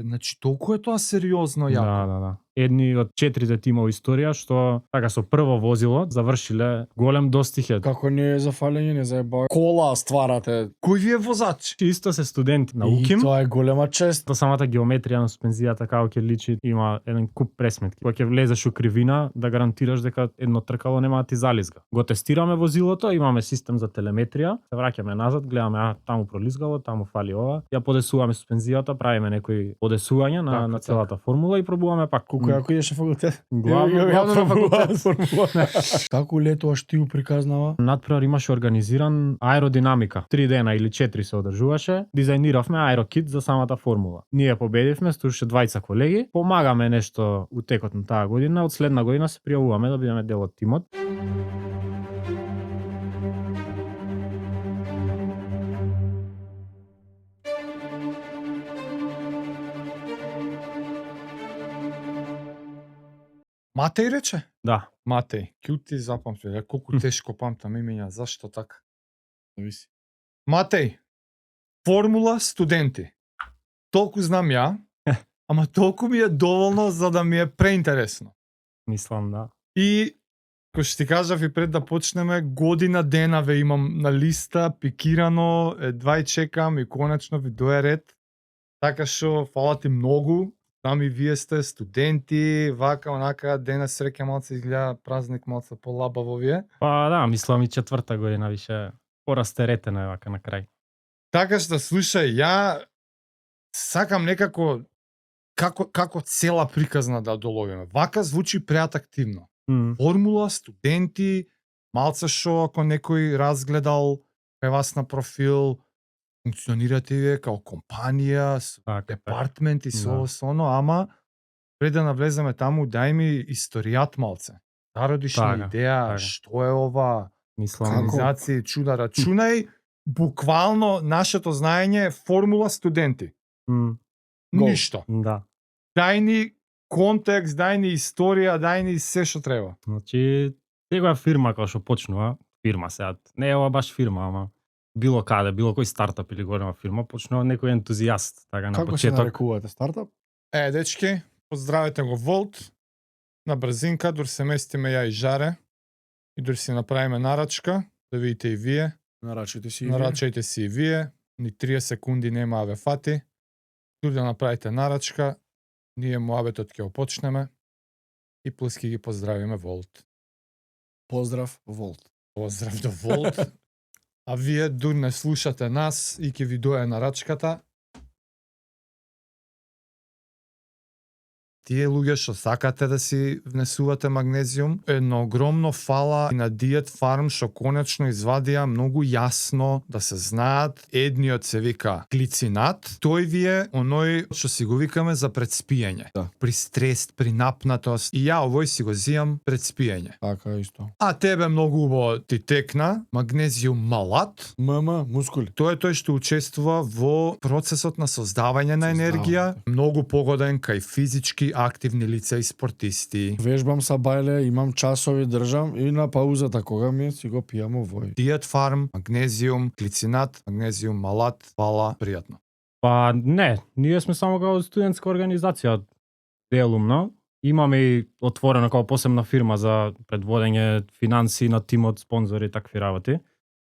Значи толку е тоа сериозно јако. Да. Едни од 4 тимови историја што така со прво возило завршиле голем достиг е. Како не е за фалење, не заебава. Кола стварате. Кој ви е возач? Исто се студенти на И УКИМ. тоа е голема чест. Тоа самата геометрија на суспензијата како ќе личи, има еден куп пресметки. Кога ќе влезеш у кривина, да гарантираш дека едно тркало нема да ти зализга. Го тестираме возилото, имаме систем за телеметрија, се враќаме назад, гледаме таму пролизгало, таму фали ова. Ја подесуваме суспензијата, правиме некои подесувања на целата формула и пробуваме пак. Како идеше факултет? Главно на факултет. Како летуваш ти у приказнава? Надпревар имаше организиран аеродинамика. 3 дена или 4 се одржуваше. Дизајниравме аерокит за самата формула. Ние победивме, стушеше 20 колеги. Помагаме нешто у текот на таа година. Од следна година се пријавуваме да бидеме дел од тимот. Матеј рече? Да. Матеј, ќе ти запамти, колку тешко памтам имења, зашто така? Зависи. Матеј, формула студенти. Толку знам ја, ама толку ми е доволно за да ми е преинтересно. Мислам, да. И кој што ти кажав и пред да почнеме, година дена ве имам на листа, пикирано, едва и чекам и конечно ви дое ред. Така што фала ти многу. Знам и вие сте студенти, вака, онака, денес среќа малце изгледа празник малце полабаво вие. Па да, мислам и 4-та година више порастеретено е вака на крај. Така што слушај, ја сакам некако како цела приказна да доловиме. Вака звучи преатрактивно. Формула, студенти, малце шо ако некој разгледал кај вас на профил, функционирате вие као компанија, департмент и со оно, ама пред да навлеземе таму, дај ми историјат малце. Зародишна идеја, што е ова, организација, чуда, рачунај, буквално нашето знаење е формула студенти. Ништо. Да. Дај ни контекст, дај ни историја, дај ни се што треба. Значи, секоја фирма кога што почнува, фирма сега, не е ова баш фирма, ама било каде, било кој стартап или голема фирма, почнува некој ентузијаст, така на почеток. Како се нарекувате, стартап? Дечки, поздравете го Волт. На брзинка, дур се местиме ја и Жаре. И дур си направиме нарачка, да видите и вие. Нарачајте си и вие. Ни 30 секунди нема да ве фати. Дур да направите нарачка, ние муабетот ќе опочнеме и плюс ќе ги поздравиме Волт. Поздрав, Волт. Поздрав до Волт. А вие дур не слушате нас и ќе ви дое нарачката. Тие луѓе што сакате да си внесувате магнезиум, едно огромно фала на Diet Farm што конечно извадија многу јасно да се знаат. Едниот се вика глицинат, тој ви е оној што си го викаме за пред спиење. Да. При стрес, при напнатост. И ја овој си го зијам пред спиење. Така исто. А тебе многу убаво ти текна магнезиум малат. Мускули. Тој е тој што учествува во процесот на создавање на енергија, многу погоден кај физички активни лица и спортисти. Вежбам са бајле, имам часови, држам и на паузата кога ми си го пијам овој. Diet Farm, магнезиум, глицинат, магнезиум малат, фала, пријатно. Па не, ние сме само како студентска организација делумно. Имаме и отворена како посебна фирма за предводење финанси на тимот, спонзори и такви работи.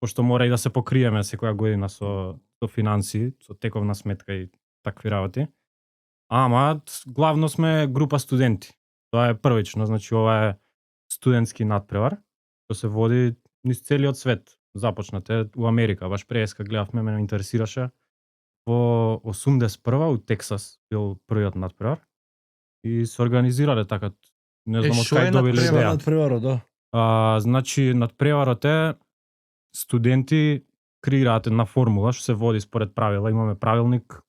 Пошто мора и да се покриеме секоја година со финанси, со тековна сметка и такви работи. Ама главно сме група студенти. Тоа е првично, значи ова е студентски надпревар што се води низ целиот свет. Започнате у Америка, баш преска гледавме, ме интересираше. Во 81-а у Тексас бил првиот надпревар и се организирале така. Не знам од кај добиле идеја. Надпреварот, да. Значи надпреварот е студенти креираат една формула што се води според правила. Имаме правилник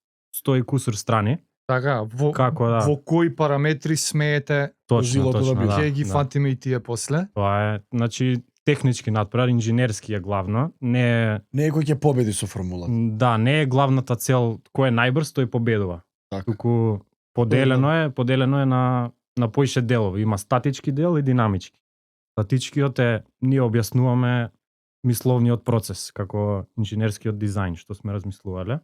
100 и кусур страни. Така, во кои параметри смеете точно, ќе ги фатиме и тие после? Тоа е, значи технички надпревар, инженерски е главно, не е кој ќе победи со формулата. Да, не е главната цел кој е најбрз, тој победува. Туку поделено е на поише делови, има статички дел и динамички. Статичкиот е ние објаснуваме мисловниот процес како инженерскиот дизајн што сме размислувале.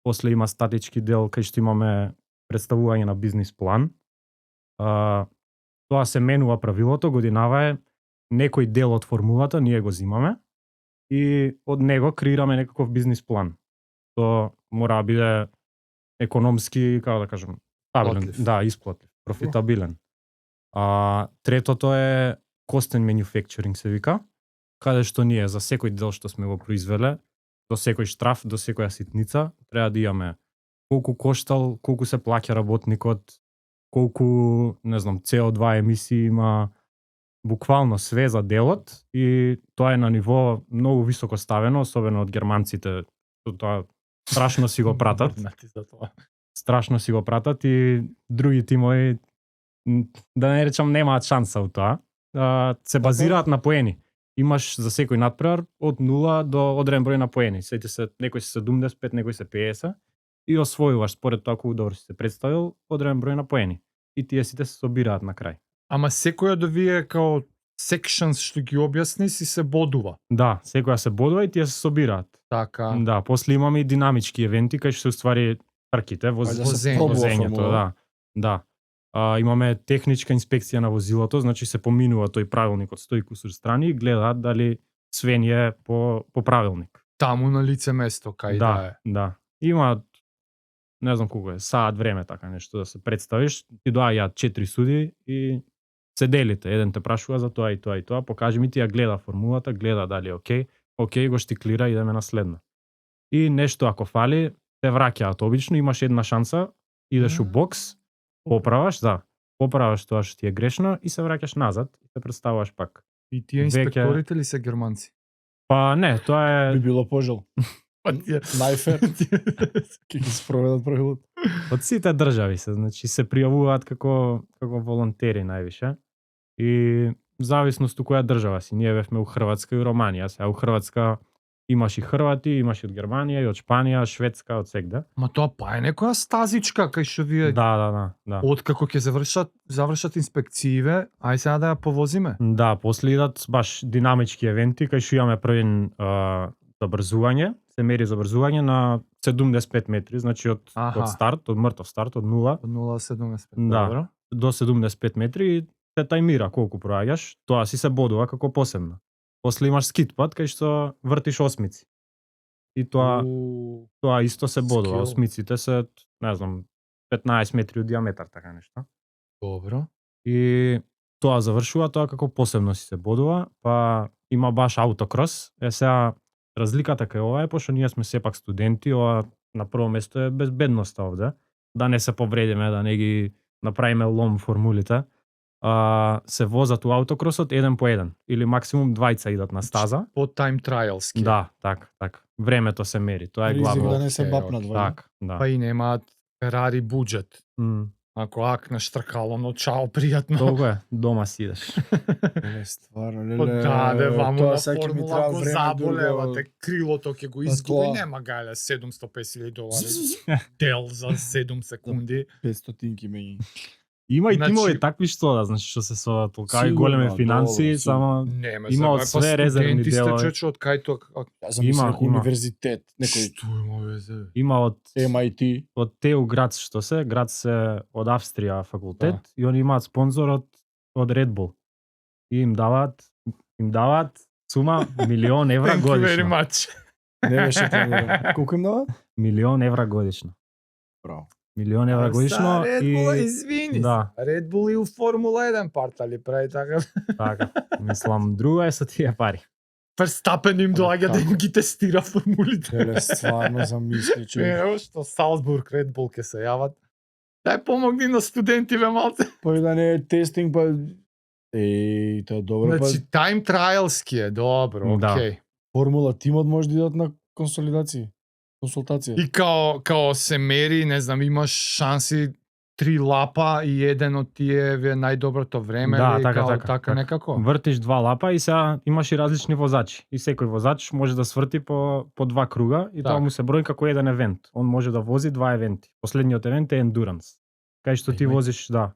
После има статички дел кај што имаме представување на бизнис план. Тоа се менува правилото, годинава е некој дел од формулата ние го зимаме и од него креираме некаков бизнис план. Тоа мора да биде економски, како да кажем, стабилен, Платлив. да, исплатлив, профитабилен. Третото е cost and manufacturing се вика, каде што ние за секој дел што сме го произвеле, до секој штраф, до секоја ситница, треба да имаме колку коштал, колку се плаќа работникот, колку, не знам, CO2 емисии има, буквално све за делот и тоа е на ниво многу високо ставено, особено од германците. Тоа страшно си го пратат. За тоа. Страшно си го пратат и други тимови, да не речам, немаат шанса од тоа. Се базираат на поени. Имаш за секој надпревар од 0 до одреден број на поени. Сети се, некој се 75, некој се 50 и освојуваш според тоа колку добро си се представил одреден број на поени. И тие сите се собираат на крај. Ама секој од овие као sections што ги објасни си се бодува. Да, секоја се бодува и тие се собираат. Така. Да, после имаме и динамички евенти кај што се уствари трките, Ајде да се возење, пробува возењето, формула. да. Имаме техничка инспекција на возилото, значи се поминува тој правилник од 100 и кусур страни и гледаат дали све ни е по правилник. Таму на лице место кај да е. Да. Има, не знам колку е, саат време така нешто да се представиш, ти доаѓаат 4 суди и се делите. Еден те прашува за тоа и тоа и тоа, покажи ми ти ја гледа формулата, гледа дали е окей, го штиклира, идеме на следно. И нешто ако фали, те враќаат обично, имаш една шанса, идеш у бокс, поправаш тоа што ти е грешно и се враќаш назад и се представуваш пак. И тие инспекторите ли се германци? Па не, тоа Би е било пожел. Па тие Најфер. Ке ги спроведат правилото. од сите држави се, значи се пријавуваат како волонтери највише. И зависност у која држава си. Ние бевме у Хрватска и у Романија. Сега у Хрватска имаш и Хрвати, имаш и од Германија, и од Шпанија, Шведска, од сегде. Ма тоа па е некоја стазичка кај што вие Да. откако ќе завршат инспекцииве, ај сега да ја повозиме. Да, после идат баш динамички евенти, кај што имаме првен забрзување, се мери забрзување на 75 метри, значи од старт, од мртов старт, од 0 Од 0,75. Да. Добро. до 75 метри и се тајмира колку проаѓаш, тоа си се бодува како посебно. После имаш скит пат кај што вртиш осмици. И тоа исто се бодува. скил. Осмиците се, не знам, 15 метри од диаметар, така нешто. Добро. И тоа завршува, тоа како посебно си се бодува, па има баш аутокрос. Сега разликата кај ова е, пошто ние сме сепак студенти, ова на прво место е безбедноста овде, да не се повредиме, да не ги направиме лом формулите. Се возат у аутокросот еден по еден, или максимум двајца идат на стаза. По тайм трајалски. Да, така. Времето се мери, тоа е Ризик главно. да не се Окей, бапнат. окей. вајде. Така, да. Па и немаат Ферари буџет. М, Ако акнеш тркалоно, чао, пријатно. Толку е, дома си идеш. Леле, стварно, Па леле. да, бе, ваму тоа на сега ќе ми формула треба го време заболева, друго. те крилото ќе го На изгуби, тоа. нема гајле, $750 дел за 7 секунди. 500 меѓи. Има и Значи- тимови такви што да, значи што се со толкави Сигурно, големи финанси, добро, само Нема, Има од све резервни делови. Чечо, од кај тоа... Јас замислам Има, некој има. универзитет, некој Што има везе? има од MIT. ТУ град што се, град се од Австрија факултет и они имаат спонзор од Red Bull. И им даваат сума €1.000.000 Thank you very годишно. much. Не беше планирано. Колку им дава? €1.000.000 годишно. Браво. €1.000.000 годишно Red Bull, и извини. да, Red Bull и у Формула 1 партали прави така. така. Мислам, друго е со тие пари. Верстапен им доаѓа да им ги тестира формулите. Леле, стварно замисли, човек. Ево што Салцбург Red Bull ќе се јават. Дај помогни на студентиве малце. Па и да не е тестинг, па... тоа е добро, па Значи тайм трајалски е, добро, Да. окей. формула тимот може да идат на консолидација. И као се мери, не знам, имаш шанси 3 лапа и еден од тие е најдоброто време, Да, или така, као така, така така. некако. Вртиш 2 лапа и сега имаш и различни возачи. И секој воzač може да сврти по 2 круга и тоа Так. му се брои како еден евент. Он може да вози 2 евенти. Последниот евент е endurance. Кај што ти Има и- возиш, да,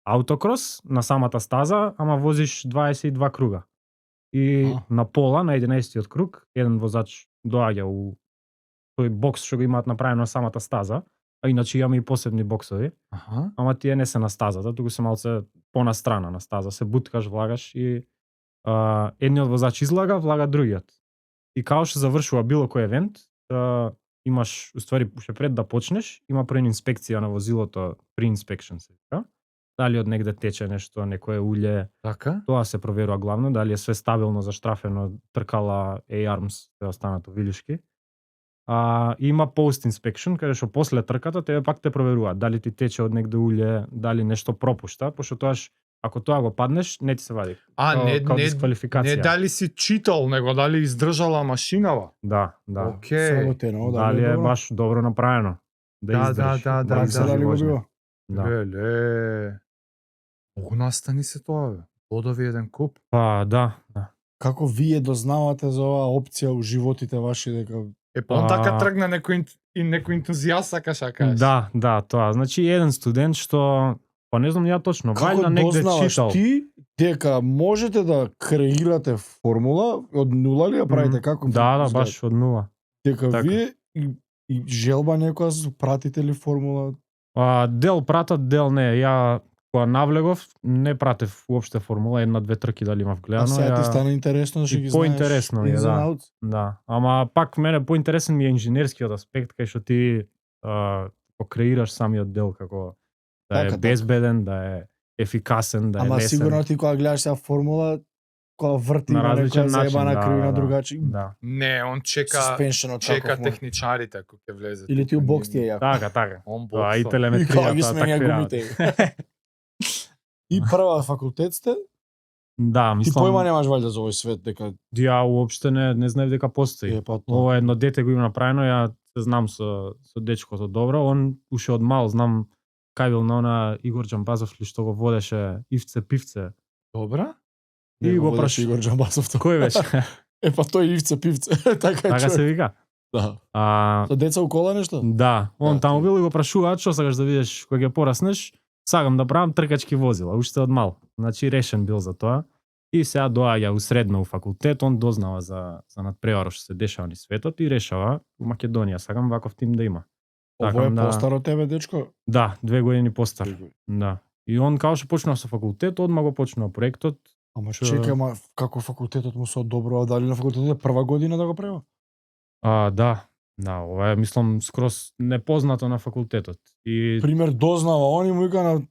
аутокрос на самата стаза, ама возиш 22 круга. И на пола, на 11-тиот круг, еден возач доаѓа у тој бокс што го имаат направено на самата стаза а иначе имаме и посебни боксови, Аха. ама тие не се на стазата, туку се малце понастрана на стаза, се буткаш, влагаш и едниот возач излага, влага другиот. И као што завршува било кој евент, имаш, уствари, уште пред да почнеш, има прва инспекција на возилото, pre-inspection се вика. Дали од негде тече нешто, некое улје, Така? тоа се проверува главно, дали е све стабилно, заштрафено, тркала, A-arms, се останато вилишки. Има post inspection, каде што после трката тебе пак те проверуваат дали ти тече од негде улје, дали нешто пропушта, пошто тоаш ако тоа го паднеш, не ти се вади. Као дисквалификација. Не дали си читал, него дали издржала машинава. Да. Окей. Сработено, Дали е добро. баш добро направено. Да, издржи, да, издржи Дали го возење. било? Да. Леле. Могу настани се тоа, бе. Бодови еден куп. Да. Како вие дознавате за оваа опција у животите ваши дека Он така тргна некој ентузијаст, сакаш да кажеш. Да, тоа. Значи еден студент што не знам ја точно, како вајда негде дознаваш читал. ти дека можете да креирате формула од нула ли ја правите како? Да, изгледа? баш од нула. Дека така. вие и желба некоја пратите ли формула? Дел пратат, дел не. Ја кога навлегов, не пратев уопште формула, една-две трки дали имав гледано. сега ти стана интересно да и ќе ги знаеш. поинтересно ми е, ins and да. outs? Да, ама пак мене поинтересен ми е инженерскиот аспект, кај што ти креираш самиот дел како да Така, е безбеден, да е ефикасен, да е Ама лесен. сигурно ти кога гледаш сега формула, кога врти На има различен некоја начин, заебана кривина да. другачи. Да. Не, он чека Suspensionот чека каков му е. техничарите ако ќе влезе. Или ти у бокс ти е јако. Така. Он Тоа и боксот. И кога ги телеметријата, сменја такви гумите. работи. И прва факултет сте, Да, ти мислам, појма немаш валјда за овој свет дека ја уопште не знаев дека постои. е па тоа. Ова едно дете го има направено, ја се знам со дечкото добро, он уште од мал знам кај бил на она Игор Џамбазов ли што го водеше Ивце Пивце. Добра? И Не го водеше праш... Игор Џамбазов тоа. Кој беше? Е па тој Ивце Пивце, така е Така се човек. вика. Да. Со деца у кола нешто? Да, он Да, таму ти- бил и го прашуваат што сакаш да видиш кога ќе пораснеш. Сакам да правам тркачки возила, уште од мал. Значи решен бил за тоа. И сега доаѓа усредно у факултет, он дознава за надпреварот што се дешава низ светот и решава у Македонија сакам ваков тим да има. Ово е Сакам да- постар од тебе, дечко? Да, 2 години постар. Да. И он као што почнува со факултет, одма го почнува проектот. Ама Што- чекај, ма како факултетот му се одобрува, дали на факултетот е прва година да го прева? Да, ова е мислам скроз непознато на факултетот. И Пример дознава, он и му вика на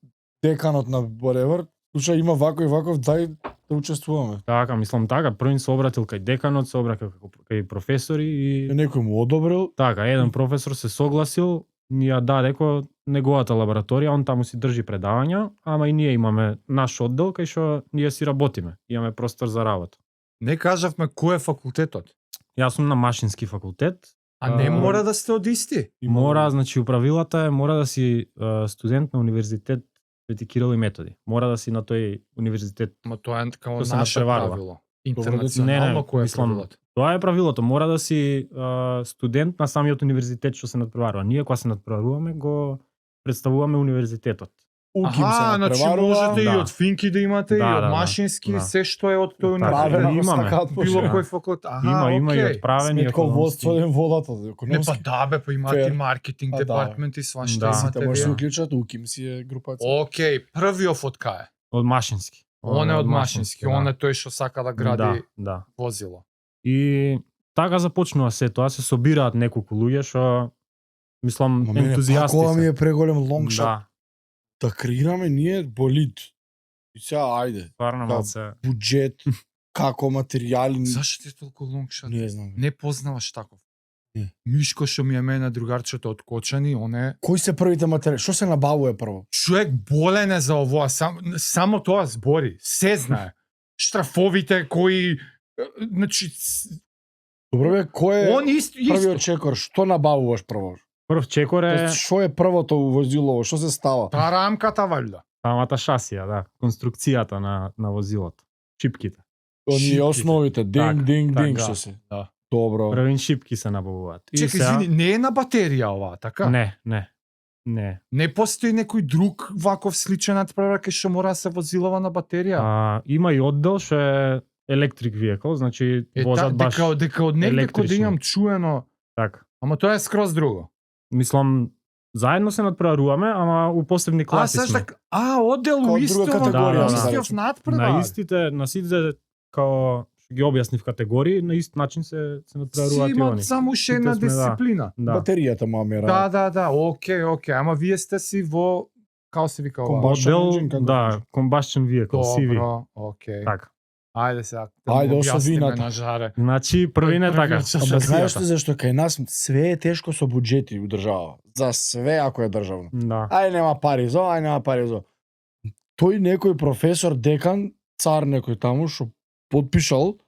деканот на whatever, слушај има вако и ваков, дај да учествуваме. така, мислам така, првин се обратил кај деканот, се обратил кај професори И и некој му одобрил, така, еден професор се согласил, ни ја даде ко неговата лабораторија, он таму си држи предавања, ама и ние имаме наш оддел кај што ние си работиме. Имаме простор за работа. Не кажавме кој е факултетот. Јас сум на машински факултет. А не А, мора да сте од исти. Мора, значи управилата е мора да си студент на универзитет Свети Кирил и Методи. Мора да си на тој универзитет. Ма тоа е како Тоа се наше надпреварува. правило. Не, Интернационално кој е мислам, правилото? Тоа е правилото, мора да си студент на самиот универзитет што се надпреварува. Ние кога се надпреваруваме го представуваме универзитетот. уким се Аха, значи надпреварува, можете и Да. од финки да имате, и Да, од да, да. машински, Да. се што е од тој Така, правен, ако универзитет. имаме. сакаат Било може. кој факултет. Аха, Има и окей. од правен и Сметководство економски. ден водата, Не, економски. па да бе, па имате Фер. и маркетинг А, да. департмент и свашта Да. Сите имате. може се вие. уклучат, уким си е групација. Окей, првиот од кај? Од машински. Он е од машински, он е тој што сака да гради Да. возило. И така започнува се тоа, се собираат неколку луѓе што мислам Ма мене ентузијасти пак ова ми се. е преголем лонгшот. Да, Да креираме ние болид. И сега ајде, стварно Да. малце. буџет, како материјали, Зашто ти е толку лонгшот? не знам. Не познаваш таков. Не. Мишко што ми е мене другарчето од Кочани, он е Кои се првите материјали? Што се набавува прво? човек болен е за ово, само тоа збори, се знае. Штрафовите кои значи Добро бе, кој е он исто првиот чекор? Што набавуваш прво? Прв чекор е Тоест, Што е првото возилово? Што се става? та рамката валјда. самата шасија, да, конструкцијата на возилото, чипките. Оние шипките. основите, динг, Така, динг, така. динг, што се. Да. Добро. Првин шипки се набавуваат. И Чекај, сега- извини, не е на батерија ова, така? Не. Не постои некој друг ваков сличен надпревар кај што мора да се возилова на батерија? Има и оддел што е electric vehicle, значи возат баш дека од негде кога да електрични. имам чуено, така. ама тоа е скроз друго. Мислам заедно се надпреваруваме, ама у посебни класи сме. одел Као у друга истиот категорија, истиот да надпревар. На истите, на сите као што ги објасни в категории, на ист начин се надпреваруваат и имат они. само уште една Сите сме, да. дисциплина. Да. Батеријата му мера. Да, окей, ама вие сте си во како се вика ова? Combustion Модел, engine, како да, кажеш? combustion vehicle, CV. Добро, окей. Така. Ајде сега. Ајде, му осовината. објасниме на жаре. Значи, први не така. Ама знаеш ли зашто кај нас све е тешко со буџети у држава. За све ако е државно. Да. Ај нема пари за, ај нема пари за. Тој некој професор, декан, цар некој таму што подпишал,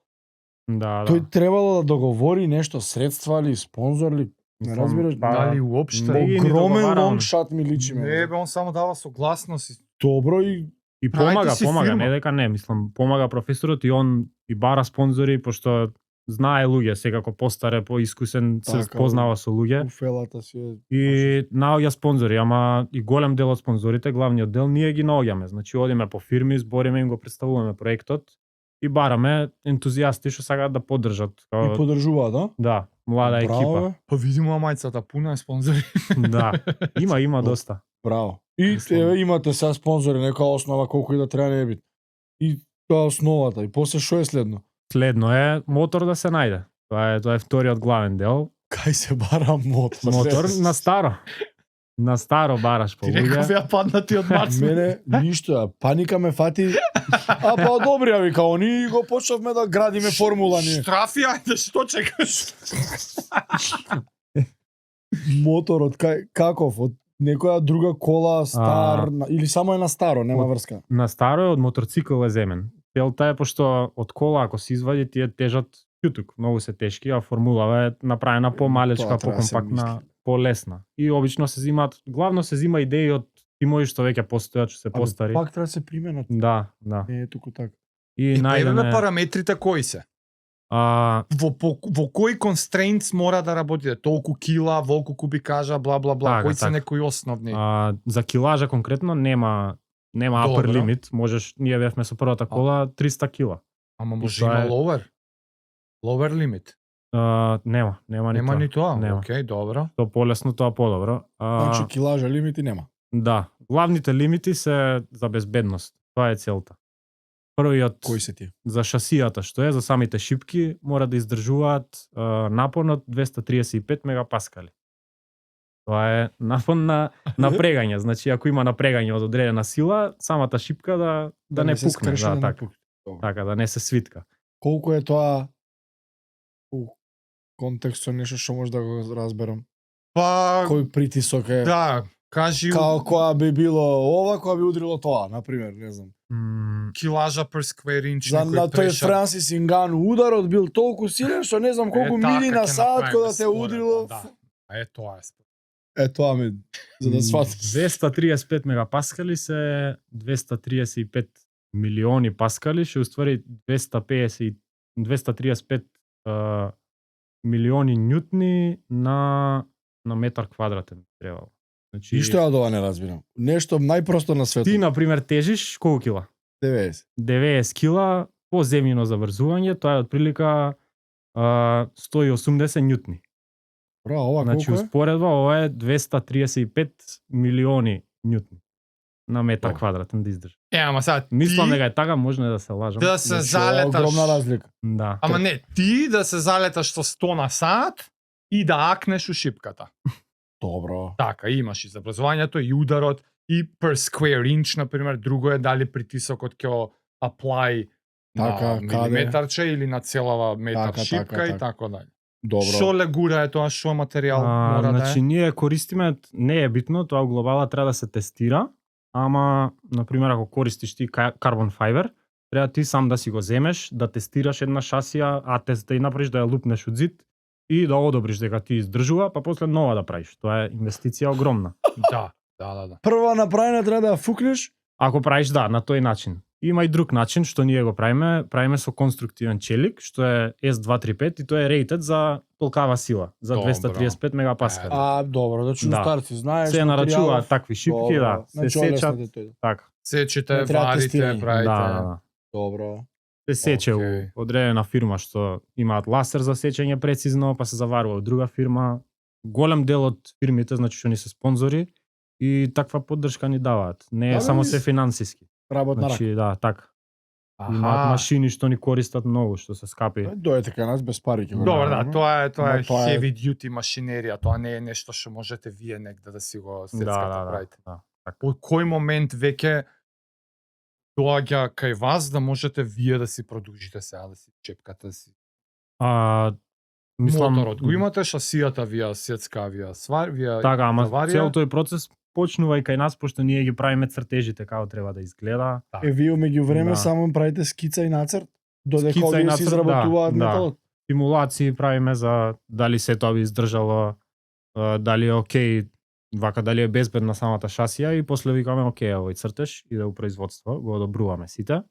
Да, тој требало да договори нешто средства или спонзор или не разбираш, Дали уопште? не ги ни огромен договараме. лонгшот ми личи ме. Не, бе, он само дава согласност. Добро и И Правите си помага, фирма. не дека не, мислам, помага професорот и он и бара спонзори, пошто знае луѓе, секако постаре, поискусен, се Така, познава со луѓе. уфелата си е... И наоѓа спонзори, ама и голем дел од спонзорите, главниот дел, ние ги наоѓаме. Значи, одиме по фирми, збориме, им го представуваме проектот и бараме ентузијасти што сакаат да поддржат. И поддржуваат, да? Да, млада Браво, екипа. бе. Па видимо мајцата пуна е спонзори. Да, има доста. Браво. И Мислам. еве имате сега спонзори, нека основа колку и да треба не бит. И тоа е основата. И после што е следно? Следно е мотор да се најде. Тоа е вториот главен дел. Кај се бара мотор? Мотор на старо. На старо бараш по Ти реков луѓе. ја паднати од Марс. Мене ништо, паника ме фати. А па добри, вика, они го почнавме да градиме формула ние. Штрафи, ајде, што чекаш? Моторот каков? Од некоја друга кола, стар, или само е на старо, нема Од- врска. На старо е од мотоцикл е земен. Целта е пошто од кола ако се извади тие тежат ќутук, многу се тешки, а формулава е направена помалечка, Тоа треба да се покомпактна, мисли. полесна. И обично се зимаат, главно се зима идеи од тимови што веќе постојат, што се постари. Пак треба да се применат. Да. Не е туку така. И Еве најдеме параметрите кои се? Во кои constraints мора да работите? Толку кила, волку кубикажа, бла бла бла. Така, Кои се така. некои основни? за килажа конкретно нема upper Добро. limit, можеш, ние бевме со првата кола 300 кила. Ама може тоа има е- lower? Lower limit? Нема Нема ни тоа. Нема. Океј, добро. Тоа полесно, тоа подобро. Значи килажа лимити нема. Да, главните лимити се за безбедност. Тоа е целта. Првиот Кои се тие? за шасијата, што е за самите шипки, мора да издржуваат напон од 235 мегапаскали. Тоа е напон на напрегање, значи ако има напрегање од одредена сила, самата шипка да не се пукне, скрши, да, не така, пукне. Добро. така да не се свитка. Колку е тоа у контекст со нешто што може да го разберам? Па, Кој притисок е? да, кажи Као која би било ова, која би удрило тоа, на пример, не знам. килажа per square inch. За некој на тој прешат. Франсис Ингану ударот бил толку силен што не знам колку така мили на ќе саат направиме кога те споредба, удрило. Да. Е тоа е. Е тоа ми за да сватиш. 235 мегапаскали се 235 милиони паскали, што уствари 235 милиони њутни на метар квадратен требало. Значи, Ништо ја од ова не разбирам. Нешто најпросто на светот. ти на пример тежиш колку кила? 90. 90 кила по земјино заврзување, тоа е отприлика 180 њутни. Браво, ова Значи колку е? успоредба ова е 235 милиони њутни на метар Добро. квадратен да издржи. Ама сега Мислам ти дека е така, можно да се лажам. да се Значи, ова е залеташ. огромна разлика. Да. Ама не, ти да се залеташ со 100 на сат и да акнеш у шипката. Добро. Така, имаш и забрзувањето, и ударот, и per square inch, например, друго е дали притисокот ќе apply Така, на каде? милиметарче или на целава метар Така, шипка така, и така. тако дај. Добро. Што легура е тоа, што материјал мора Значи да е? ние користиме, не е битно, тоа глобала треба да се тестира, ама на пример ако користиш ти carbon fiber, треба ти сам да си го земеш, да тестираш една шасија, тест да ја направиш да ја лупнеш од зид и да одобриш дека ти издржува, па после нова да правиш. Тоа е инвестиција огромна. Да. Прва направена треба да ја фукнеш. Ако правиш на тој начин. Има и друг начин што ние го правиме со конструктивен челик, што е S235 и тоа е рейтед за толкава сила, за Добро. 235 мегапаскали. Добро, значи Да. старци знаеш. Се нарачуваат материјалов. такви шипки, Добро. да, се Значи, олесно сечат, да тој. така. Сечите, Не треба варите, тестирање. правите. Да. Добро. Се сече Океј. у одредена фирма што имаат ласер за сечење прецизно, па се заварува у друга фирма. голем дел од фирмите, значи што ни се спонзори и таква поддршка ни даваат. Не е Да, само бе, се финансиски. Работна рака. Значи, да, така. Имаат машини што ни користат многу, што се скапи. Дојдете кај нас без пари ќе го Добар, да, направиме. тоа е Ама тоа е- heavy duty машинерија, тоа не е нешто што можете вие негде да си го сецкате правите. да. Од кој момент веќе доаѓа кај вас да можете вие да си продолжите сега да си чепкате да си Мислам, моторот го имате, шасијата вие сецка вие свар, вие Така, ама заварија. цел тој процес почнува и кај нас, пошто ние ги правиме цртежите како треба да изгледа. Вие меѓу време Да. само правите скица и нацрт, додека Скица и овие нацрт, се изработуваат да, металот. Симулации правиме за дали се тоа би издржало, дали е окей, вака дали е безбедна самата шасија и после викаме окей, овој цртеж иде у производство, го одобруваме сите.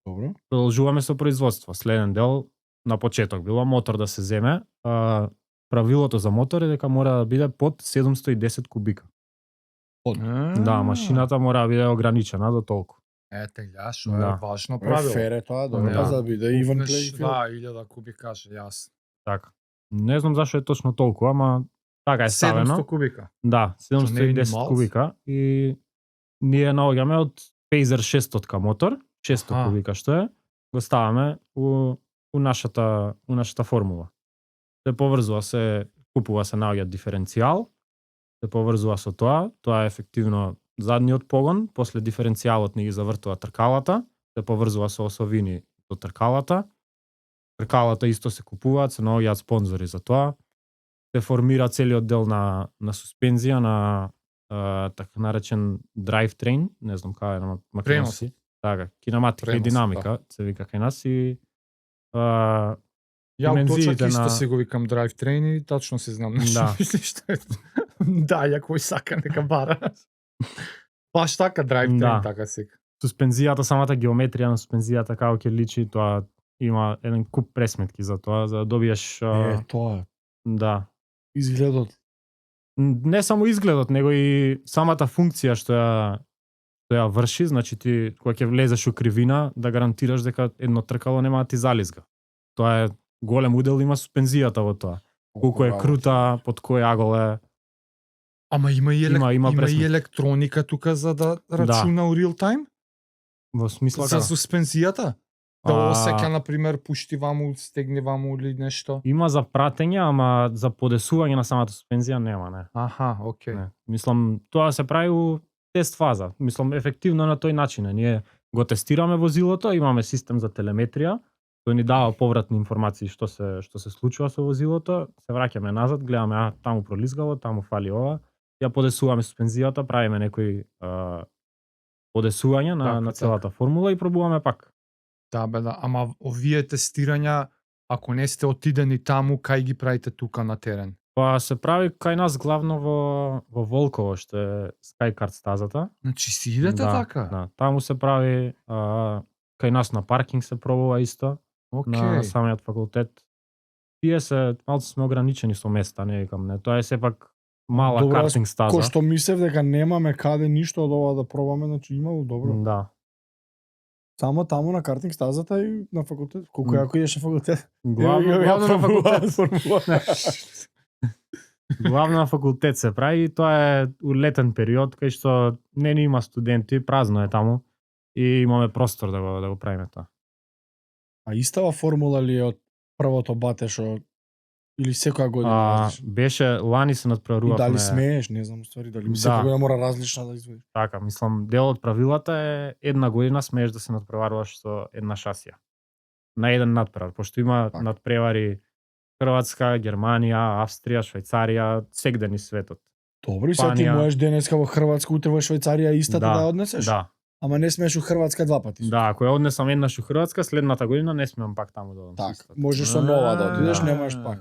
Добро. Продолжуваме со производство. Следен дел на почеток било мотор да се земе. Правилото за мотор е дека мора да биде под 710 кубика. Да, машината мора да биде ограничена до толку. Ете, гледаш, што Да. е важно Е, правило. фер е тоа, Да. добро, за да биде even Купнеш, playing field. да, 1000 кубика, јас. Така. Не знам зашо е точно толку, ама така е ставено. 700 кубика. Да, Што не е ни 710 малце. кубика и ние наоѓаме од Phaser 600 мотор, 600 Аха. кубика што е, го ставаме у нашата формула. Се поврзува, се купува, се наоѓа диференцијал, се поврзува со тоа е ефективно задниот погон, после диференцијалот ни ги завртува тркалата, се поврзува со осовини до тркалата. Тркалата исто се купуваат, се наоѓаат спонзори за тоа. Се формира целиот дел на суспензија, на така наречен drivetrain, не знам кај е на македонски. Така, кинематика и Пренос, динамика, се вика кај нас и Ја точак димензиите исто на- си го викам drivetrain и точно си знам нешто. Да. Мислиш што е. Да, ја кој сака нека бара. Баш така drivetrain, Да. така си. суспензијата, самата геометрија на суспензијата како ќе личи, тоа има еден куп пресметки за тоа, за да добиеш Тоа е. да. Изгледот. Не само изгледот, него и самата функција што ја врши, значи ти кога ќе влезеш у кривина, да гарантираш дека едно тркало нема да ти зализга. Тоа е голем удел има суспензијата во тоа. Колку е крута, под кој агол е. Ама има и Има има и пресметки. електроника тука за да рачуна у real time Во смисла за како? суспензијата. Да А, осеќа на пример пушти ваму, стегни ваму или нешто. Има за пратење, ама за подесување на самата суспензија нема, не. Аха, окей. Не. Мислам, тоа се прави у тест фаза. Мислам, ефективно на тој начин. Ние го тестираме возилото, имаме систем за телеметрија, тој ни дава повратни информации што се случува со возилото, се враќаме назад, гледаме, таму пролизгало, таму фали ова, ја подесуваме суспензијата, правиме некои подесување Така, на целата формула и пробуваме пак. Да, бе, да. Ама овие тестирања, ако не сте отидени таму, кај ги правите тука на терен? Па се прави кај нас главно во Волково, што е Skycard стазата. Значи си идете така? Да, таму се прави, кај нас на паркинг се пробува исто, на самиот факултет. Тие се малку сме ограничени со места, не викам, не. Тоа е сепак мала Добро, картинг стаза. Кој што мислев дека немаме каде ништо од ова да пробаме, значи имало добро. Да. Само таму на картинг стазата и на факултет. Колку М. јако идеше факултет. Главно на факултет. Главно на факултет се прави и тоа е у летен период кај што не ни има студенти, празно е таму и имаме простор да го правиме тоа. А истава формула ли е од првото бате што или секоја година различна? Беше лани се И надпреварувавме. дали смееш, не знам ствари, дали Да. секоја година мора различна да извадиш. Така, мислам, дел од правилата е една година смееш да се надпреваруваш со една шасија. На еден надпревар, пошто има Така. надпревари Хрватска, Германија, Австрија, Швајцарија, секде низ светот. Добро, и сега ти Испанија. можеш денеска во Хрватска, утре во Швајцарија истата да ја однесеш? Да, Ама не смееш у Хрватска два пати. да, ако ја однесам еднаш у Хрватска, следната година не смеам пак таму да одам. со Така, истата. можеш со нова да отидеш, Да. не можеш пак.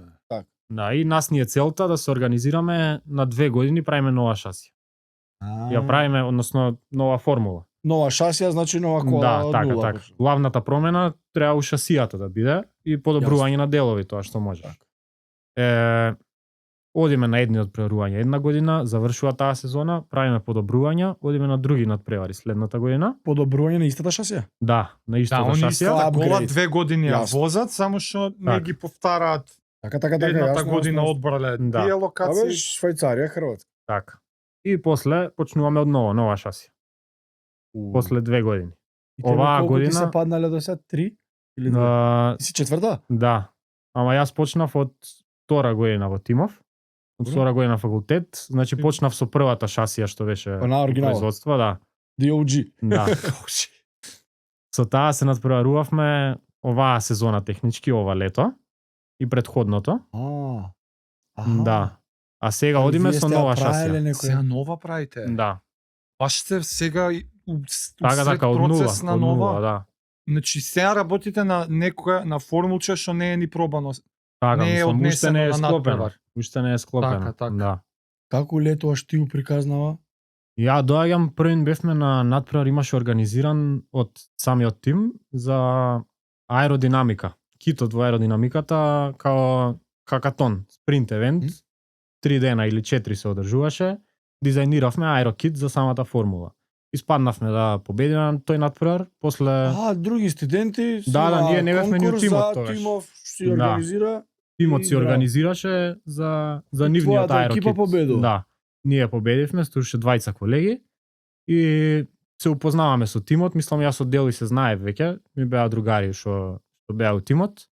Да, и нас ни е целта да се организираме на 2 години правиме нова шасија. Ја правиме, односно нова формула. Нова шасија, значи нова кола Да, од така, нула. така. Главната промена треба у шасијата да биде и подобрување на делови, тоа што може. Одиме на едни надпреварување една година, завршува таа сезона, правиме подобрувања, одиме на други надпревари следната година. Подобрување на истата шасија? Да, на Да, истата они шасија. истата кола Upgrade. 2 години ја Јасно. возат, само што не Така. ги повтараат Така, Едната јасно, година јасно. одбрале Да. тие Абе, локации. Швајцарија, Хрватска. Така. И после почнуваме од ново, нова шасија. После 2 години. И тебе оваа колку ти година- се паднале до сега? 3 или 2? А, Ти си четврта? да. Ама јас почнав од 2 година во Тимов. Од 2 година факултет, значи почнав со првата шасија што беше Па на оригинала. производство, да. DOG. Да. Со таа се надпреварувавме оваа сезона технички, ова лето и претходното. Да. А сега Али одиме вие со сте ја нова правеле шасија. Сега некоја? нова правите. Да. Баш сте сега Така, од нула, процес на од нова. нула, да. Значи сега работите на некоја на формулче што не е ни пробано. Така, Не е мислам, уште однесено не е на склопено. надпревар. Уште не е склопено. Така, така. Да. Како летуваш ти у приказнава? Ја доаѓам, првин бевме на надпревар, имаше организиран од самиот тим за аеродинамика. Китот во аеродинамиката као хакатон, спринт евент, 3 дена или 4 се одржуваше. Дизајниравме аерокит за самата формула. Испаднавме да победиме на тој надпревар, после Други студенти си Да, имаа ние не бевме ни у конкурс тимот за тогаш. Тимов си Да. организира. тимот и си браво. организираше за И нивниот твојата екипа аерокит. победува. Да. Ние победивме, стушеше 20 колеги и се упознаваме со тимот, мислам јас од дел и се знаев веќе, ми беа другари што беа у тимот.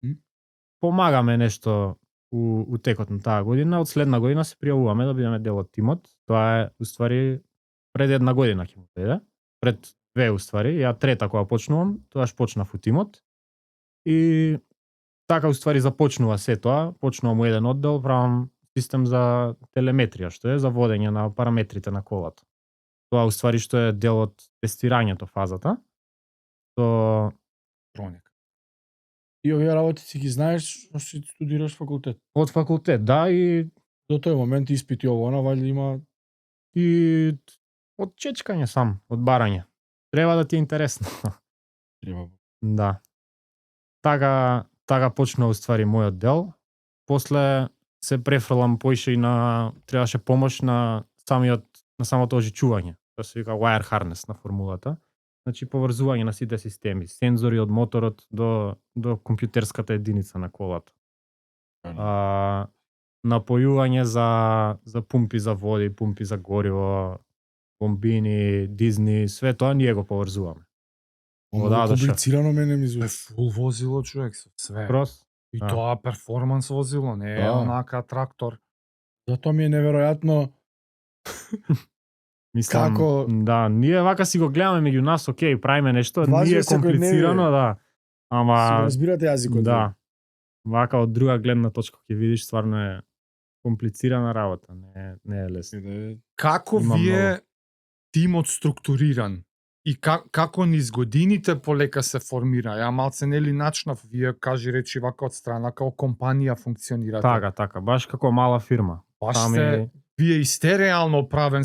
Помагаме нешто у текот на таа година, од следна година се пријавуваме да бидеме дел од тимот. Тоа е уствари пред 1 година ќе му биде. Пред 2 уствари, ја трета кога почнувам, тоаш почнав у тимот. И така уствари започнува се тоа, почнувам у еден оддел, правам систем за телеметрија, што е за водење на параметрите на колата. Тоа уствари што е дел од тестирањето фазата. То Проник. И овие работи си ги знаеш што си студираш факултет. од факултет, да, и До тој момент испити ово, она валјда има од чечкање сам, од барање. Треба да ти е интересно. треба. Да. Така почна уствари мојот дел. После се префрлам поише и требаше помош на самото ожичување. Тоа се вика wire harness на формулата. Значи поврзување на сите системи, сензори од моторот до компјутерската единица на колата. Напојување за пумпи за води, пумпи за гориво, бомбини, дизни, све тоа ние го поврзуваме. Ова до комплицирано мене ми звучи. Фул возило човек со све. Крос. И Да. тоа перформанс возило, не е Да. онака трактор. Затоа ми е неверојатно Мислам, Како- да, ние вака си го гледаме меѓу нас, окей, правиме нешто, Важи ние секој комплицирано, дневе. да. си Ама разбирате јазикот. да. Вака од друга гледна точка ќе видиш стварно е комплицирана работа, не е лесно. Како Има вие многу. тимот структуриран и како низ годините полека се формира? Ја малце нели начнав, вие кажи речи вака од страна као компанија функционирате. Така, баш како мала фирма. Баш Сами- сте вие и сте реално правен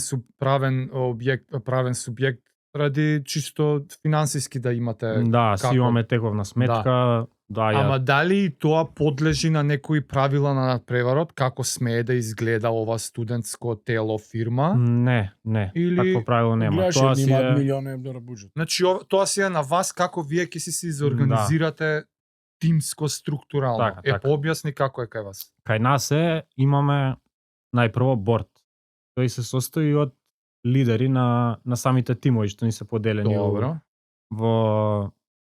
субјект ради чисто финансиски да имате. Да, како? си имаме тековна сметка, да, ја Ама дали и тоа подлежи на некои правила на надпреварот, како смее да изгледа ова студентско тело фирма? не, Или- такво правило нема. Гледаш, Тоа едни си имаат е милиони евра буџет. Значи тоа си е на вас како вие ќе си заорганизирате тимско структурално. Така. Пообјасни како е кај вас. кај нас имаме најпрво борд. Тој се состои од лидери на самите тимови што ни се поделени Добро. во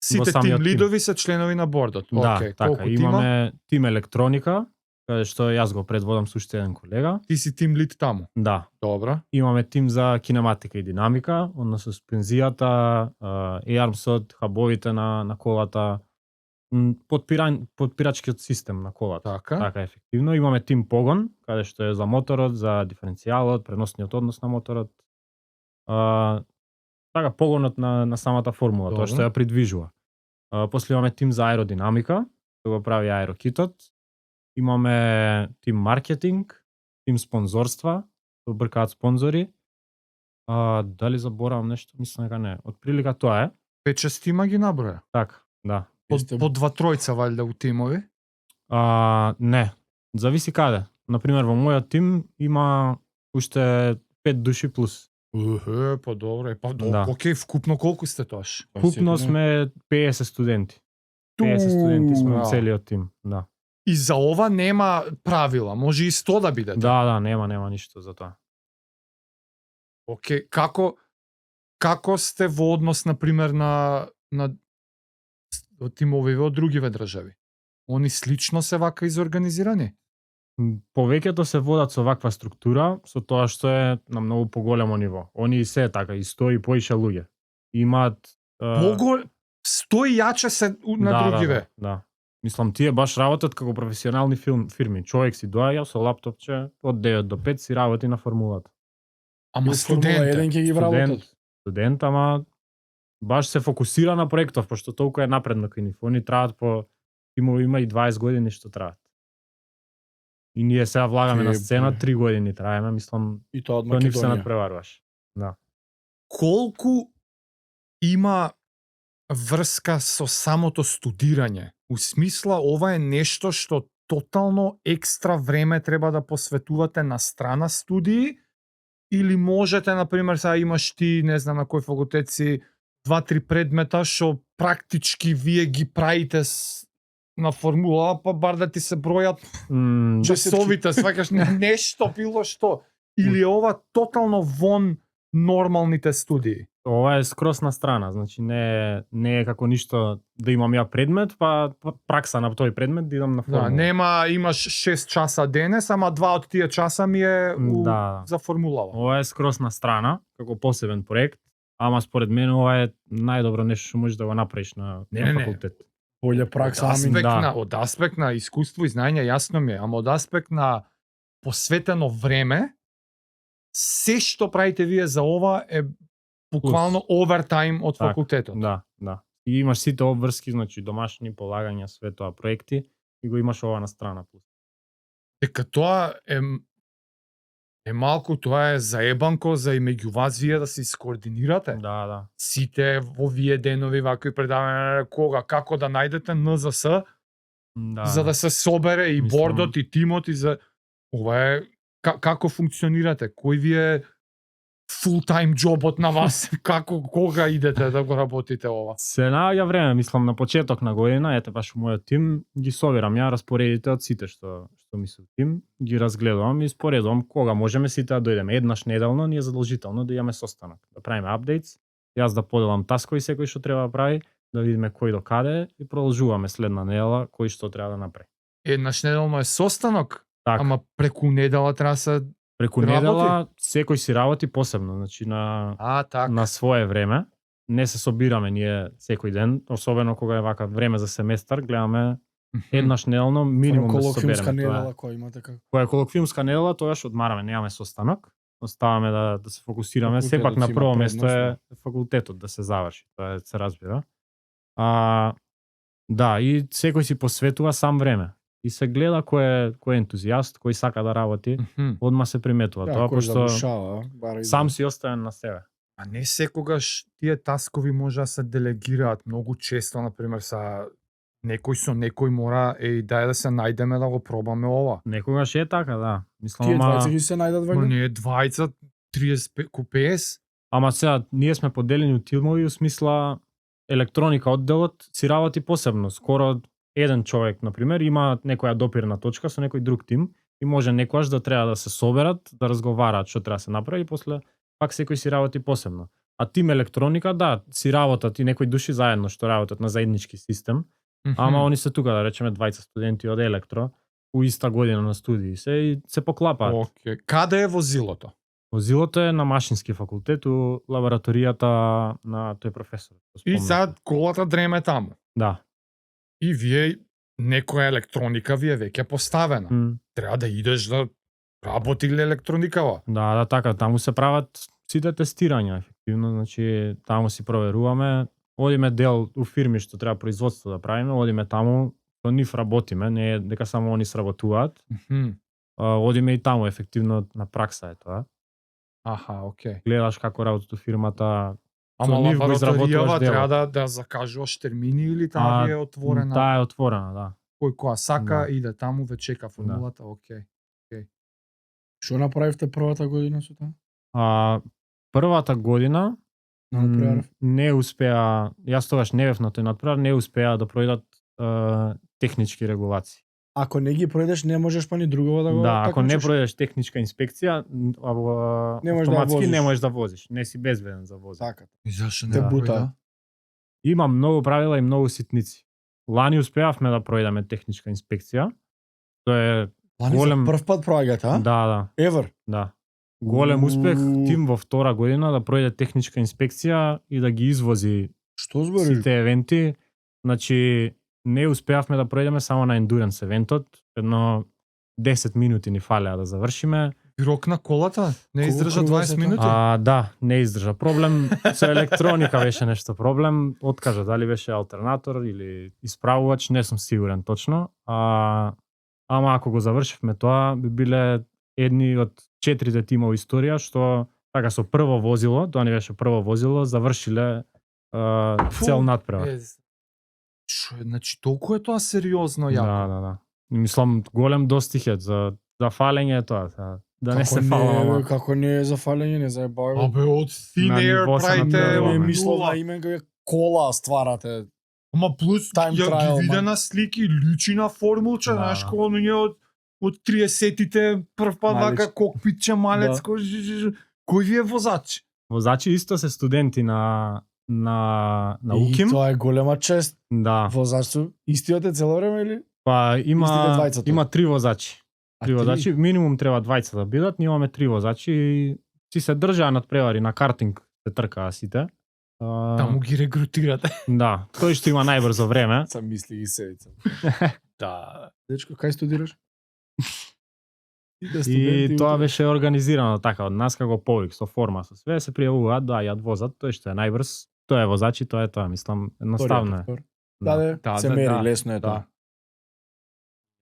Сите самиот тим тим. лидови се членови на бордот. Да, Океј, така, колку тима? имаме тим електроника, каде што јас го предводам со уште еден колега. Ти си тим лид таму. Да, Добро. имаме тим за кинематика и динамика, односно суспензијата, еармсот, хабовите на колата, подпирачкиот систем на колата. Така. Така ефективно. Имаме тим погон, каде што е за моторот, за диференцијалот, преносниот однос на моторот. Така погонот на самата формула, Добро. тоа што ја придвижува. После имаме тим за аеродинамика, што го прави аерокитот. Имаме тим маркетинг, тим спонзорства, што бркаат спонзори. Дали заборавам нешто? Мислам дека не. Од прилика тоа е. 5-6 тима ги наброја. Така, да. По 2-3 валјда у тимови. Не, зависи каде. Например, во мојот тим има уште 5 души плюс. Па добро. Па Да. океј, вкупно колку сте тоаш? Купно сме 50 студенти. 50 студенти сме во Браво. целиот тим, да. И за ова нема правила, може и 100 да биде. Да, нема ништо за тоа. Океј, како сте во однос на пример на тимови од другиве држави? Они слично се вака изорганизирани? Повеќето се водат со ваква структура, со тоа што е на многу поголемо ниво. Они се е така, и 100 и поише луѓе. Имаат 100 и јаче се на другиве. Да. Мислам, тие баш работат како професионални фирми. Човек си доаѓа со лаптопче од 9 до 5 си работи на формулата. Ама Формула 1 студент. ќе ги вработат. Студент, ама баш се фокусира на проектов, пошто толку е напредно кај нив. Они траат по тимови има и 20 години што траат. И ние сега влагаме на сцена 3 години траеме, мислам, И тоа од тоа нив се Македонија. надпреваруваш. Да. Колку има врска со самото студирање? У смисла, ова е нешто што тотално екстра време треба да посветувате на страна студии, или можете, например, сега имаш ти, не знам на кој факултет си, 2-3 предмета што практички вие ги правите на формула, па бар да ти се бројат часовите, сваќаш нешто било што, или е ова тотално вон нормалните студии? Ова е скрос на страна, значи не е како ништо да имам ја предмет, па пракса на тој предмет да идам на формула. Да, нема, имаш 6 часа денес, ама 2 од тие часа ми е за формулава. Ова е скрос на страна, како посебен проект, ама според мене ова е најдобро нешто што можеш да го направиш на факултет. Болја пракса, Од аспект на искуство и знаење јасно ми е, ама од аспект на посветено време, се што правите вие за ова е буквално овертайм од факултетот. Да. И имаш сите обврски, значи домашни полагања, све тоа проекти, и го имаш ова на страна. Дека тоа е малку, тоа е заебанко за и меѓу вас вие да се искоординирате. Да. Сите во вие денови вакви предавања, како да најдете НЗС, за да се собере и бордот и тимот и за ова е како функционирате, кој ви е фултайм џобот на вас, кога идете да го работите ова? Се наоѓа време, мислам на почеток на година, ете баш мојот тим ги собирам ја распоредите од сите што ми се тим, ги разгледувам и споредувам кога можеме сите да дојдеме. Еднаш неделно ни е задолжително да имаме состанок, да правиме апдейтс, јас да поделам таскови секој што треба да прави, да видиме кој до каде и продолжуваме следна недела кој што треба да направи. Еднаш неделно е состанок, так. Ама преку недела треба се преку недела секој си работи посебно, значи на свое време. Не се собираме ние секој ден, особено кога е вака време за семестар, гледаме еднаш неделно минимум да се собереме. Колоквиумска недела која имате како? Која е колоквиумска недела, тогаш одмараме, немаме состанок. Оставаме да се фокусираме, сепак на прво место е факултетот да се заврши, тоа се разбира. Да, и секој си посветува сам време. И се гледа кој е ентузијаст, кој сака да работи, одма се приметува тоа, пошто сам си оставен на себе. А не секогаш тие таскови може да се делегираат многу често, например, некој со некој мора да се најдеме да го пробаме ова. Некогаш е така, да. Мислам, тие двајца ги се најдат ваѓа? Не, 20, 30, 50. Ама сега, ние сме поделени у тимови, у смисла електроника одделот си работи посебно. Скоро еден човек, например, има некоја допирна точка со некој друг тим и може некојаш да треба да се соберат, да разговараат што треба да се направи и после пак секој си работи посебно. А тим електроника, да, си работат и некои души заедно што работат на заеднички систем, ама они се тука, да речеме, 20 студенти од електро, у иста година на студии, се поклапаат. Okay. Каде е возилото? Возилото е на Машински факултет, у лабораторијата на тој професор. И сега колата дреме таму. Да. И вие, некоја електроника ви е веќе поставена. Треба да идеш да работи ли електроникава? Да, така, таму се прават сите тестирања, ефективно, значи таму си проверуваме, одиме дел у фирми што треба производство да правиме, одиме таму, со нив работиме, не е дека само они сработуваат. Одиме и таму, ефективно на пракса е тоа. Аха, окей. Гледаш како работи фирмата. Ама лабораторијава треба да закажуваш термини или таа е отворена? Таа е отворена, да. Кој која сака, иде таму, ве чека формулата, окей. Што направивте првата година со тоа? Првата година не успеа, јас тогаш не бев на тој надпревар, не успеа да пројдат технички регулации. Ако не ги пројдеш, не можеш па ни друго да го Да, ако не такмичиш. пројдеш техничка инспекција, Не можеш да автоматски возиш. не можеш да возиш. Не си безбеден за возење. Така. И зашо Те не бута. пројде? Има многу правила и многу ситници. Лани успеавме да пројдеме техничка инспекција. Тоа е Лани голем- за прв пат проаѓате, а? да, Ever. да. Голем успех тим во втора година да пројде техничка инспекција и да ги извози Што збориш? сите евенти. Значи не успеавме да пројдеме само на ендуренс евентот. Едно 10 минути ни фалеа да завршиме. Рок на колата? Не Колку издржа круга 20 се тоа? минути? Да, не издржа. Проблем со електроника беше нешто проблем. Откажа дали беше алтернатор или исправувач, не сум сигурен точно. Ама ако го завршивме тоа, би биле едни од 4 тима во историја што така со прво возило, тоа не беше прво возило, завршиле цел надпревар. Значи толку е тоа сериозно јако. Да. Мислам голем достиг е за фалење е тоа. Да не се фала, ама Како не е за фалење, не заебаваме. Абе, од Thin На Air ниво се правите направуваме. Не од мислам нула. на име кога кола стварате. Ама плюс Time ја trial, ги виде ман. на слики, личи на формулче, Да, знаеш, да. кој оние од 30-тите прв пат Малец. вака кокпитче малецко, кој ви е возач? возачи исто се студенти на УКИМ. И тоа е голема чест. Да. Возачу истиот е цело време или? Па Истите има двајцата. има 3 возачи. А, 3 возачи, минимум треба двајца да бидат, ние имаме 3 возачи и си се држаа над превари на картинг се тркаа сите. Таму ги регрутирате. Да, тој што има најбрзо време. Сам мисли ги седица. Да. Дечко, кај студираш? И тоа беше организирано така од нас како повик со форма со све, се пријавуваат, доаѓаат возат, тој што е најбрз, тоа е возач и тоа е тоа, мислам, едноставно е. Да, се мери, лесно е тоа.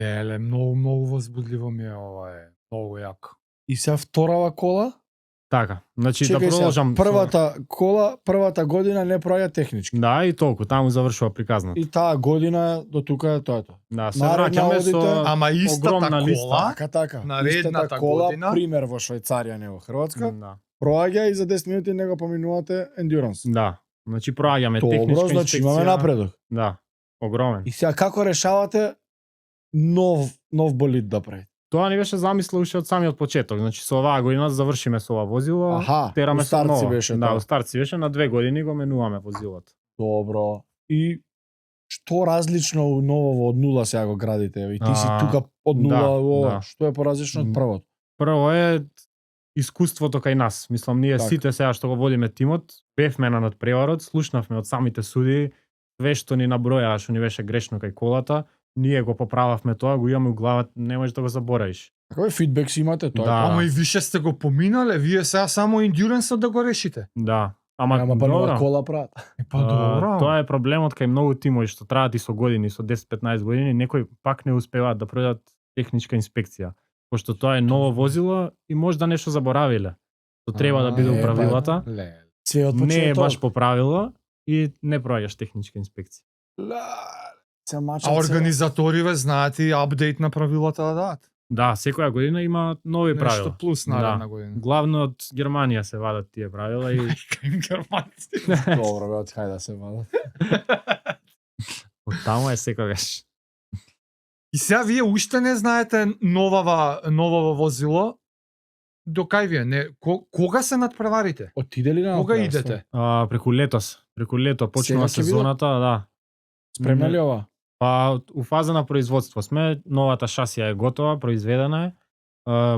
Еле, многу возбудливо ми е ова е. Многу јако. И сега вторава кола? Така, значи Чекај да сега, продолжам. првата кола, првата година не проаѓа технички. Да, и толку, таму завршува приказната. И таа година до тука е тоа. Да, се Наредна враќаме одите, со Ама истата огромна кола, листа. Така. Наредната Истата кола, година? пример во Швајцарија, не во Хрватска, Да. проаѓа и за 10 минути не го поминувате ендюранс. Да. Значи проаѓаме Добро, техничка значи инспекција. имаме напредок. Да. Огромен. И сега како решавате нов болид да правите? Тоа ни беше замисла уште од самиот почеток. Значи со оваа година завршиме со ова возило. Аха, тераме у со старци ново. беше Да, тоа. у старци беше на 2 години го менуваме возилото. Добро. И што различно у ново од нула сега го градите? И ти си тука од нула, да, ова, да. што е поразлично од првото? Прво е искуството кај нас. Мислам, ние Така. сите сега што го водиме тимот, бевме на надпреварот, слушнавме од самите суди, све што ни набројаа што ни беше грешно кај колата, ние го поправавме тоа, го имаме у главата, не можеш да го заборавиш. Какој фидбек си имате тоа? Да. Ама и више сте го поминале, вие сега само ендюренсот да го решите. Да. Ама, Ама па нова добро. кола прават. Па добро. Тоа е проблемот кај многу тимови што траат и со години, со 10-15 години, некои пак не успеваат да пројдат техничка инспекција. Пошто тоа е ново возило и можда нешто заборавиле. Што треба да биде е, у правилата. Се од Не е почеток. баш по правило и не проаѓаш техничка инспекција. Се мачат А организаториве знаат и апдейт на правилата да дадат. Да, секоја година има нови Нешто правила. плюс наредна Да. година. Главно од Германија се вадат тие правила и Кај германци. Добро, бе, хајде да се вадат. од таму е секогаш. И сега вие уште не знаете новава возило. До кај вие? Не, кога се надпреварите? Отиде ли на Кога надпреварство? идете? Преку летос. Преку лето почнува Сега ќе сезоната, да. Спремна ли ова? Па у фаза на производство сме, новата шасија е готова, произведена е.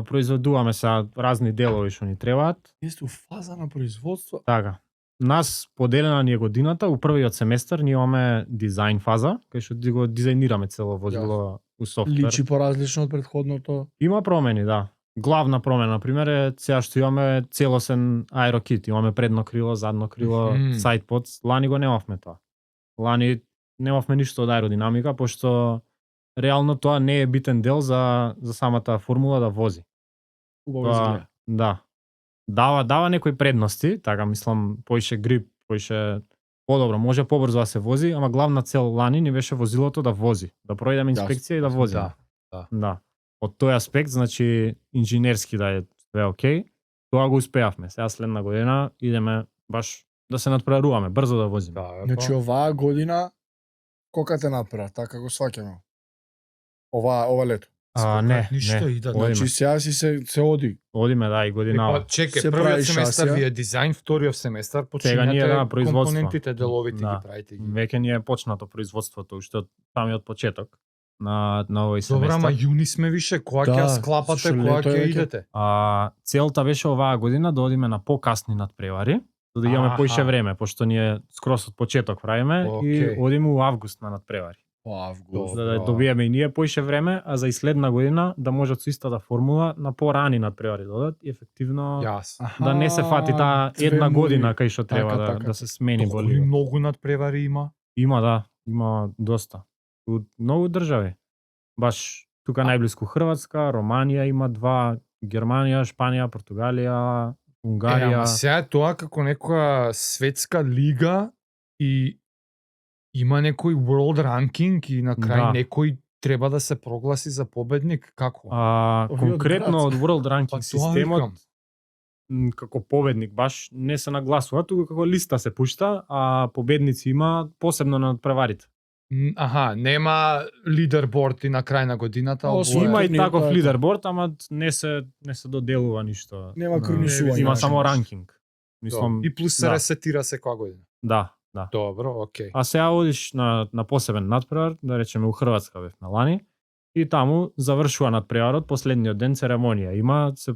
Произведуваме се разни делови што ни требаат. Јесте у фаза на производство? Така. Нас поделена ни е годината, у првиот семестар ние имаме дизајн фаза, кај што го дизајнираме цело возило у софтвер. Личи поразлично од претходното. Има промени, да. Главна промена, например, е сега што имаме целосен аерокит, имаме предно крило, задно крило, Мгм. сайдпод. Лани го немавме тоа. Лани немавме ништо од аеродинамика, пошто реално тоа не е битен дел за самата формула да вози. Убаво Тоа, изгледа. да. Дава некои предности, така мислам, поише грип, поише подобро, може побрзо да се вози, ама главна цел лани ни беше возилото да вози, да пројдеме инспекција и да возиме. Да. Од тој аспект, значи инженерски да е све окей, тоа го успеавме. Сега следна година идеме баш да се надпреваруваме, брзо да возиме. Да, Значи оваа година колка те надпревар, така го сваќаме. ова лето. Не, ништо не. иде. Одиме. Значи сега си се оди. Одиме, да, и годинава. Чекај, Се првиот прави семестар шасија. ви е дизајн, вториот семестар Сега ние, да, почињате производство. компонентите, деловите Да. ги правите ги. Веќе ни е почнато производството, уште од самиот почеток на овој Добра, ама семестар. јуни сме више, кога Да, ќе ја склапате, зашто кога лето е ќе веќе. идете? Целта беше оваа година да одиме на покасни надпревари, за да имаме Аха. поише време, пошто ние скрос од почеток правиме и Океј. одиме у август на надпревари. Август. За да Добро. добиеме и ние поише време, а за и следна година да можат со истата формула на порани надпревари да одат и ефективно Јас. да не се фати таа две една мури. година кај што треба Така, да, така. да се смени Коли боли. многу надпревари има? Има, да, има доста. У многу држави. Баш тука најблиску Хрватска, Романија има 2, Германија, Шпанија, Португалија, Унгарија. Ама сега е тоа како некоја светска лига и има некој world ranking и на крај Да. некој треба да се прогласи за победник, како? Овиот Конкретно град. од World Ranking Па тоа системот викам. како победник баш не се нагласува, туку како листа се пушта, а победници има посебно на надпреварите. Аха, нема лидерборд и на крај на годината. Освен обоја. Има и турнир, таков тоа е лидерборд, ама не се доделува ништо. Нема На- крунисување, Има значи, само нешто. ранкинг. Мислам, И плюс се да. ресетира секоја година. Да, да. Добро, окей. А сега одиш на посебен надпревар, да речеме у Хрватска бевме лани, и таму завршува надпреварот, последниот ден церемонија. Има, се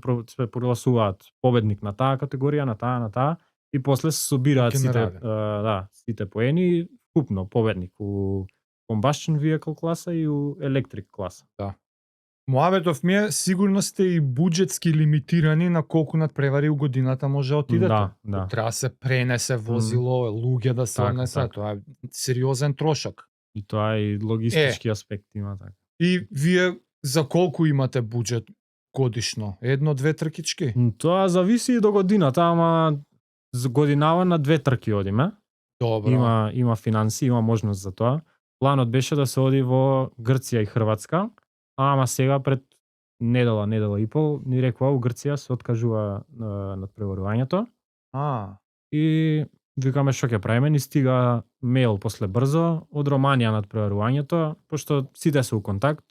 прогласуваат победник на таа категорија, на таа, и после се собираат сите, Генерали. сите поени, купно победник у Combustion Vehicle класа и у Electric класа. Моабетов ми е, сигурно сте и буџетски лимитирани на колку надпревари у годината може да отидете. Да. Треба да се пренесе возило, луѓе да се Така, однесе, така. тоа е сериозен трошок. И тоа и логистички аспект има така. И вие за колку имате буџет годишно? 1-2 тркички? Тоа зависи и до годината, ама за годинава на 2 трки одиме. Добро. Има финанси, има можност за тоа. Планот беше да се оди во Грција и Хрватска, ама сега пред недела и пол ни рекува у Грција се откажува надпреварувањето и викаме што ќе правиме, ни стига мејл после брзо од Романија надпреварувањето, пошто сите се у контакт,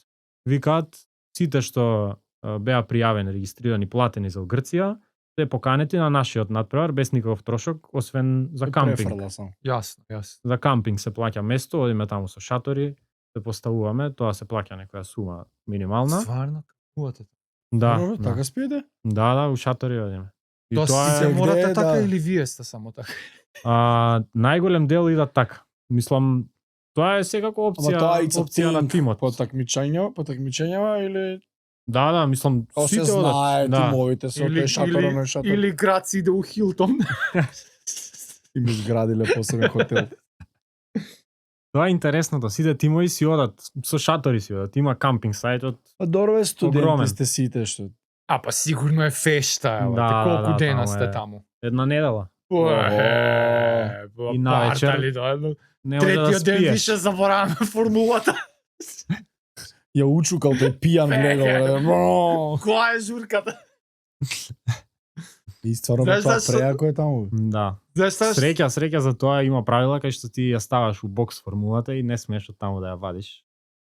викаат сите што беа пријавени, регистрирани, платени за Грција, се поканети на нашиот надпревар без никаков трошок, освен за кампинг. Префрла сам. Јасно. За кампинг се плаќа место, одиме таму со шатори, се поставуваме, тоа се плаќа некоја сума минимална. Стварно, какувате? Да, Добро, да. така спиете? Да, у шатори одиме. И Тоа тоа сите е, где морате е, така да. или вие сте само така? најголем дел идат така. Мислам, тоа е секако Ама опција, тоа и опција на тимот. по такмичењава или Да, мислам, О, се сите одат. знае Да. тимовите со тој шатор на шатор. или град си иде у Хилтон. Им изградиле посебен хотел. Тоа е интересното, сите тимови си одат, со шатори си одат, има кампинг сајтот. Па добро е студенти Огромен. сте сите што. Па сигурно е фешта, Да, да, колку да, дена таму сте е. таму? Една недела. И И навечер- Не може да Третиот ден спиеш. више забораваме формулата. Ја учукал тој пијан влегол. Која е журката? И стварно Знаеш тоа зашто- преако е таму. Да. Знаеш што? Среќа за тоа има правила кај што ти ја ставаш у бокс формулата и не смееш од таму да ја вадиш.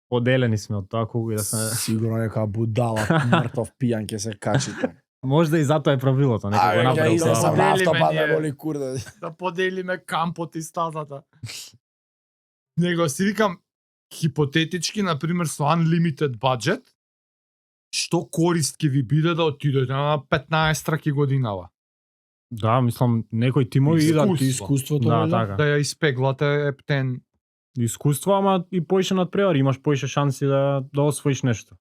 Поделени сме од тоа колку и да се Сигурно некоја будала мртов пијан ќе се качи таму. Можда и затоа е правилото, некако Ја направил излезам тоа. Поделиме на автопад ние. ме боли курда. Да поделиме кампот и стазата. Него си викам, хипотетички, например, со unlimited budget, што корист ќе ви биде да отидете на 15 траки годинава? Да, мислам некои тимови идат Искуство. Искуството Да, да, така. Да ја испеглате ептен. искуство, ама и поише надпревари, имаш поише шанси да освоиш нешто.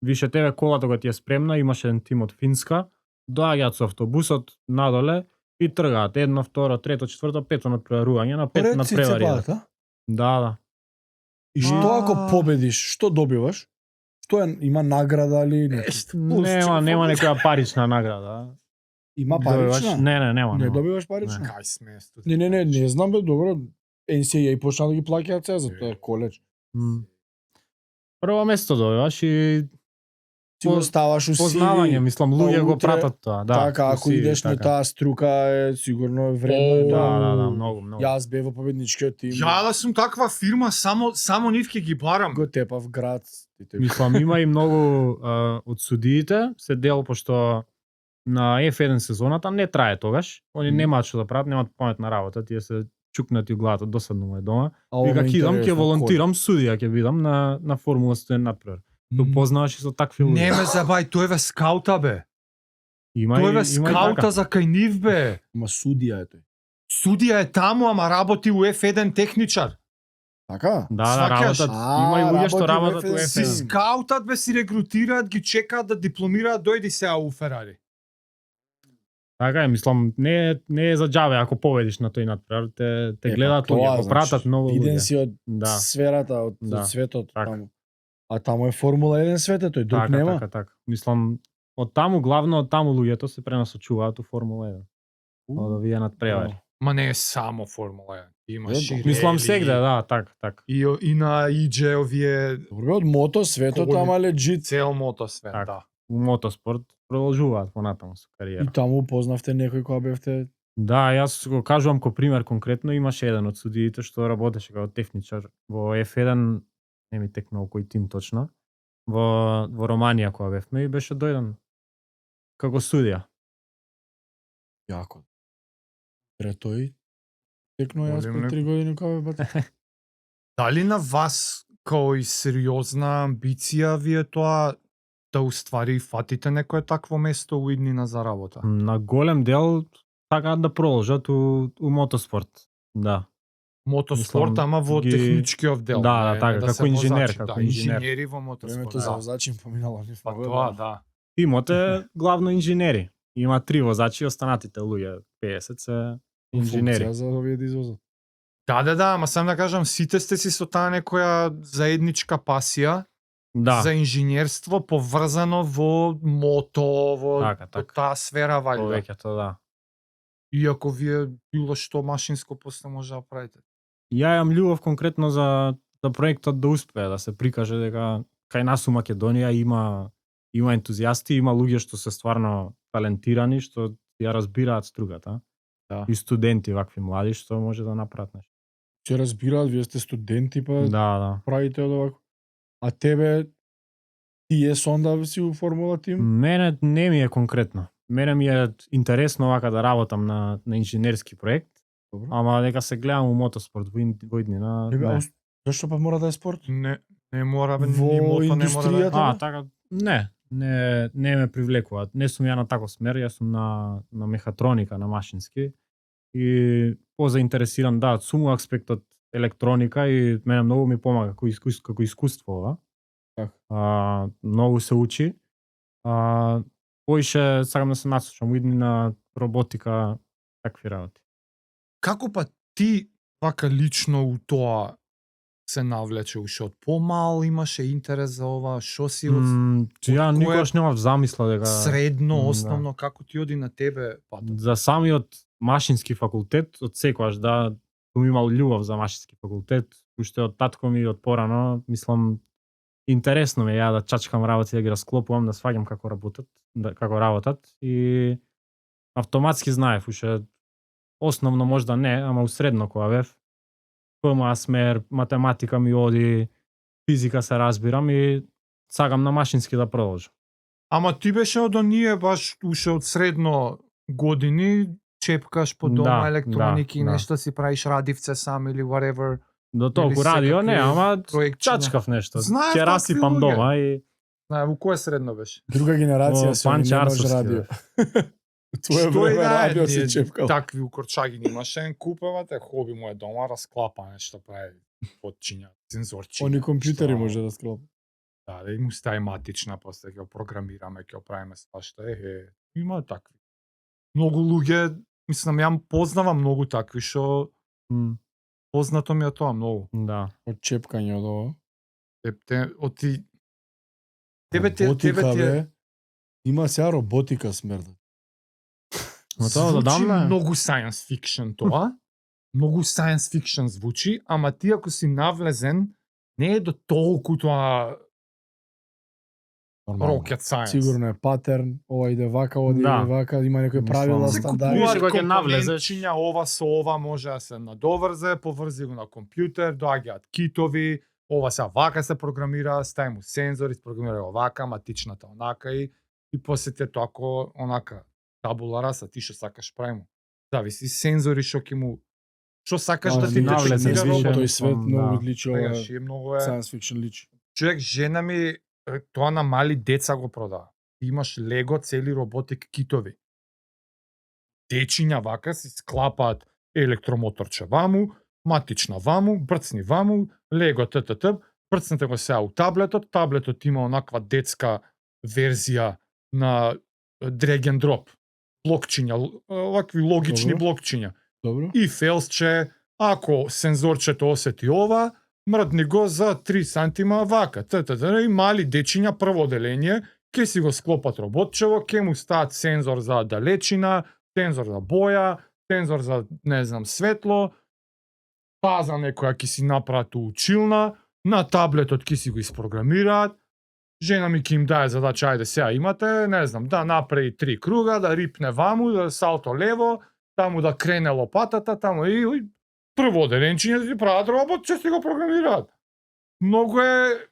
Више тебе колата кога ти е спремна, имаш еден тим од Финска, доаѓаат со автобусот надоле и тргаат едно, второ, трето, четврто, пето надпреварување на 5 надпревари. идат. Да. И што ако победиш, што добиваш? Што е, има награда или не? Нема некоја парична награда. Има Добиваш- парична? Не, нема. Не нема. добиваш парична? Кај сме студенти. Не знам бе, добро. NCAA почна да ги плаќаат сега за тоа е коледж. М. Прво место добиваш и Ти го ставаш у познавање, CV. мислам, луѓе го утре- пратат тоа. Да, Така, у ако CV, идеш на така. таа струка е сигурно е вредно. О, е Да, многу. Јас бев во победничкиот тим. Ја да сум таква фирма, само нив ќе ги барам. Го тепав град, Мислам, има и многу од судиите се дел, пошто на F1 сезоната не трае тогаш. Они немаат што да прават, немаат паметна работа, тие се чукнати у главата, досадно му е дома. Вика, ќе идам, ќе волонтирам, судија ќе бидам на Формула 100 например. Тоа познаваш и со такви луѓе. Не ме забај, тој е скаута бе. Тој е скаута за кај нив бе. Ма судија е тој. Судија е таму, ама работи у F1 техничар. Така? Да, Сваќаш? работат. Има и луѓе што работат у Си F1. скаутат бе, си регрутираат, ги чекаат да дипломираат, дојди сега у Ферари. Така е, мислам, не е за џабе ако победиш на тој надпревар, те гледаат луѓе, го пратат многу луѓе. Виден си од Да. сферата, од Да. светот Така. таму. А таму е Формула 1 светот, тој друг нема. Така. Мислам, од таму главно од таму луѓето се пренасочуваат у Формула 1. Да вие надпревари. Ма не е само Формула 1. Имаш и Мислам рели, сегде, да, така. И на IJ овие Добро, од мото светот, Коли- ама легит. цел мотосвет, Така. да. У мотоспорт продолжуваат понатаму со И кариера. таму познавте некој кој бевте. Да, јас го кажувам ко пример конкретно, имаше еден од судиите што работеше како техничар во F1, не ми текнал кој тим точно, во Романија кога бевме и беше дојден како судија. Јако. Тој текно јас Голем по 3 години кога бе бат. Дали на вас као и сериозна амбиција ви е тоа да уствари фатите некое такво место у иднина за работа? На голем дел сакаат да продолжат у мотоспорт. Да. Мотоспорт, Мислам, ама во ги- техничкиот дел. Да, не- така, не како се инженер, возачи, како да, инженер. инженери во мотоспорт. Времето за возачи им поминало ни Па тоа, да. Тимот е главно инженери. Има 3 возачи, останатите луѓе 50 се инженери. Функција за овие да извозат. Да, ама сам да кажам, сите сте си со таа некоја заедничка пасија Да. за инженерство поврзано во мото, во Така. таа сфера вајда. Повеќето, да. Иако вие било што машинско после може да правите. Ја имам љубов конкретно за проектот да успее, да се прикаже дека кај нас у Македонија има ентузијасти, има луѓе што се стварно талентирани, што ја разбираат стругата. Да. И студенти вакви млади што може да направат нешто. Се разбираат, вие сте студенти, па Да. правите од овако. А тебе ти е сонда си у Формула тим? Мене не ми е конкретно. Мене ми е интересно вака да работам на инженерски проект, Добро. ама дека се гледам у мотоспорт во иднина. Ебе, не. зашто па мора да е спорт? Не мора бе, Во ни мото не мора да. индустријата? Така, не ме привлекуваат. Не сум ја на таков смер, јас сум на мехатроника, на машински. И позаинтересиран, да, сум у аспектот електроника и мене многу ми помага како искуство ова. Така. Многу се учи. Поише сакам да се насочам идни на роботика, такви работи. Како па ти вака лично у тоа се навлече уште од помал, имаше интерес за ова, шо си од Ја од никогаш немав замисла дека средно, да. основно, како ти оди на тебе патот? за самиот машински факултет од секогаш да сум имал љубов за машински факултет, уште од татко ми од порано, мислам интересно ме ја да чачкам работи, да ги расклопувам, да сваѓам како работат и автоматски знаев уште основно можда не, ама у средно кога бев ПМА смер, математика ми оди, физика се разбирам и сакам на машински да продолжам. Ама ти беше од оние баш уште од средно години, чепкаш по дома Да, електроники, да. нешто си правиш радивце сам или whatever. До толку Или радио не, секакви ама проектчиња. чачкав нешто. Знаев Ќе такви расипам луѓе. дома и Знае, во кое средно беше? Друга генерација О, се, они Панче не може Арсовски, радио. бе. Твое Што време и да е, радио се ние чепкал. такви укорчагини имаше, купавате, хоби му е дома, расклапа нешто, прави подчиња, цензорчиња. Они компјутери што- може да склопи. Да, им устај матична, после ќе го програмираме, ќе го правиме свашта, има такви. Многу луѓе, мислам, ја познавам многу такви, што познато ми е тоа многу. Да. Од чепкање од ова. Тебе ти Роботика, е бе. Има сега роботика смерда. Но тоа звучи одамна е. многу science fiction тоа. Многу science fiction звучи, ама ти ако си навлезен, не е до толку тоа Нормално. rocket science. Сигурно е патерн, ова иде вака, оди Да. иде вака, има некои Мислам, правила, се стандарди. Више Купуваат кога ќе навлезеш. компонентчиња, ова со ова може да се надоврзе, поврзи го на компјутер, доаѓаат китови, ова сега вака се програмира, стави му сензори, програмира овака, матичната онака и после те тоа ако онака табула раса, ти што сакаш прави му. Зависи сензори што ќе му што сакаш да ти навлезеш детектира више, тој робот. свет многу личи ова Знаеш, е многу е. science fiction личи. Човек, жена ми тоа на мали деца го продава. Ти имаш Лего цели роботик китови. Дечиња вака си склапаат електромоторче ваму, матична ваму, брцни ваму, Лего ттт, брцнете го сега у таблетот, таблетот има онаква детска верзија на drag and drop блокчиња, овакви логични Добро. блокчиња. Добро? И фелсче, ако сензорчето осети ова, мрдни го за 3 сантима вака, и мали дечиња прво делење, ќе си го склопат роботчево, ќе му стават сензор за далечина, сензор за боја, сензор за, не знам, светло, фаза некоја ќе си направат училна, на таблетот ќе си го испрограмираат, жена ми ќе им даде задача, ајде сега имате, не знам, да направи 3 круга, да рипне ваму, да салто лево, таму да крене лопатата, таму и прво деленчиња да ти прават робот, ќе си го програмираат. Многу е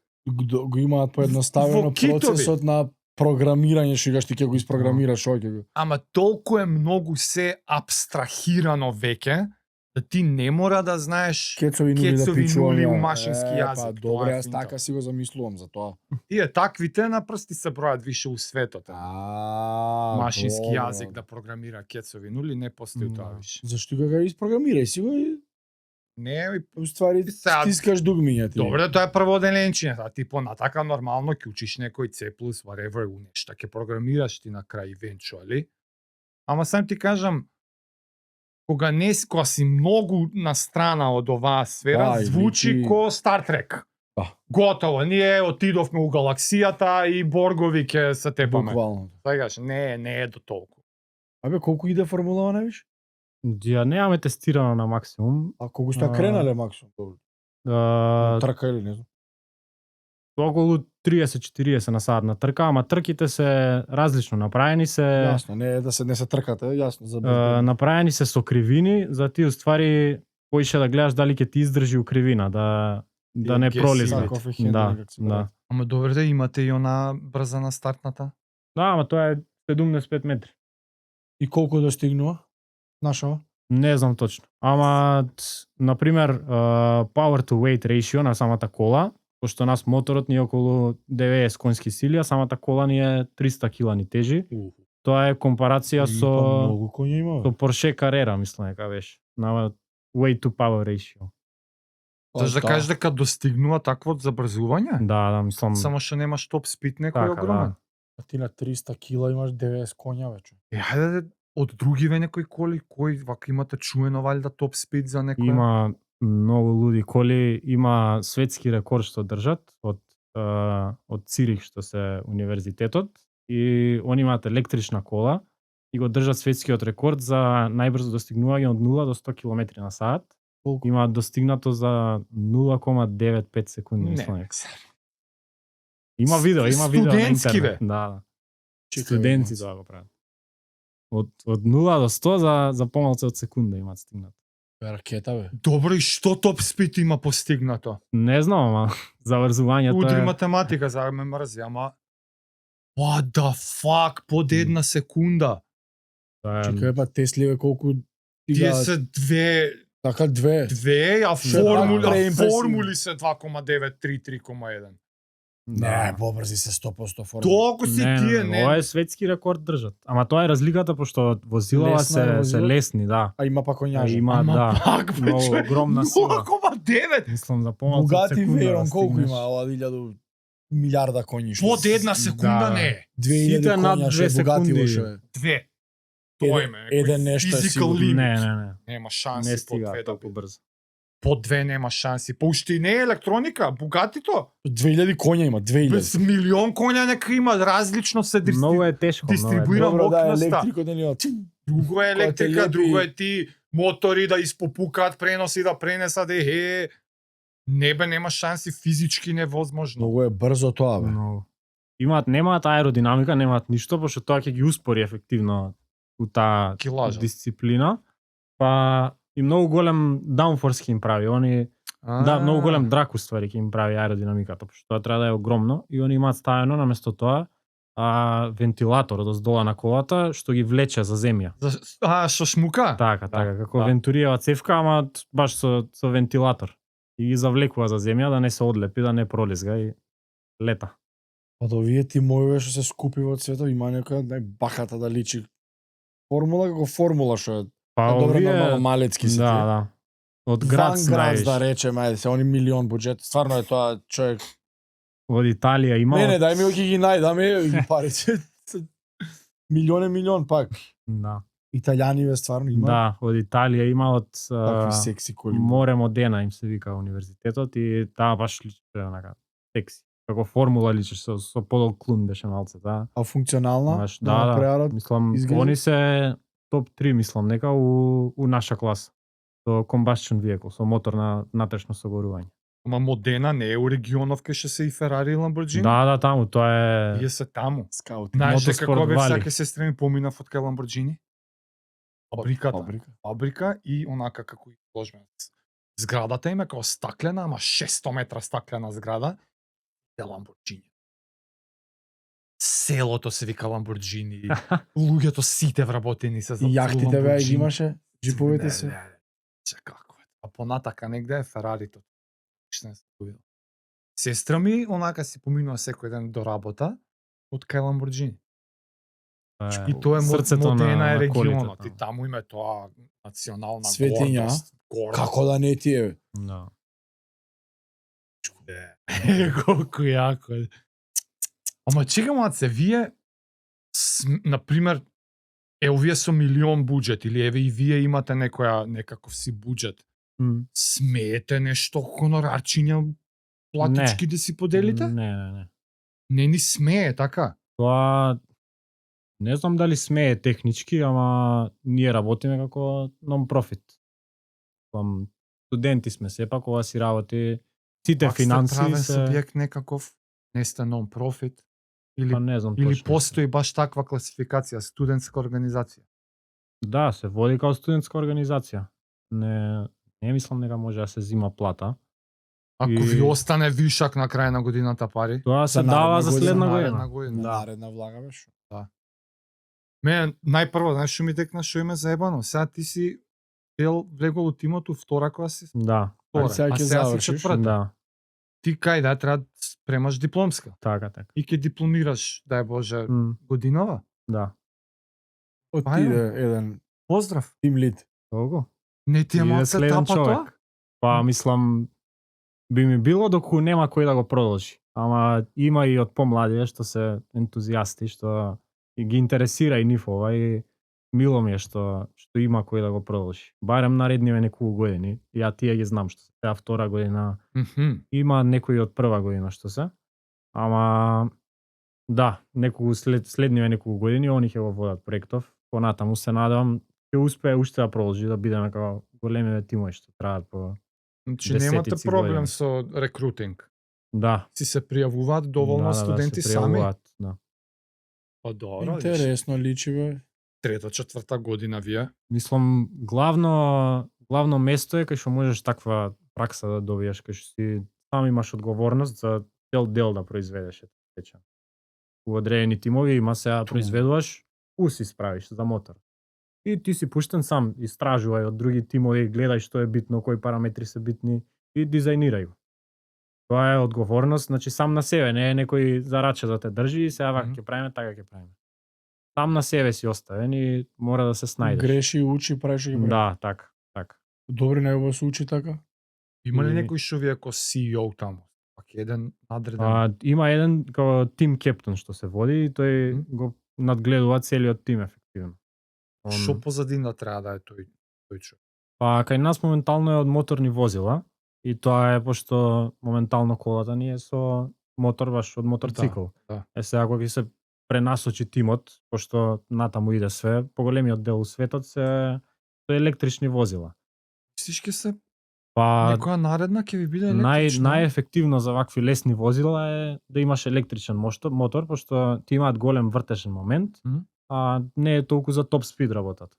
Го имаат поедноставено Во китови. процесот на програмирање, што игаш ти ќе го испрограмираш, ова ќе го. ама толку е многу се абстрахирано веќе, да ти не мора да знаеш Кецови нули да кецови пичувам. нули у ја. машински јазик. Па Тоа добре, е јас финто. така си го замислувам за тоа. Тие таквите на прсти се бројат више у светот. Машински добро. јазик да програмира кецови нули, не постои тоа више. Зашто го испрограмирај си го и Не, уствари Сега- стискаш дугмиња ти. добре, тоа е прво деленчиња, а ти понатака нормално ќе учиш некој C+, whatever, у нешта, ќе програмираш ти на крај eventually. Ама сам ти кажам, кога си многу на страна од оваа сфера, Да, и звучи личи- ко Star Trek. Да. Готово, ние отидовме у галаксијата и боргови ќе се тепаме. Буквално. Сакаш, не е до толку. Абе, колку иде формулава највише? Ја немаме тестирано на максимум. А колку сте кренале максимум? Добро. Трка или не знам. Околу 30-40 на сат на трка, ама трките се различно направени се. Јасно, не е да се не се тркате, јасно за Направени се со кривини, за ти уствари поише да гледаш дали ќе ти издржи у кривина, да не Ќе пролизне. си Таков е хендер, Да, како се да. прави. Ама добре да имате и она брза на стартната. Да, ама тоа е 75 метри. И колку достигнува? Нашава? Не знам точно. Ама, на пример, power to weight ratio на самата кола, пошто нас моторот ни е околу 90 конски сили, а самата кола ни е 300 кила ни тежи. Тоа е компарација со Многу коња има, со бе. Porsche Carrera, мислам дека беше. На weight to power ratio. Заш да кажеш дека достигнува такво забрзување? Да, мислам. Само што немаш топ спид некој Така, огромен. А ти на 300 кила имаш 90 коња вече. Ајде од другиве некои коли, кои вака имате чуено валјда топ спид за некој? Има многу луди коли, има светски рекорд што држат од Цирих што се универзитетот и они имаат електрична кола и го држат светскиот рекорд за најбрзо достигнување од 0 до 100 км на сат. Колку? Имаат достигнато за 0,95 секунди, мислам. Не, Има видео на Студентски, интернет. бе. Да. Чекај, Студенти бе. тоа го прават. Од 0 до 100 за помалку од секунда имаат стигнато. Ракета, бе. Добро, и што топ спид има постигнато? Не знам, ама заврзувањето Удри е... математика, за ме мрзи, ама what the fuck, под една секунда. Тоа е- Чекај, па Тесли, бе, колку Тие стига... се Така две. а Што е формули, така а преимпресивно? формули се 2,9, 3, 3,1. Не, побрзи се 100% формула. Толку си тие, не. Ова е светски рекорд држат. Ама тоа е разликата пошто возилава Лесно е се возило. лесни, да. А има па коњажа. Има, Ама да. пак, бе, Многу човек, огромна сила. 0,9! Мислам за помалку од Бугати секунда. Вейрон, да колку стигнеш. има? Ова 1000 милиарда коњи. што Под се- една секунда Да. не е. 2000 Сите над коња, што 2 е Бугати секунди. лошо е. Две. Тоа име. еден нешто е Physical сигурно. limit. Не. Нема Не шанси под стига две да толку биде. брзо. Под две нема шанси. Па уште и не е електроника, Бугатито. 2000 коња има, 2000. Без милион коња нека има, различно се Многу е тешко, дистрибуира Добро, да, мокноста. електрикот нели од... Друго е електрика, лепи- друго е ти мотори да испопукаат, преноси да пренесат, не бе, нема шанси, физички невозможно. Многу е брзо тоа, бе. Многу. Немаат аеродинамика, немаат ништо, пошто тоа ќе ги успори ефективно у таа Ки лажат. дисциплина. Па и многу голем даунфорс ќе им прави. Они Да, многу голем драк уствари ќе им прави аеродинамиката, пошто тоа треба да е огромно и они имаат ставено наместо тоа вентилатор од оздола на колата што ги влече за земја. Што шмука? Така, како вентуријава цевка, ама баш со вентилатор. И ги завлекува за земја да не се одлепи, да не пролизга и лета. Од овие тимови што се скупи во светот има некоја најбахата да личи формула како формула што е добро нормално малецки си. Да. Од град знаеш да речеме, ајде се они милион буџет. Стварно е тоа човек. Од Италија има. Не, дај ми ги најдаме ги парите. Милион пак. Да. Италијани стварно има. Да, од Италија има од секси коли. Море Модена им се вика универзитетот и таа баш личи онака секси. Како формула личи со подол клун беше малце, да. А функционална? Баш, да. Мислам, они се топ 3 мислам нека у наша класа. Со combustion vehicle, со мотор на внатрешно согорување. Ама Модена не е у регионов кај што се и Ферари и Ламборџини? Да, таму, тоа е. Тие се таму. Скаут. Знаеш како бе саке сестри ми поминав од кај Ламборџини? Фабрика и онака како изложба. Зградата им е како стаклена, ама 600 метра стаклена зграда. Е Ламборџини. Селото се вика Ламборџини. Луѓето сите вработени се за јахтите бе ги имаше, џиповете се. Како е. А понатака негде е Ферарито. Што не се видел. Сестра ми онака си поминува секој ден до работа од кај Ламборџини. И тоа е Модена е регионот. И таму има тоа национална гордост. Како да не ти е? Да. Колку јако е. Ама чека маце, вие например овие со милион буџет или еве и вие имате некаков си буџет. Смеете нешто хонорарчиња платички да си поделите? Не. Не ни смее, така? Тоа не знам дали смее технички, ама ние работиме како non-profit. Студенти сме сепак, ова си работи сите финанси правен субјект некаков, не сте non-profit или не знам или точно. постои баш таква класификација, студентска организација? Да, се води како студентска организација. Не мислам дека може да се зима плата. Ако ви остане вишак на крај на годината пари? Тоа се дава за следна година. Наредна влага беше. Да. Мене најпрво, знаеш што ми текна, што име заебано? Сега ти си влегол у тимот у втора класа. Да. А сега си четврта. Да. Ти кај да треба да спремаш дипломска. Така. И ќе дипломираш, дај Боже, годинава? Да. Отиде еден поздрав. Тим лид. Толку? Не ти е малце тапа тоа? Па мислам би ми било доколку нема кој да го продолжи. Ама има и од помлади што се ентузијасти, што ги интересира и нив ова и мило ми е што има кој да го продолжи. Барем наредниве неколку години. Ја тие ги знам што се. Теа втора година. Има некои од прва година што се. Ама да, неколку следниве неколку години они ќе го водат проектов. Понатаму се надевам ќе успее уште да продолжи да бидеме како големиве тимови што траат по. Значи немате проблем со рекрутинг. Да. Си се пријавуваат доволно студенти сами? Да. Па добро. Интересно личи бе. Трета, четврта година вие? Мислам главно место е кај што можеш таква пракса да добиеш, кај што си сам имаш одговорност за цел дел да произведеш, речем. У одредени тимови има сега произведуваш, си справиш за мотор. И ти си пуштен сам, истражувај од други тимови, гледај што е битно, кои параметри се битни и дизајнирај го. Тоа е одговорност, значи сам на себе, не е некој за раче да те држи и сега вака ќе правиме, така ќе правиме. Сам на себе си оставен и мора да се снајдеш. Греши, учи, правиш ги. Да, така. Добри најубаво се учи така. Има ли некој што ви е ко CEO таму? Пак еден надреден? Има еден како тим кептен што се води и тој го надгледува целиот тим ефективно. Што позадина треба да е тој човек? Па кај нас моментално е од моторни возила и тоа е пошто моментално колата ни е со мотор баш од моторцикл. Да. Сега кога ќе се пренасочи тимот, пошто натаму иде све, поголемиот дел у светот се електрични возила. Мислиш ке се Па некоја наредна ќе ви биде електрична? Најефективно за вакви лесни возила е да имаш електричен мотор, пошто ти имаат голем вртешен момент, а не е толку за топ спид работата.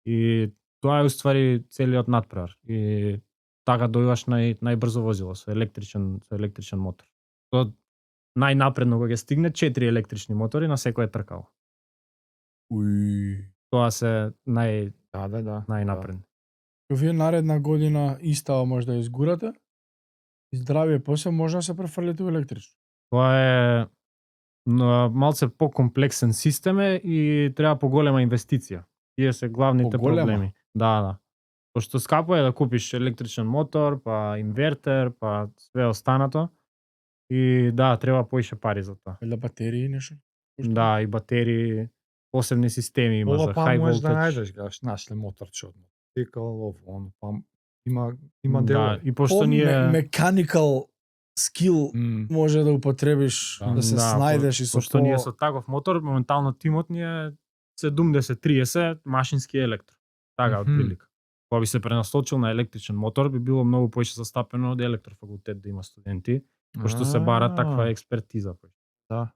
И тоа е уствари целиот надпревар. И така добиваш најбрзо возило со електричен мотор. Тоа најнапредно кога ќе стигне 4 електрични мотори на секоја тркало. Уј. Тоа се Да. најнапредно. Вие наредна година истава може да изгурате, и здравие после може да се префрлите у електрично. Тоа е малце покомплексен систем и треба поголема инвестиција. Тие се главните проблеми. Да. Пошто скапо е да купиш електричен мотор, па инвертер, па све останато. И да, треба поише пари за тоа. Или батерии нешто? Да, и батерии, посебни системи има за high можеш да voltage. најдеш гаш нашле моторче од мотоцикл, оно, па има дело. Да, и пошто ние mechanical skill може да употребиш, да се снајдеш и со пошто ние со таков мотор моментално тимот ни е 70-30 машински електро. Така отприлика. Кога би се пренасочил на електричен мотор, би било многу поише застапено од електрофакултет да има студенти, пошто се бара таква експертиза. Да.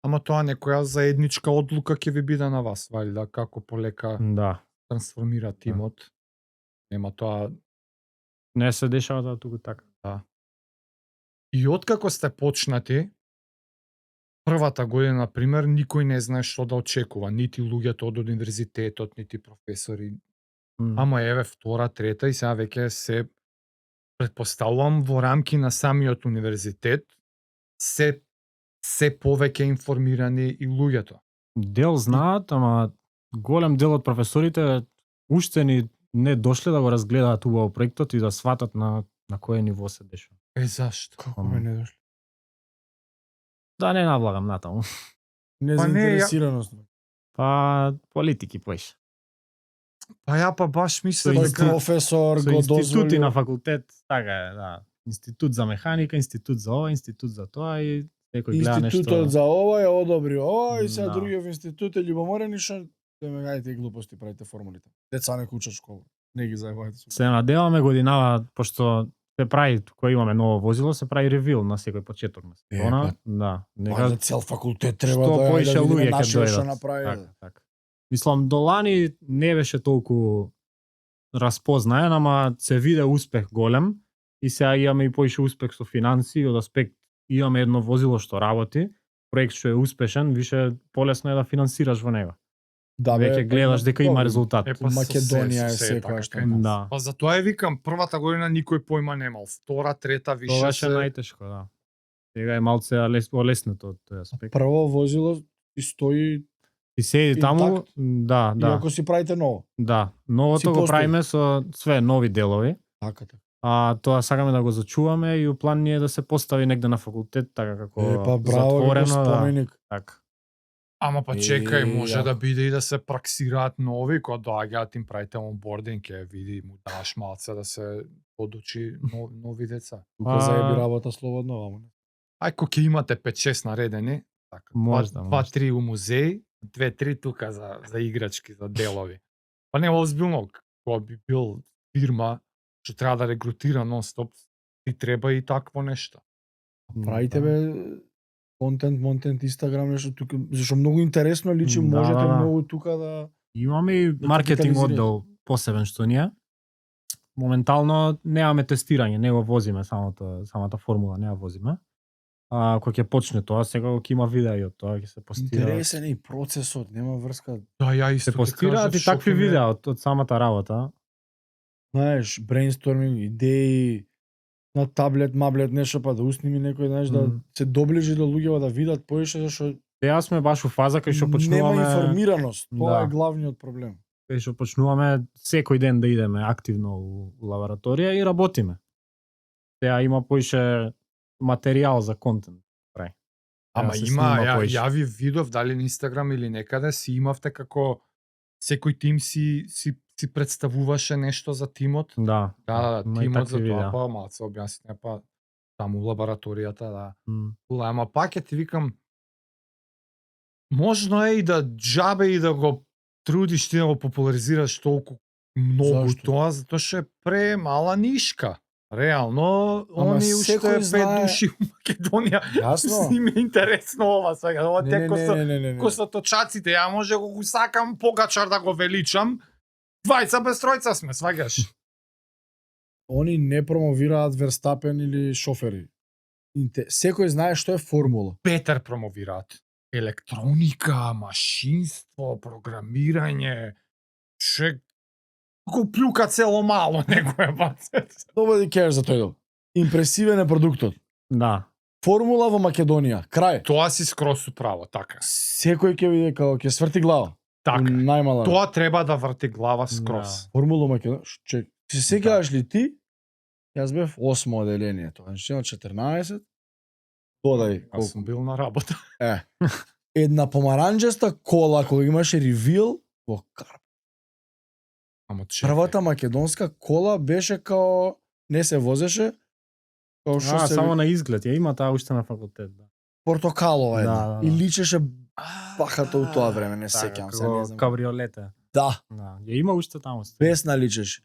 Ама тоа некоја заедничка одлука ќе ви биде на вас, валјда, како полека трансформира тимот. Нема тоа. Не се дешава да туку така. Да. И откако сте почнати, првата година, на пример, никој не знае што да очекува, нити луѓето од универзитетот, нити професори. Ама еве втора, трета и сега веќе се претпоставувам во рамки на самиот универзитет се повеќе информирани и луѓето. Дел знаат, ама голем дел од професорите уште ни не дошле да го разгледаат убаво проектот и да сватат на кое ниво се дешава. Зашто? Како не дошле? Да не навлагам натаму. Незаинтересираност. Па политики поиш. Па баш мислам дека професор го дозволи. Институти на факултет, така е, да. Институт за механика, институт за ова, институт за тоа и некој гледа нешто. Институтот за ова ја одобри ова и сега другиот институт е љубоморен и што ајде глупости правите формулите. Деца не учат школа. Не ги заебавате. Се надеваме годинава, пошто се прави, кога имаме ново возило, се прави ревил на секој почеток на сезона. Да. Нека цел факултет треба да поише луѓе ќе дојдат. Направи. Така. Мислам, до лани не беше толку распознаен, ама се виде успех голем и сега имаме и поише успех со финанси, од аспект имаме едно возило што работи, проект што е успешен, више полесно е да финансираш во него. Да, веќе гледаш дека има резултат. Македонија е секоја што. Да. Па затоа викам, првата година никој појма немал, втора, трета више тоа беше најтешко, да. Сега е малце олеснето од тој аспект. Прво возило и стои и седи таму, да. И ако си правите ново. Да, новото го правиме со све нови делови. Така. А тоа сакаме да го зачуваме и уплан ни е да се постави негде на факултет така како затворено, споменик. Така. Ама па чекај, може да биде и да се праксираат нови, кога доаѓаат им правите онбординг, види му даш малце да се подучи нови деца. Тука заеби работа слободно, ама. Ај кога ќе имате 5-6 наредени, така, 2-3 у музеј, 2-3 тука за играчки, за делови. Па не озбилно, кога би бил фирма што треба да регрутира нон-стоп, ти треба и такво нешто. Правите бе контент, Инстаграм, нешто тука, зашто многу интересно личи, можете многу тука да... Имаме и маркетинг оддел посебен што ние. Моментално немаме тестирање, не го возиме самата формула, не ја возиме. Кога ќе почне тоа, сега ќе има видеа од тоа, ќе се постира. Интересен е и процесот, нема врска. Да, ја исто се постираат и такви видеа од самата работа. Знаеш, брейнсторминг, идеи на таблет, маблет, нешто па да усними некој, знаеш, да се доближи до луѓето да видат поише, зашто сега сме баш у фаза кај што почнуваме. Нема информираност, тоа е главниот проблем. Кај што почнуваме секој ден да идеме активно у лабораторија и работиме. Сега има поише материјал за контент. Ама има, ја ви видов дали на Инстаграм или некаде си имавте како секој тим си представуваше нешто за тимот. Да, тимот за тоа, па малце објасни, па таму лабораторијата, да. Ама пак ти викам, можно е и да џабе и да го трудиш ти да го популаризираш толку многу тоа, затоа што е премала нишка. Реално, они уште 5 души у Македонија. Јасно. Си ми е интересно ова сега. Ова те не. со точаците, ја може го сакам погачар да го величам. Двајца без тројца сме, сваѓаш. они не промовираат Верстапен или шофери. Секој знае што е формула. Бетер промовираат. Електроника, машинство, програмирање, го плюка цело мало некој бацет. Nobody cares за тој дел. Импресивен е продуктот. Да. Формула во Македонија. Крај. Тоа си скрос управо, така. Секој ќе види како ќе сврти глава. Така. Најмала. Тоа треба да врти глава скрос. Формула Македонија. Чек. Се сеќаваш ли ти? Јас бев 8 оделение, тоа значи на 14. Додај. Јас сум бил на работа. Една помаранџеста кола која имаше ревил во Карп. Првата македонска кола беше као не се возеше, као што се само на изглед, ја има таа уште на факултет, да. Портокалова една. Да. И личеше бахато у тоа време, не сеќам се, не знам. Кабриолете. Да. Да, ја има уште таму. Бесна личеше.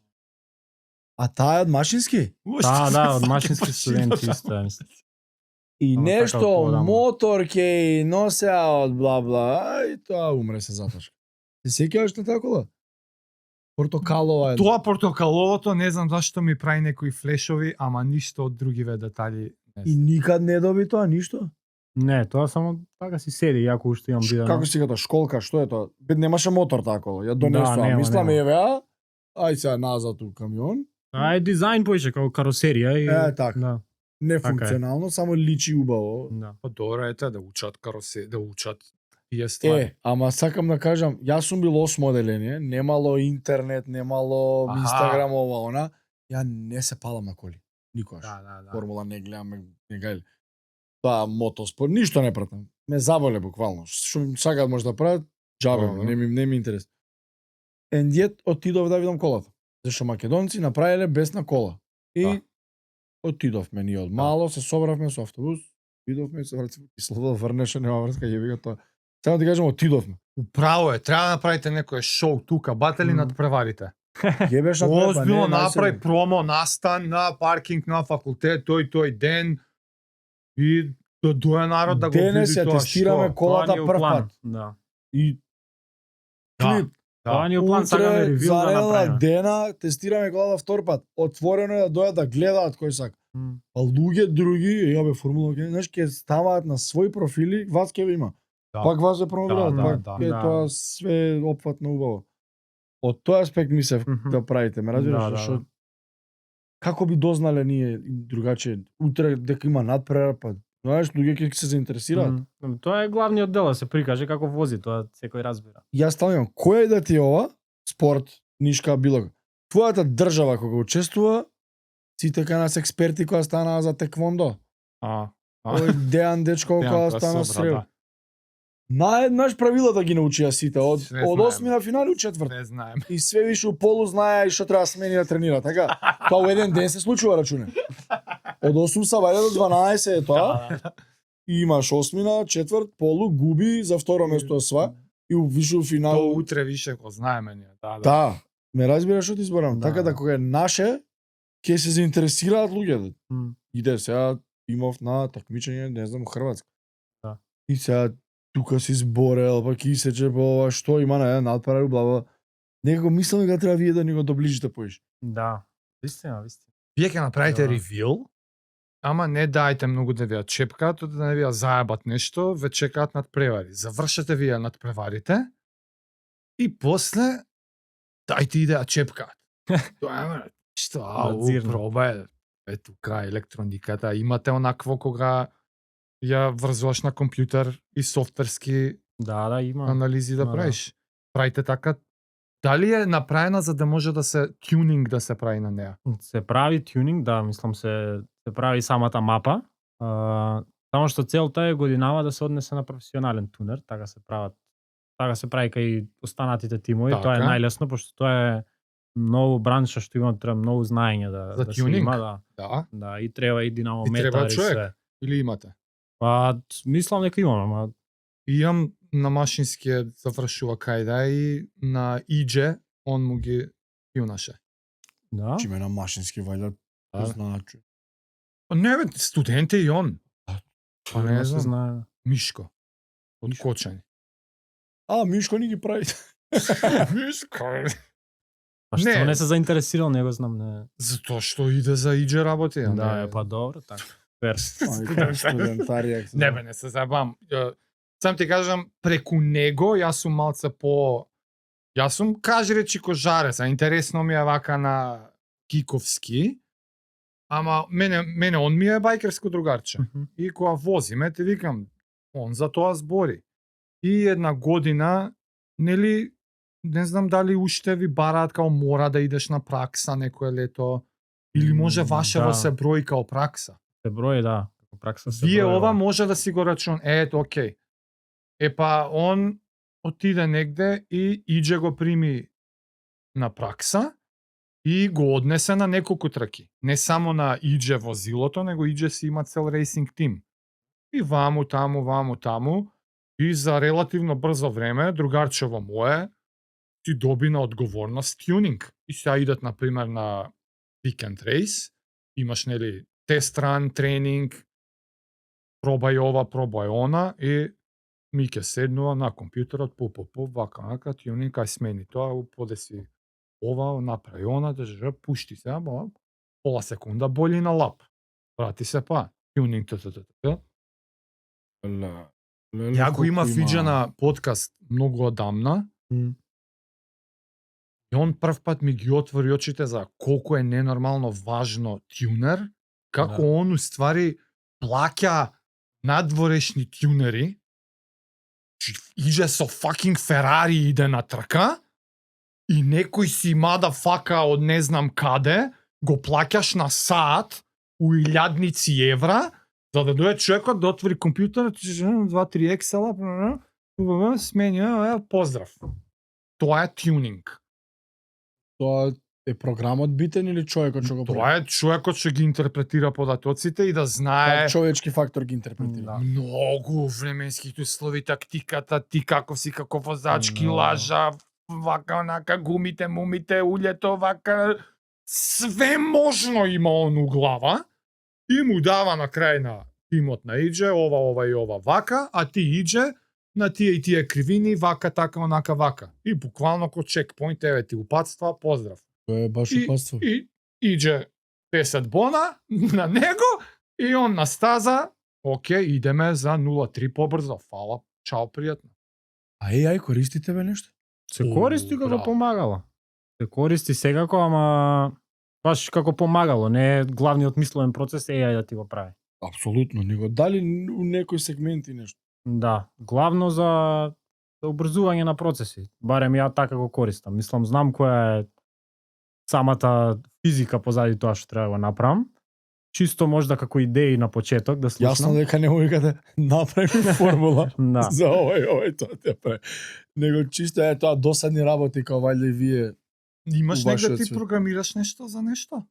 А таа е од машински? Да, од машински студенти исто е, мислам. И Ама нешто така подаму. мотор ќе носеа од бла бла, и тоа умре се затоа. Се сеќаваш на таа кола? Портокалова е. Тоа портокаловото не знам зашто ми прави некои флешови, ама ништо од другиве детали не И знам. никад не доби тоа ништо? Не, тоа само така си седи, јако уште имам видено. Како си тоа школка, што е тоа? Бед немаше мотор таа кола. Ја донесоа, нема, мислам нема. евеа. Ај сега назад у камион. А е дизајн поише како каросерија и така. Да. Нефункционално, само личи убаво. Да. Па добро ете да учат каросе, да учат тие ствари. Ама сакам да кажам, јас сум бил 8 оделение, немало интернет, немало Аха. Инстаграм ова она. Ја не се палам на коли. Никогаш. Да. Формула не гледам, не гајле. Тоа мотоспорт, ништо не пратам. Ме заболе буквално. Што сакаат може да прават, џабе, Добро. не ми интерес. Ендиет отидов да видам колата. Зашто македонци направиле бесна кола. И Да. отидовме ние од мало, се собравме со автобус, видовме се врати Кислова, врнеше, нема врска, јеби го тоа. Само ти кажам, отидовме. Управо е, треба да направите некое шоу тука, батели над преварите. Јебеш на Озбилно направи промо настан на паркинг на факултет тој ден и да дое народ да го види Денес ја тоа тестираме што. колата Тоа ни е у прв план. пат. Да. И Да. клип. Тоа ни е у план, сакаме Утре, ревил да за еден направиме. дена, тестираме колата втор пат. Отворено е да дојат да гледаат кој сака. М. А луѓе други, ја бе формула, знаеш, ќе ставаат на своји профили, вас ќе има. Да. Пак вас ја промовираат, Да, пак да, е да. тоа све опфатно убаво. Од тој аспект ми се Мгм. да правите, ме разбираш, Да, да, што да. како би дознале ние другаче утре дека има надпревар, па знаеш, луѓе ќе се заинтересираат. Тоа е главниот дел, да се прикаже како вози, тоа секој разбира. Јас стално имам, кој е да ти е ова, спорт, нишка, било како. Твојата држава кога учествува, сите кај нас експерти која станаа за теквондо. Овој Дејан дечко која стана стрел. Наеднаш правилата ги научија сите, од Све од знаеме. осми на финали у четврт. Не знаем. И све више у полу знаеа и што треба смени да тренира, така? Тоа у еден ден се случува, рачуне. Од 8 сабајле до 12 е тоа. И имаш осмина, четврт, полу, губи, за второ место осва и више у Тоа финал. утре више го знаеме ние. Да. Да, ме разбираш што ти зборам. Да, Така да да. кога е наше, ќе се заинтересираат луѓето. М. Иде сега имав на такмичење, не знам, у Хрватска. Да. И сега тука си зборел, па кисече, па ова, што има на еден надпревар, бла бла. Некако мислам дека треба вие да ни го доближите поиш. Да. Вистина. Вие ќе направите Да. ревил, ама не дајте многу да ви ја чепкаат, да не ви ја заебат нешто, ве чекаат надпревари. Завршете вие надпреварите и после дајте и да ја чепкаат. Тоа е, што, Надзирно. проба е тука електрониката, имате онакво кога ја врзуваш на компјутер и софтверски Да, има. анализи да Да, правиш. Правите така. Дали е направена за да може да се тюнинг да се прави на неа? Се прави тюнинг, да, мислам се прави самата мапа. Само што целта е годинава да се однесе на професионален тунер, така се прави кај останатите тимови, тоа е Така. најлесно пошто тоа е многу бранша што има, треба многу знаење За да се тюнинг? има, да. Да. Да, и треба и динамометар И треба и човек. све. Или имате? Па мислам дека имам, ама Имам на машинскиот завршува кајда и на ИДЖЕ он му ги јунаше. да. Чиме на машински вајда, Да. знаат. Не бе, студент е и он. Па не се знам. знае. Мишко. Од Мишко. Кочани. А, Мишко ни ги прави. Мишко. Па што Не. не се заинтересирал, не го знам, не. Затоа што иде за иџе работи. а Да, не- па добро, така. Фер. Студентарија. Не бе, не се забавам. Сам ти кажам, преку него јас сум малце по... Јас сум, кажи речи, кожарец, а интересно ми е вака на киковски, ама мене он ми е бајкерско другарче. И кога возиме, ти викам, он за тоа збори. И една година, нели, не знам дали уште ви бараат као мора да идеш на пракса некое лето, или може вашево Да. се брои као пракса. Се брои, да. Како пракса се Вие брои, ова може да си го рачун. Окей. Па он отиде негде и иđе го прими на пракса и го однесе на неколку траки. Не само на иđе возилото, него иđе си има цел рейсинг тим. И ваму таму и за релативно брзо време другарчево мое ти доби на одговорност тюнинг. И сега идат на пример на weekend race, имаш нели тест ран, тренинг, пробај ова, пробај она и Мике седнува на компјутерот, вака, вака, тюнинг, кај смени тоа, подеси ова, направи она, пушти се, пола секунда боли на лап. Прати се па, тюнинг, Ја го има Фиџа на подкаст многу одамна, и он прв пат ми ги отвори очите за колку е ненормално важно тюнер, како он уствари плаќа надворешни тюнери, иđe со fucking Ферари иде на трка и некој си мада фака од не знам каде, го плаќаш на саат у илјадници евра, за да дојде човекот да отвори компјутерот, 2-3 Excel-а, смени, поздрав. Тоа е тюнинг. Тоа е програмот битен или човекот што го прави? Тоа е човекот што ги интерпретира податоците и да знае Как човечки фактор ги интерпретира. многу временските услови, тактиката, ти каков си како возачки, Но. лажа, вака, онака, гумите, мумите, улјето, вака, све можно има он у глава и му дава на крај на тимот на иđе, ова и ова вака, а ти иđе на тие и тие кривини, вака, така, онака, вака. И буквално ко чекпоинт, еве ти упатства, поздрав. Тоа е баш упатство. И иđe 10 бона на него и он на стаза, окей, идеме за 0-3 побрзо. Фала, чао, пријатно. Ај, користите бе нешто? Се користи како браво. помагало. Се користи секако, ама баш како помагало, не е главниот мисловен процес AI да ти го прави. Апсолутно, него дали у некој сегменти нешто. Да, главно за убрзување на процеси. Барем ја така го користам. Мислам, знам која е самата физика позади тоа што треба да го направам. Чисто можда како идеи на почеток да слушнам. Јасно дека не може да направи формула Да. за овој тоа те прави. Него чисто е тоа досадни работи као вајде и вие. Имаш У негде вашиот ти свет. програмираш нешто за нешто?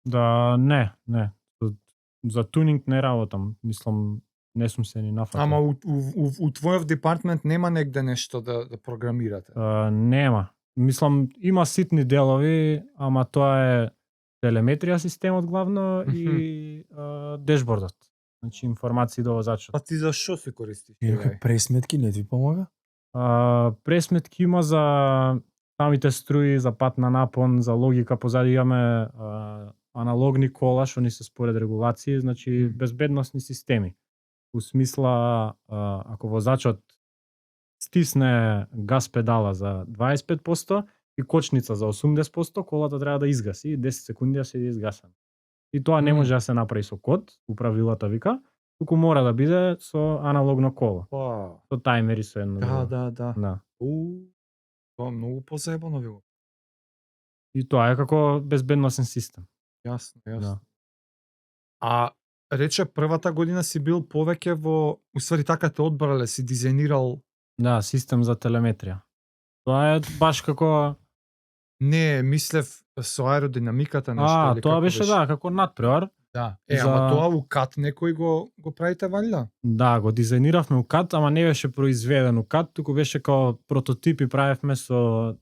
Да, не. За тунинг не работам. Мислам, не сум се ни нафатил. Ама у твојов департмент нема негде нешто да програмирате. Нема. Мислам, има ситни делови, ама тоа е телеметрија системот главно и дешбордот. Значи информации до возачот. А ти за што се користиш? И дека пресметки не ти помага? Пресметки има за самите струи, за патна напон, за логика, позади имаме аналогни кола што ни се според регулации, значи безбедносни системи. У смисла, ако возачот стисне газ педала за 25% и кочница за 80%, колата треба да изгаси и 10 секунди да седи изгасена. И тоа не може да се направи со код, управилата вика, туку мора да биде со аналогно коло. Со тајмери со едно. Да. Да. Тоа е многу позаебано било. И тоа е како безбедносен систем. Јасно. Да. А рече првата година си бил повеќе во, усвари така те одбрале, си дизајнирал. Да, систем за телеметрија. Тоа е баш како Не, мислев со аеродинамиката нешто или тоа како беше да, како надпревар. Да. За- Ама тоа у кат некој го правите валјда? Да, го дизајниравме у CAD, ама не беше произведен у CAD, туку беше како прототипи правевме со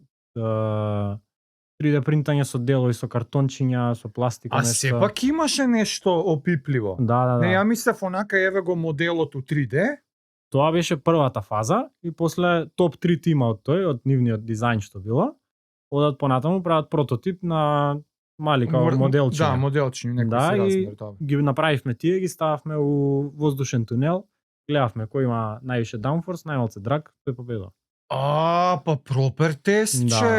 3D принтање со делови, со картончиња, со пластика, А нешто. сепак имаше нешто опипливо. Да. Не, ја мислев онака еве го моделот у 3D. Тоа беше првата фаза и после топ 3 тима од тој, од нивниот дизајн што било, одат понатаму, прават прототип на мали као моделчиња. Да, моделчиња, некој Да, си и размер, да. ги направивме тие, ги стававме у воздушен тунел, гледавме кој има највише downforce, најмалце драг, тој победува. Па пропер тест, Да. че.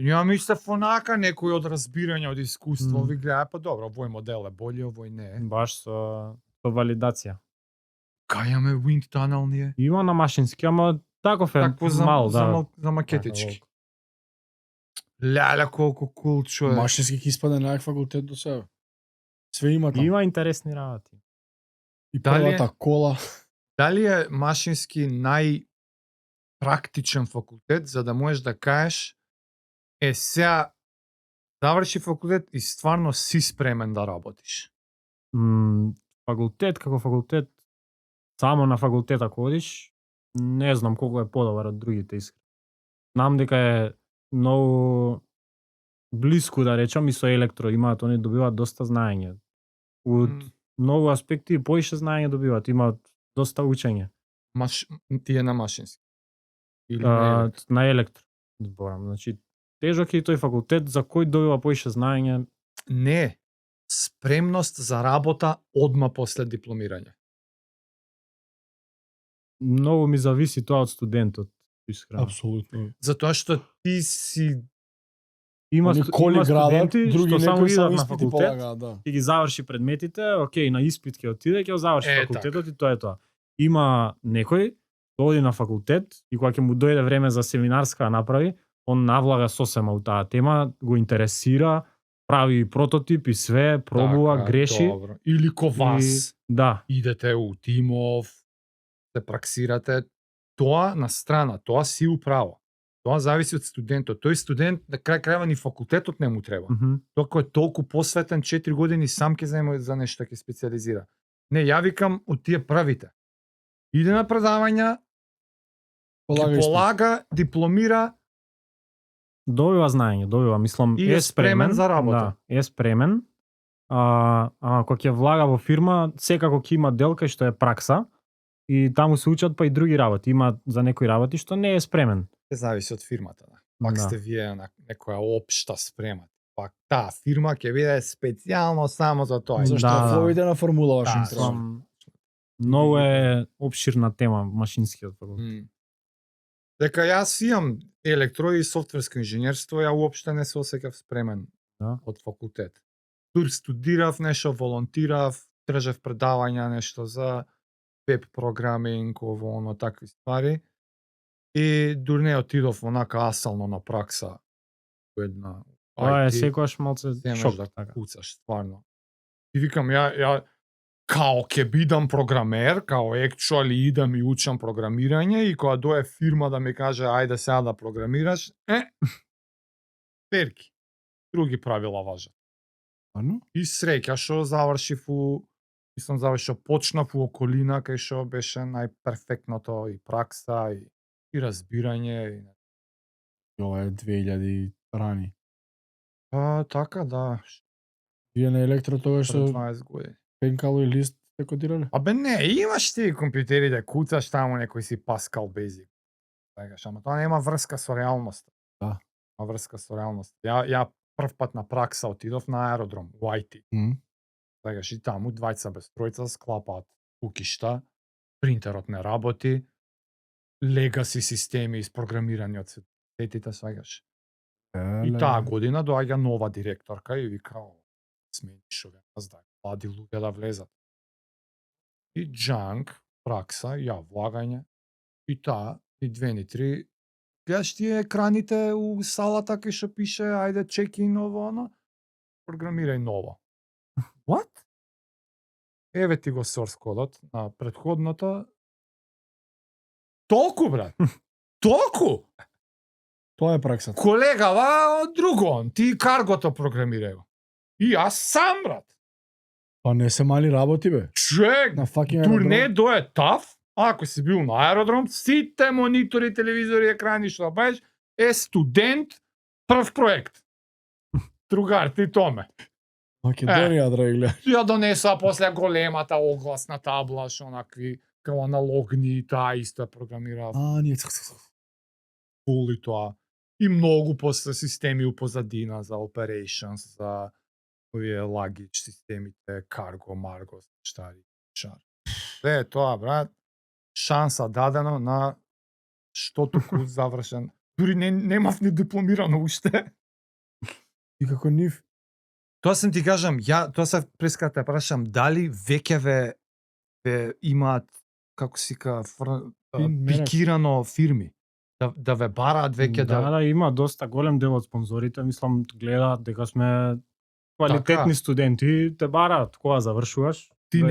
Ја мислев онака некој од разбирање, од искуство, ви гледа, па добро, овој модел е бољи, овој не е. Баш со валидација. Кај имаме wind tunnel ние? Има на машински, ама таков е Такво за, мал, да. за макетички. Така, Леле, колку кул човек. Машински ќе испаде на факултет до сега. Све има таму. Има интересни работи. И Дали е- првата кола. Дали е машински најпрактичен факултет за да можеш да кажеш сега заврши факултет и стварно си спремен да работиш? Факултет како факултет, само на факултет ако одиш, не знам колку е подобар од другите искрено. Знам дека е многу блиску да речам и со електро имаат, они добиваат доста знаење. Од многу аспекти поише знаење добиваат, имаат доста учење. Тие на машински. Или на електро? На електро зборам. Значи тежок е и тој факултет за кој добива поише знаење. Не. Спремност за работа одма после дипломирање. Многу ми зависи тоа од студентот, искрено. Апсолутно. Затоа што ти си Има, Они коли има градат, студенти други што само некои идат само на испити факултет, полагаат, да. ќе ги заврши предметите, окей, на испит ќе отиде, ќе заврши Е, факултетот и тоа е тоа. Има некој што оди на факултет и кога ќе му дојде време за семинарска да направи, он навлага сосема у таа тема, го интересира, прави прототип и све, пробува, така, греши. Добро. Или ко вас. Да, Идете у тимов, се праксирате. Тоа на страна, тоа си управо. Тоа зависи од студентот. Тој студент на крај крајва ни факултетот не му треба. Тоа кој е толку посветен 4 години сам ќе земе за нешто ќе специализира. Не, ја викам од тие првите. Иде на предавања, Полага испит. полага, дипломира, добива знаење, добива, мислам, И е спремен за работа. Да, е спремен. Кога ќе влага во фирма, секако ќе има дел кај што е пракса и таму се учат па и други работи. Има за некои работи што не е спремен. се зависи од фирмата. Да. Пак Да. сте вие на некоја општа спрема. Пак таа фирма ќе биде специјално само за тоа. Зашто Да, е да. флоиде на формула Да, вашин Мислам, многу е обширна тема машинскиот факултет. Дека јас имам електро и софтверско инженерство, ја уопште не се осеќав спремен Да. од факултет. Тур студирав нешто, волонтирав, држав предавања нешто за веб програминг, ово оно такви ствари. И дур не отидов онака асално на пракса у една Тоа е IT, секогаш малце земеш шок. да Така. куцаш, стварно. И викам, ја као ќе бидам програмер, као actually идам и учам програмирање и кога дое фирма да ми каже ајде сега да програмираш, перки. Други правила важат. И среќа што завршив мислам завршив, почнав у околина кај што беше најперфектното и пракса и разбирање и Ова е 2000 рани. така да, Вие на електро тогаш пред со 20 години. пенкало и лист се кодирале? Абе не, имаш ти компјутери да куцаш таму некој си Pascal Basic. Така, ама тоа нема врска со реалноста. Да. Има врска со реалноста. Ја прв пат на пракса отидов на аеродром, у IT. Така, и таму двајца без тројца склапаат кукишта, принтерот не работи, легаси системи isprogramирани од сетите, сваѓаш. И таа година доаѓа нова директорка и вика, смениш овие нас да млади луѓе да влезат. И джанк, пракса, ја влагање, и таа, и 2 ни 3, гледаш тие екраните у салата кај што пише, ајде check-in ово оно, програмирај ново. What? Еве ти го source кодот на претходната. Толку, брат. Толку! Тоа е праксата. Колега, друго, ти каргото програмирај го. И јас сам, брат. Па не се мали работи, бе. Човек, На fucking тур аеродром. не дое таф, ако си бил на аеродром, сите монитори, телевизори, екрани што баеш, е студент, прв проект. Другар, ти томе. Македонија, драги гледа. Ја донесоа после големата огласна табла, што онакви као аналогни, таа исто програмираа Ние фул и тоа. И многу после системи у позадина за operations, за овие luggage системите, cargo, margo, штари, шар. Е тоа, брат, шанса дадено на што туку завршен. Дури немав ни дипломирано уште. И како нив? Тоа сам ти кажам, тоа се преската те прашам, дали веќе ве имаат, како си ка, пикирано фирми? Да ве бараат веќе Да, има доста голем дел од спонзорите, мислам, гледаат дека сме квалитетни студенти, те бараат кога завршуваш. Ти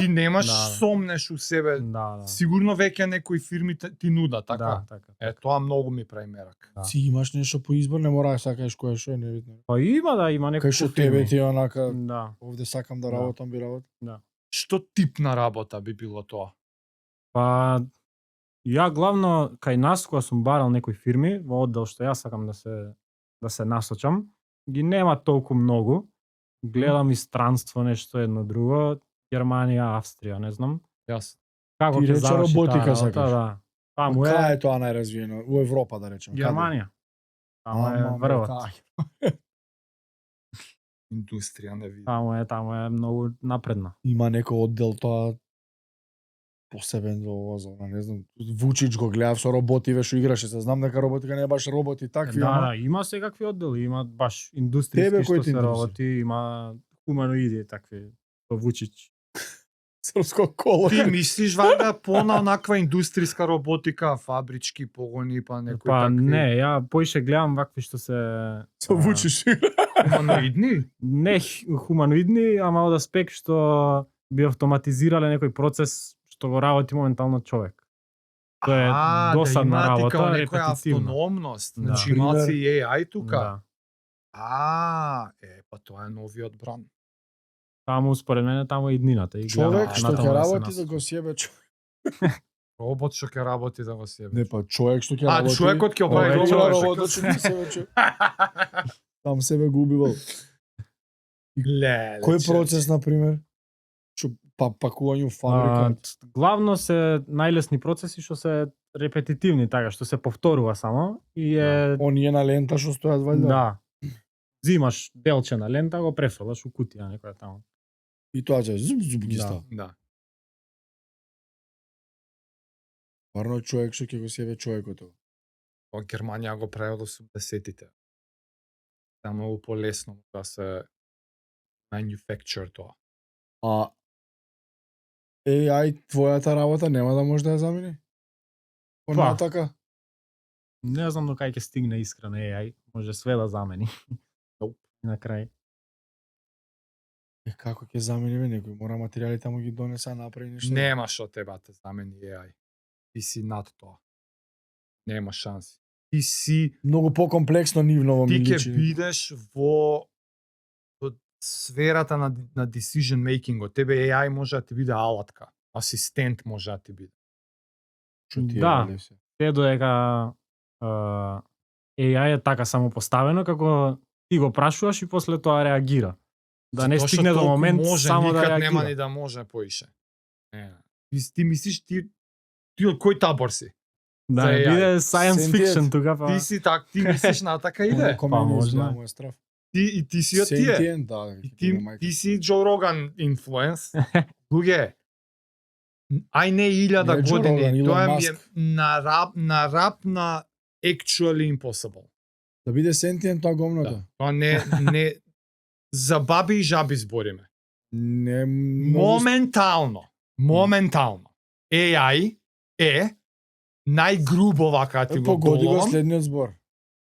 немаш Да. сомнеш у себе. Да. Сигурно веќе некои фирми ти нудат, така? Да, така. Тоа многу ми прави мерак. Да. Си имаш нешто по избор, не мора да сакаш кој што е небитно. Па има некои Кај што тебе ти е онака, Да. овде сакам да Да. работам, би работам. Што тип на работа би било тоа? Па ја главно кај нас кога сум барал некои фирми во оддел што јас сакам да се насочам, ги нема толку многу. Гледам и странство нешто едно друго, Германија, Австрија, не знам. Јас. Како Ти ќе рече заврши роботика таа сакаш? работа, да. Таму Кај е е тоа најразвиено? У Европа, да речем. Германија. Таму е Ама, врвот. Индустрија не види. Таму е многу напредна. Има некој оддел тоа посебен за ова зона, не знам. Вучич го гледав со роботи, ве што играше, се знам дека роботика не е баш роботи такви, ама Има секакви оддели, има баш Тебе индустријски кој што ти се интересира? работи, има хуманоиди такви, со Вучич. српско коло. Ти мислиш вајда по-на онаква индустријска роботика, фабрички погони, па некои Па такви не, ја поише гледам вакви што се Со Вучич. хуманоидни? не хуманоидни, ама од аспект што би автоматизирале некој процес што го работи моментално човек. Тоа е досадна да работа, некоја репетитивна. автономност. Да. Значи имаат си Пример. AI тука. Да. Па тоа е новиот бран. Таму според мене таму е иднината. И Човек гледам што натаму ќе да се работи насочи. да го сјебе човек. Робот што ќе работи да го себе. Не па човек што ќе работи. човекот ќе прави Овој робот, робот што ќе себе човек. Там себе го убивал. Леле. Кој процес на пример? Што пакување фабрика? Главно се најлесни процеси што се репетитивни, така што се повторува само и е Оние на лента што стојат вајда. да. Зимаш делче на лента, го префрлаш у кутија некоја таму. И тоа ќе зуб ги Да. става. Да. Парно човек што ќе го сјебе човекот. Во Германија го прави од 80-тите. Таму е полесно да се manufacture тоа. А AI твојата работа нема да може да ја замени? Па. Понатака? Не знам до кај ќе стигне искрен AI, може све да замени. Nope. На крај. Како ќе замени бе некој? Мора материјали таму ги донеса, направи нешто. Нема што тебе да те замени AI. Ти си над тоа. Нема шанси. Ти си Многу покомплексно нивно ми ти ќе личи. бидеш во сферата на decision making. Тебе AI може да ти биде алатка. Асистент може да ти биде. Што ти е, Да. леле, се? Те додека AI е така само поставено како ти го прашуваш и после тоа реагира. Да не Затоа што стигне до толку момент може, само да никад реагира. нема ни да може поише. Ти мислиш ти од кој табор си? Да за не AI. биде science Сентиет. fiction тука, па. Ти си ти мислиш на така Оно иде. ко Па, мене може. изгледа, му е страф. И ти си од тие. Сентиент, да. И ти си Джо Роган инфлуенс. Луѓе, ај не 1000 Не Джо години, Роган, Илон тоа ми е Маск. на рап на actually impossible. Да биде сентиент тоа гомното. Да. Тоа не за баби и жаби збориме. Не Моментално. AI е најгрубо вака ти го погоди го доловам. следниот збор.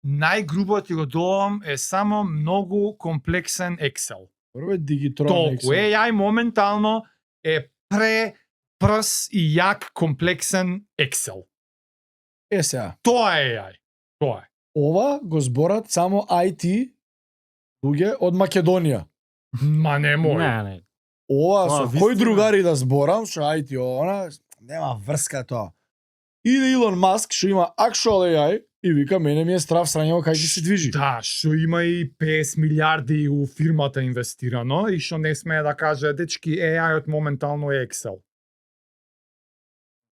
Најгрубо ти го доловам е само многу комплексен Excel. Прво Диgiтрон Толку Excel. AI моментално е прс и јак комплексен Excel. Е сега, Тоа е AI. Тоа е. ова го зборат само IT луѓе од Македонија. Ма не мој. Не. Ова Тоа, со вистина. кој другари да зборам, што IT она, нема врска тоа. Иде Илон Маск што има actual AI и вика мене ми е страв срањево кај ќе се движи. Да, што има и 50 милиарди у фирмата инвестирано и што не смее да каже дечки AI-от моментално е Excel.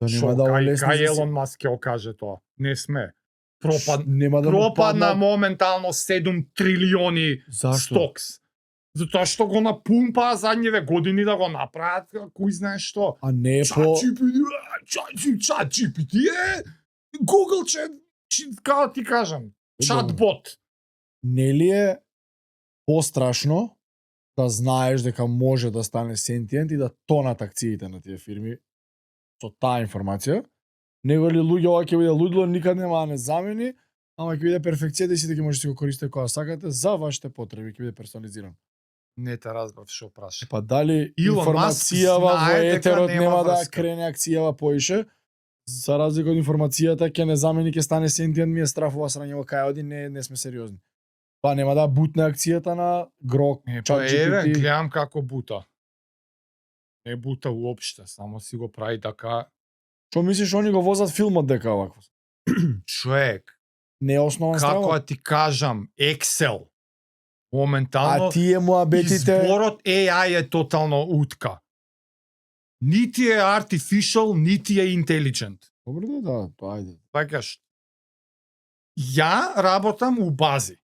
Да Шо, нема да кај олесни за Елон Маск ќе го каже тоа? Не сме. Нема да му пропадна паднат. моментално 7 трилиони Зашто? стокс. Затоа што го напумпаа задниве години да го направат, кој знае што. А не е по... ChatGPT е Google како ти кажам, чатбот. Нели е пострашно да знаеш дека може да стане сентиент и да тонат акциите на тие фирми со таа информација, него ли луѓе ова ќе биде луѓе, никад нема да не замени, ама ќе биде перфекцијата и сите ќе можете да си го користите кога сакате за вашите потреби, ќе биде персонализиран. Не те разбрав што прашаш. Па дали Илон Маск информацијава во знае дека етерот нема нема да врска. крене акцијава поише, за разлика од информацијата ќе не замени, ќе стане сентиент, ми е страф ова срање во кај оди, не сме сериозни. Па нема да бутне акцијата на Grok, Па еве, ChatGPT. гледам како бута. Не бута уопште, само си го прави така. Што мислиш, они го возат филмот дека овакво? Човек, Не е основан како стравот? да ти кажам, Excel. Моментално А тие муабетите... изборот AI е тотално утка. Нити е artificial, нити е intelligent. Добро да, тоа ајде. Бакаш. Ја работам у бази.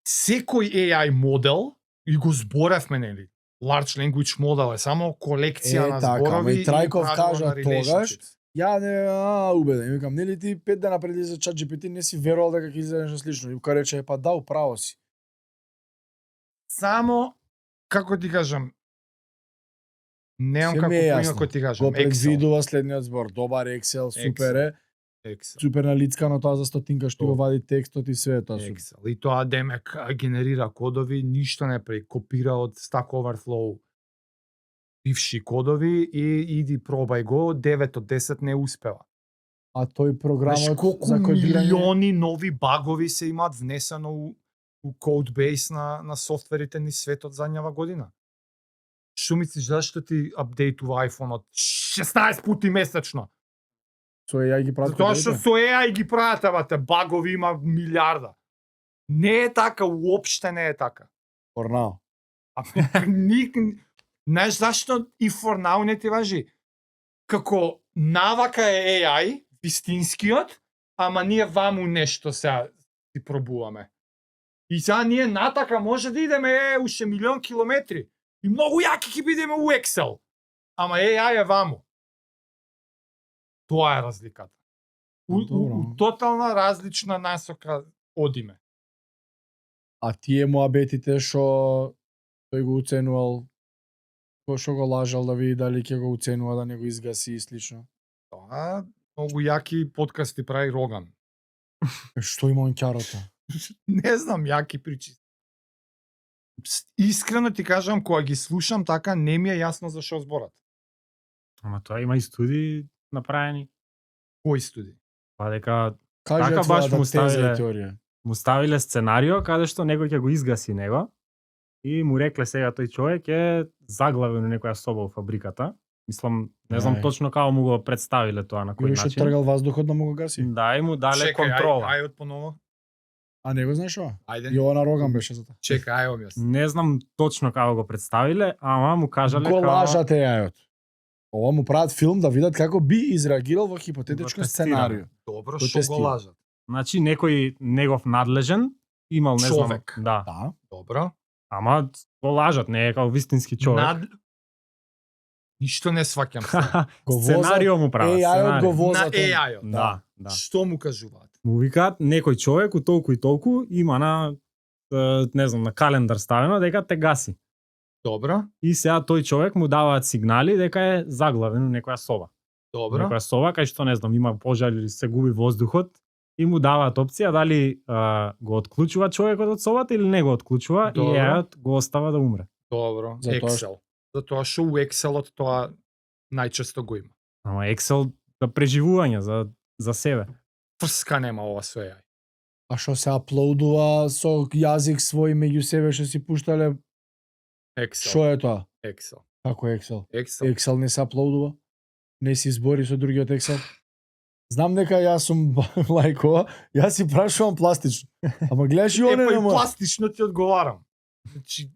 Секој AI модел, и го зборевме, нели, large language model е само колекција на така, зборови ама и Трајков правило кажа на тогаш, relationships. Ја не убеден, викам, нели ти 5 дена преди за ChatGPT не си верувал дека ќе излезе нешто слично. И кога рече, па да, управо си. Само, како ти кажам, немам Се како ми е поинако јасно. ти кажам, Го Excel. предвидува следниот збор. Добар Excel, супер е. Excel. Супер налицкано тоа за стотинка што го вади текстот и све тоа супер. Excel. И тоа демек генерира кодови, ништо не прави, копира од Stack Overflow бивши кодови и иди пробај го, 9 од 10 не успева. А тој Знаеш програмот колку за кодирање... милиони нови багови се имаат внесено у кодбейс на софтверите ни светот задњава година? Што мислиш, зашто ти апдейтува iPhone-от 16 пати месечно? Со ја ги прават Затоа што кодовите? со AI ги прават, те багови има милиарда. Не е така, уопште не е така. For now. Знаеш зашто и for now не ти важи? Како навака е AI, вистинскиот, ама ние ваму нешто сега си пробуваме. И сега ние натака може да идеме уште милион километри. И многу јаки ќе бидеме у Excel. Ама AI е ваму. Тоа е разликата. У тотална различна насока одиме. А тие муабетите што тој го уценувал, кој што го лажал да види дали ќе го уценува да не го изгаси и слично. Тоа многу јаки подкасти прави Роган. Што има он ќарото? Не знам, јаки причи. Искрено ти кажам, кога ги слушам така, не ми е јасно за што зборат. Ама тоа има и студии направени. Кои студи? Па дека Кажи Така баш му теза ставиле- и теорија. му ставиле сценарио каде што некој ќе го изгаси него и му рекле сега тој човек е заглавен у некоја соба во фабриката. Мислам, не знам Ај. точно како му го представиле тоа на кој Или што начин. тргал воздухот да му го гаси. Да, и му дале Чекај, контрола. Ај од поново. А не го знаеш ова? Ајде. Јована Роган беше за тоа. Чекај, ај објасни. Не знам точно како го представиле, ама му кажале Го како лажате јајот. Ова му прават филм да видат како би изреагирал во хипотетичко Во тестиране. сценарио. Добро, Тој што го тестира. лажат. Значи некој негов надлежен имал не Човек. знам, да, Да. Добро. ама го лажат, не е како вистински човек. Ништо не сваќам се. Го Сценарио му прават. AI-от го сценарио. возат. На он. AI-от. Да, да. Што му кажуваат? Му викаат некој човек у толку и толку има на не знам, на календар ставено дека те гаси. Добро. И сега тој човек му даваат сигнали дека е заглавен у некоја соба. Добро. Некоја соба кај што не знам, има пожар или се губи воздухот и му даваат опција дали го отклучува човекот од собата или не го отклучува Добро. и јајот го остава да умре. Добро. Затоа Excel. Затоа што у Excel-от тоа најчесто го има. Ама Excel за преживување, за себе. Фрска нема ова со AI. А што се аплоудува со јазик свој меѓу себе што си пуштале, Excel. што е тоа? Excel. Како е Excel? Excel. Excel не се аплоудува? Не си избори со другиот Excel? Знам дека јас сум лајко, јас си прашувам пластично. Ама гледаш и Е, оне па и не може. пластично ти одговарам. Значи,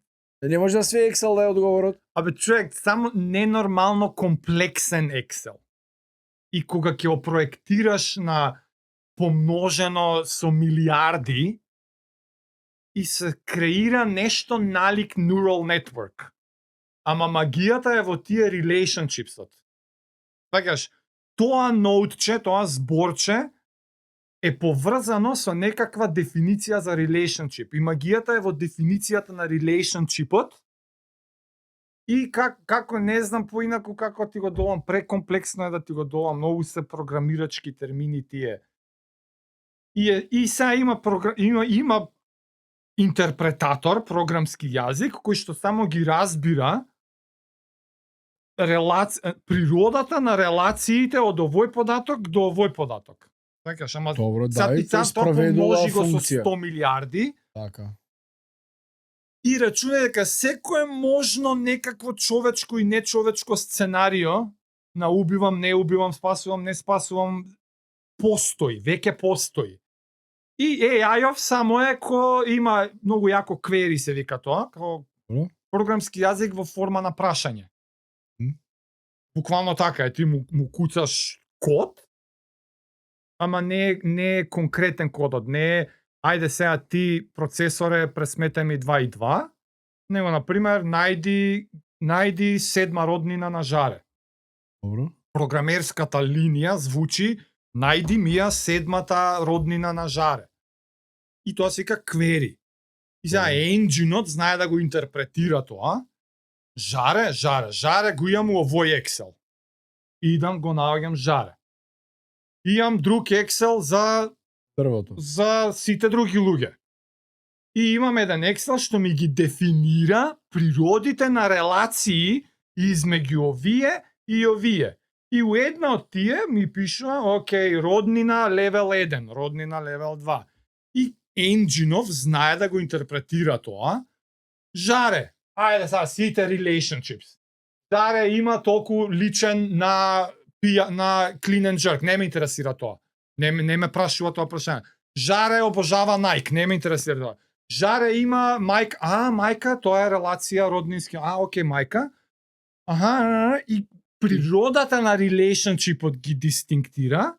Не може да све Excel да е одговорот. абе човек, само ненормално комплексен Excel. и кога ќе го проектираш на помножено со милиарди и се креира нешто налик neural network. Ама магијата е во тие relationshipsот. Такаш, тоа ноутче, тоа зборче е поврзано со некаква дефиниција за relationship. И магијата е во дефиницијата на relationshipот. И како не знам поинаку како ти го долам, прекомплексно е да ти го долам, многу се програмирачки термини тие. И сега има интерпретатор, програмски јазик, кој што само ги разбира природата на релациите од овој податок до овој податок. Така, ама добро, да, сега и ти помножи го со 100 милиарди. Така. И рачунај дека секое можно некакво човечко и нечовечко сценарио на убивам, не убивам, спасувам, не спасувам, постои, веќе постои. И AI-ов само е има многу јако query се вика тоа, како програмски јазик во форма на прашање. Буквално така е, ти му куцаш код, ама не е конкретен кодот, не е ајде сега ти процесоре пресметај ми 2 и 2, него например најди седма роднина на жаре. Добро. Програмерската линија звучи најди ми ја седмата роднина на жаре. И тоа се вика query. И сега енџинот знае да го интерпретира тоа. Жаре го имам у овој Excel. Идам го наоѓам жаре. И имам друг Excel за првото. За сите други луѓе. И имам еден Excel што ми ги дефинира природите на релации измеѓу овие и овие. И у една од тие ми пишува, окей, роднина левел 1, роднина левел 2. И енџинов знае да го интерпретира тоа. Жаре, ајде сега сите relationships. Жаре има толку личен на clean and jerk, не ме интересира тоа. Не ме прашува тоа прашање. Жаре обожава Nike, не ме интересира тоа. Жаре има мајка, мајка, тоа е релација роднински. Окей, мајка. И природата на relationshipот ги дистинктира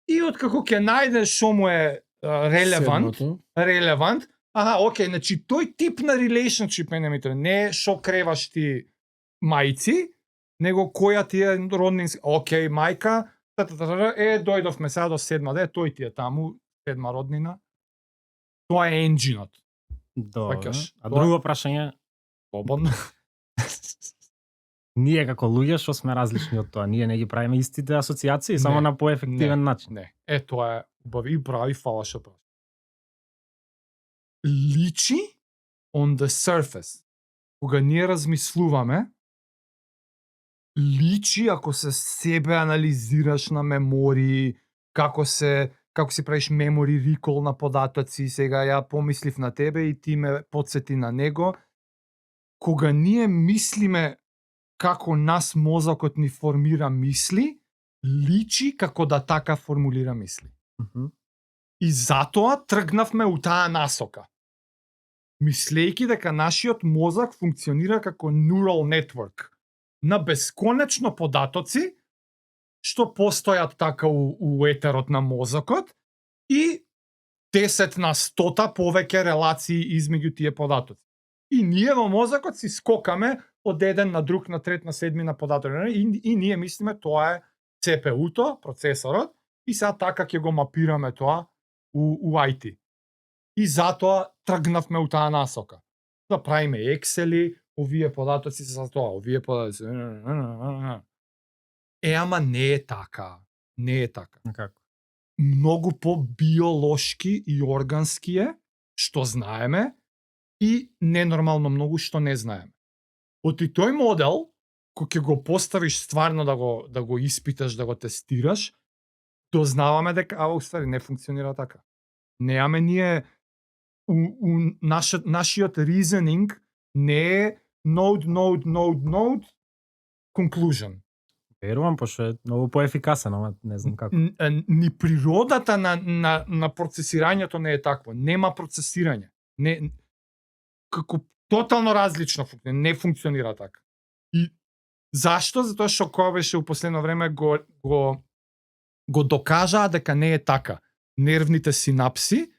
и откако ќе најдеш што му е релевант, окей, значи тој тип на relationship не што креваш ти мајци, него која ти е роднински. Окей, мајка, дојдовме сега до седма, тој ти е таму, седма роднина. Тоа е енџинот. Добро. А друго прашање? Слободно. Ние како луѓе што сме различни од тоа, ние не ги правиме истите асоциации, само на поефективен начин. Не, тоа е убави прави фала што прави. Личи on the surface. Кога ние размислуваме, личи ако се себе анализираш на мемории, како си правиш memory recall на податоци, сега ја помислив на тебе и ти ме потсети на него. Кога ние мислиме како нас мозокот ни формира мисли, личи како да така формулира мисли. И затоа тргнавме у таа насока. Мислејќи дека нашиот мозок функционира како neural network на бесконечно податоци што постојат така у етерот на мозокот и 10 на 100 повеќе релации измеѓу тие податоци. И ние во мозокот си скокаме од еден на друг, на трет, на седми на податоци. И ние мислиме тоа е CPU-то, процесорот, и сега така ќе го мапираме тоа у IT. И затоа тргнавме у таа насока. Да правиме Excel-и, овие податоци се за тоа, овие податоци. Ама не е така. Не е така. Како? Многу по-биолошки и органски е, што знаеме, и ненормално многу што не знаеме. Оти тој модел, кој ќе го поставиш стварно да го испиташ, да го тестираш, дознаваме дека уствари не функционира така. Неаме ние нашиот reasoning не е node, conclusion. Верувам, пошто е многу поефикасен, ама не знам како. Ни природата на процесирањето не е такво. Нема процесирање. Како тотално различно не функционира така. И зашто? Затоа што кога беше у последно време го го докажаа дека не е така. Нервните синапси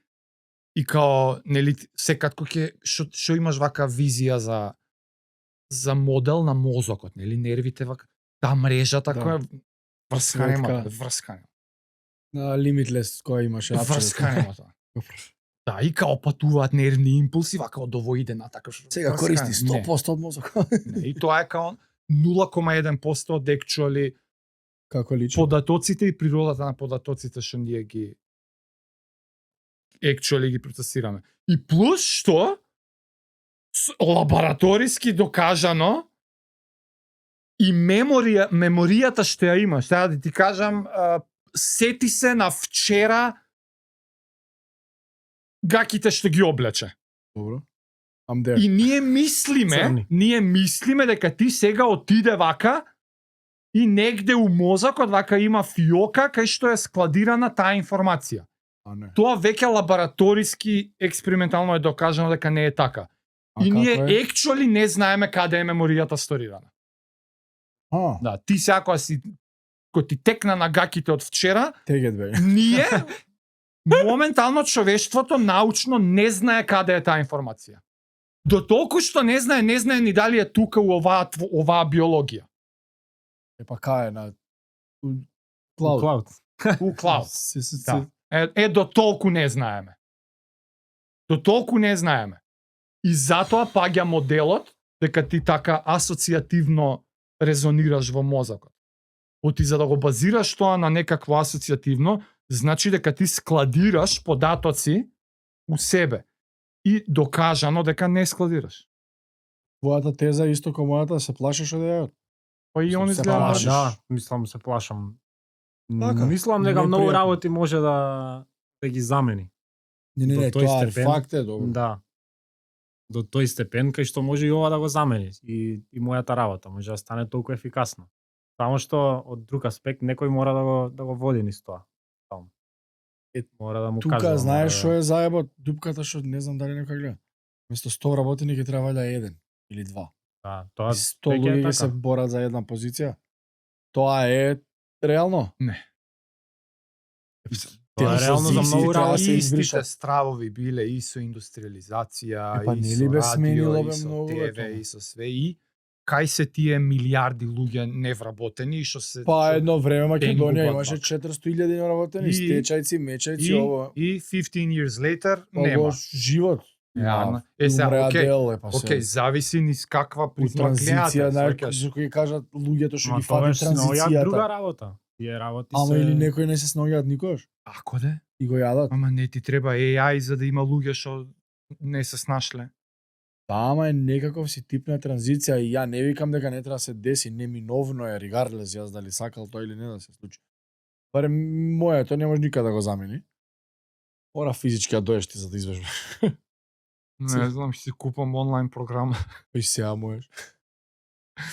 и као, нели, секако ќе што имаш вака визија за модел на мозокот, нели, нервите вака, таа мрежа така врска нема, врска. На limitless која имаше врска нема тоа. Да, и као патуваат нервни импулси, вака од овој натака. Сега користи 100% од мозокот. И тоа е као 0,1% од actually како личи податоците и природата на податоците што ние ги actually ги процесираме. И плюс што лабораториски докажано и меморијата што ја имаш, сега да ти кажам, сети се на вчера гаките што ги облече. Добро. И ние мислиме дека ти сега отиде вака и негде у мозокот вака има фиока кај што е складирана таа информација. Тоа веќе лабораториски експериментално е докажано дека не е така. И ние actually не знаеме каде е меморијата сторирана. Да, ти сега кога ти текна на гаките од вчера, ние моментално човештвото научно не знае каде е таа информација. До толку што не знае ни дали е тука у оваа биологија. Па кај е на Cloud. У Cloud. Да. До толку не знаеме. До толку не знаеме. И затоа паѓа моделот дека ти така асоцијативно резонираш во мозокот. Оти за да го базираш тоа на некакво асоцијативно, значи дека ти складираш податоци у себе. И докажано дека не складираш. Твојата теза исто како мојата, се плашиш од ја? Па и он изгледа. Да, мислам се плашам. Така, мислам дека многу работи може да ги замени. Не, тоа е факт е добро. Да. До тој степен кај што може и ова да го замени и мојата работа може да стане толку ефикасно. Само што од друг аспект некој мора да го води низ тоа. Мора да му тука, кажа. Тука знаеш што е заебот, дупката што не знам дали некој гледа. Место 100 работени ќе треба да еден или два. Да, тоа 100 луѓе се борат за една позиција. Тоа е реално? Не. Тоа е реално за многу работи. Истите стравови биле и со индустриализација, и со радио, и со ТВ, и со све, и кај се тие милиарди луѓе невработени што се па едно време Македонија имаше 400.000 невработени, стечајци, мечајци, ово. И 15 years later нема живот. Сега, окей, зависи низ каква призма транзиција, кој кажат луѓето што ги фати транзицијата. Тоа е друга работа. Тие работи ама или некои не се снаоѓаат никош. Ако де? И го јадат. Ама не ти треба AI за да има луѓе што не се снашле. Да, ама е некаков си тип на транзиција и ја не викам дека не треба да се деси, неминовно е, regardless, јас дали сакал тоа или не да се случи. Барем моето не може никаде да го замени. Мора физички да доеш ти за да извежбаш. Не знам, ќе си купам онлайн програма. И сега можеш.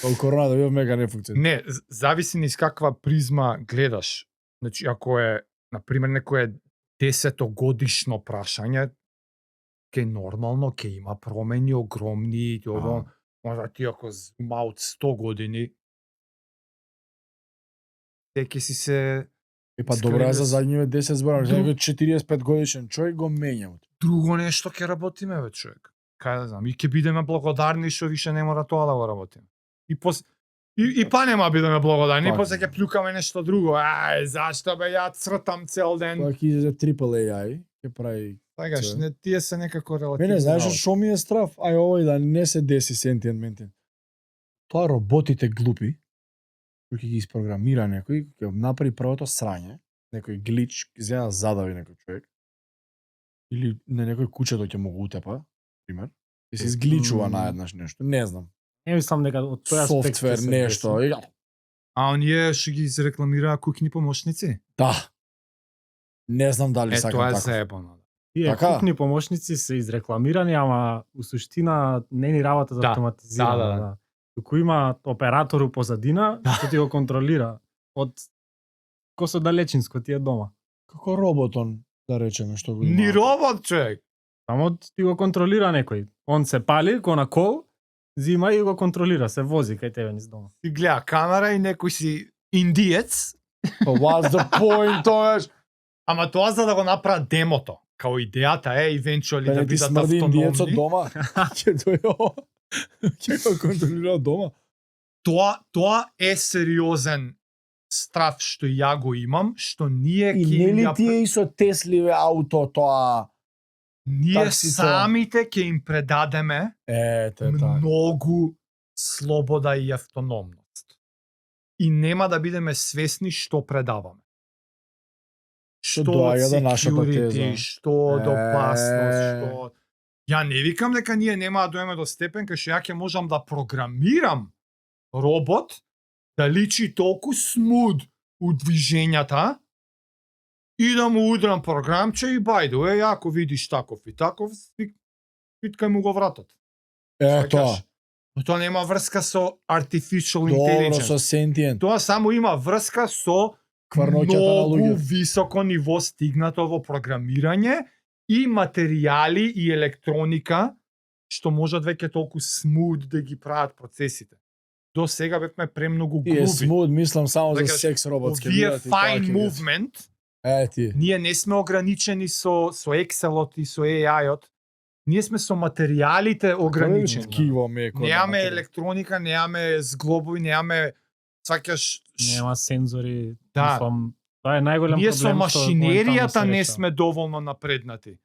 Од корона да бидов мега не функционира. Не, зависи низ каква призма гледаш. Значи, ако е, например, некое 10-годишно прашање, ке нормално, ке има промени огромни, ово, може ти ако зума од 100 години, те ке си се... Па добро е за задниве 10 зборам, за 45 годишен човек го менја. Друго нешто ќе работиме, бе, човек. Кај да знам, и ќе бидеме благодарни што више не мора тоа да го работиме. И па нема бидеме благодарни, и после ќе плюкаме нешто друго. Зашто бе, ја цртам цел ден. Тоа ќе иде triple AI, ќе прави... Тагаш, не тие се некако релативно. Не, знаеш што ми е страв? Овој да не се деси сентиент ментен. Тоа роботите глупи, кој ќе ги испрограмира некој, ќе направи првото срање, некој глич, ќе зема задави некој човек, или на некој кучето ќе му го утепа, пример, и се изгличува наеднаш нешто, не знам. Не мислам дека од тој аспект софтвер нешто. А оние што ги изрекламираа кукни помошници? Да. Не знам дали сакам така. така. Тоа е заебано. Тие кукни помошници се изрекламирани, ама у суштина не ни работа за автоматизирано. Да. Туку има оператору позадина, што ти го контролира од косо далечинско ти е дома. Како роботон, да речеме, што го има. Ни робот, човек. Само ти го контролира некој. Он се пали, ко на кол, зима и го контролира, се вози кај тебе низ дома. Ти гледа камера и некој си индиец, What's the point, тоеш? Ама тоа за да го направат демото. Као идејата е eventually да Да ти бидат смрди индиецот автономни. дома. Ќе дојде. Ќе го контролира дома. Тоа е сериозен страв што ја го имам, што ние И ќе нели ја ти е и со Тесливе ауто тоа? ние такси тоа? самите ќе им предадеме Ете, така. многу слобода и автономност. И нема да бидеме свесни што предаваме. Што доаѓа до нашата security, теза. што од опасност, Е. што... Ја не викам дека ние нема да доеме до степен кај што ја ќе можам да програмирам робот да личи толку смуд у движењата и да му удрам програмче и by the way, ако видиш таков и таков, питкај му го вратот. Е, тоа. Сваќаш? Но тоа нема врска со artificial Добро, intelligence. со sentient. Тоа само има врска со Кварноќата на многу луѓето. високо ниво стигнато во програмирање и материјали и електроника што можат веќе толку смуд да ги прават процесите. До сега бевме премногу Тие груби. смуд, мислам само за Векаш, секс роботски. Овие бидат и тоа fine ќе бидат. movement, Ти. ние не сме ограничени со Excel-от и со AI-от. Ние сме со материјалите ограничени. Киво меко. Неаме електроника, неаме зглобови, неаме сваќаш Нема сензори, Да. мислам, тоа е најголем ние проблем. со што машинеријата моментално се не решава. сме доволно напреднати.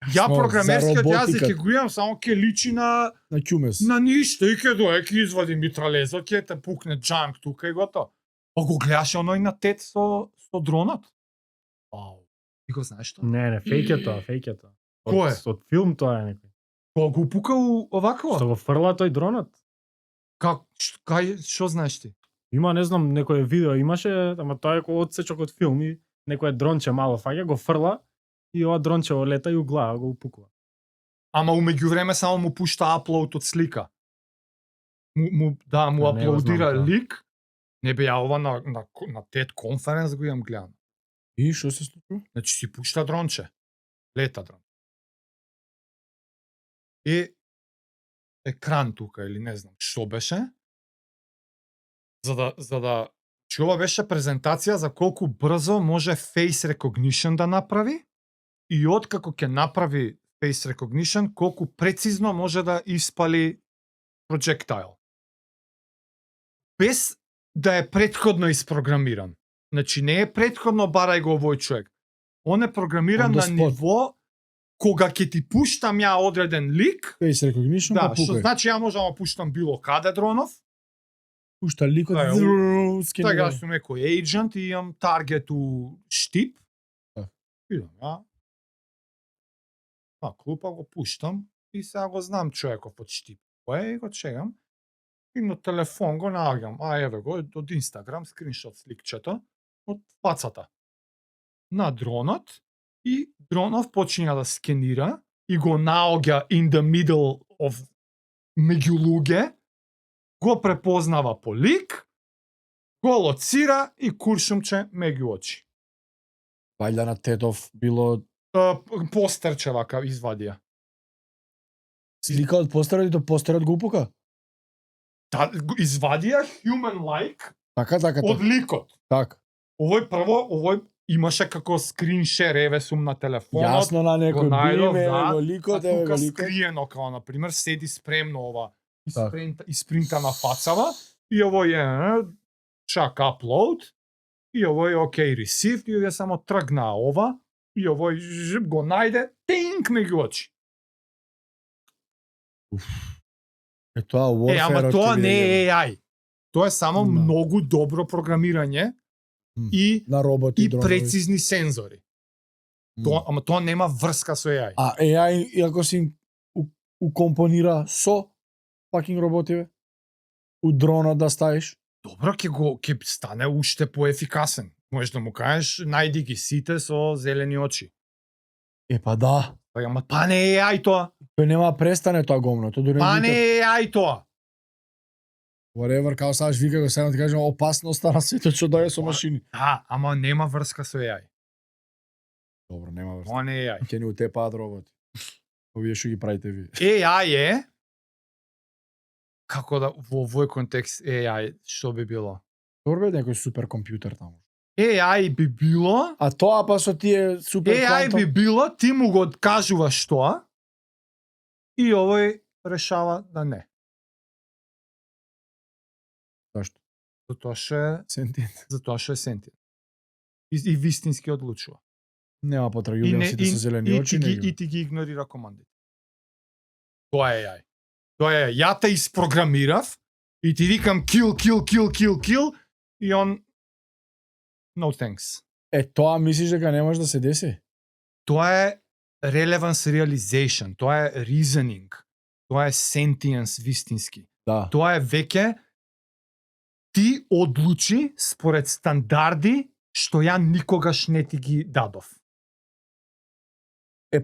Ја Смо програмерскиот за јазик роботиката. ќе го имам, само ќе личи на Ќумес. ништо и ќе дое, ќе извади митралезот, ќе те пукне джанк тука и готово. Па го гледаш оној на тет со дронот. Вау. Ти го знаеш тоа? Не, фейк е тоа, фейк е тоа. Кој е? Од филм тоа е некој. Па го пукал овако? Што го фрла тој дронот? Што знаеш ти? Има, не знам, некој видео имаше, ама тоа е кој одсечок од филм и некој дронче мало фаќа, го фрла и ова дронче лета и у глава го упукува. Ама умеѓу време само му пушта аплоуд од слика. Му Не го аплоудира знам тоа. лик. Не бе ја ова на TED конференц го имам гледан. И што се случува? Значи си пушта дронче. Лета дрон. И екран тука или не знам што беше. За да че ова беше презентација за колку брзо може face recognition да направи и откако ќе направи face recognition колку прецизно може да испали projectile. Без да е претходно испрограмиран. Значи не е претходно барај го овој човек. Он е програмиран On the на spot. ниво кога ќе ти пуштам ја одреден лик, Face recognition, да, па што пукај. значи ја можам да пуштам било каде дронов, Пушта ликот, Да, скенира. сега сум некој agent и имам таргет у штип. Да. Идам ја. Клупа го пуштам и сега го знам човеков од штип. Кој е и го чекам. И на телефон го наоѓам. Еве го од Инстаграм скриншот сликчето од фацата на дронот и дронов почиња да скенира и го наоѓа in the middle of меѓу луѓе, го препознава по лик, го лоцира и куршумче меѓу очи. Вајда на Тетов било Постерче вака извадија. слика од постерот и то постерот го упука. Извадија human-like Така. од ликот. Така. Овој имаше како скриншер, еве сум на телефонот. Јасно на го некој најдов, биме, да, го ликот, а еве тука го ликот. скриено, као, например, седи спремно ова, Так. испринтана фацава, и овој е, чак upload, и овој е окей received, и овој само тргна ова, и овој го најде, тинк меѓу очи. Е тоа Warfare. Ама тоа не е AI. Тоа е само Да. многу добро програмирање и на роботи и дронови. прецизни сензори. Ама тоа нема врска со AI. А AI, иако си укомпонира со fucking роботиве, у дронот да ставиш, Добро, ќе стане уште поефикасен. Можеш да му кажеш, најди ги сите со зелени очи. па да, Па не е AI тоа. тој нема престане тоа гомно, тоа дури Па не е AI тоа. whatever, као саш вика го сега ти кажем опасноста на светот што доаѓа со машини. Да, ама нема врска со AI. Добро, нема врска. Тоа не е AI. Ќе ни утепаат роботи. Овие што ги правите вие. AI е како да во овој контекст AI што би било? Добро бе некој суперкомпјутер таму. AI би било, А тоа па со тие супер AI би било, ти му го кажуваш тоа и овој решава да не. Зашто? Затоа што е сентиент. И вистински одлучува. Нема потреба јубијам сите со зелени очи. И ти ги игнорира командите. Тоа е AI. Тоа е, ја те испрограмирав и ти викам kill и он no thanks. Тоа мислиш дека не може да се деси? Тоа е relevance realization, тоа е reasoning, тоа е sentience вистински. Да. Тоа е веќе ти одлучи според стандарди што ја никогаш не ти ги дадов.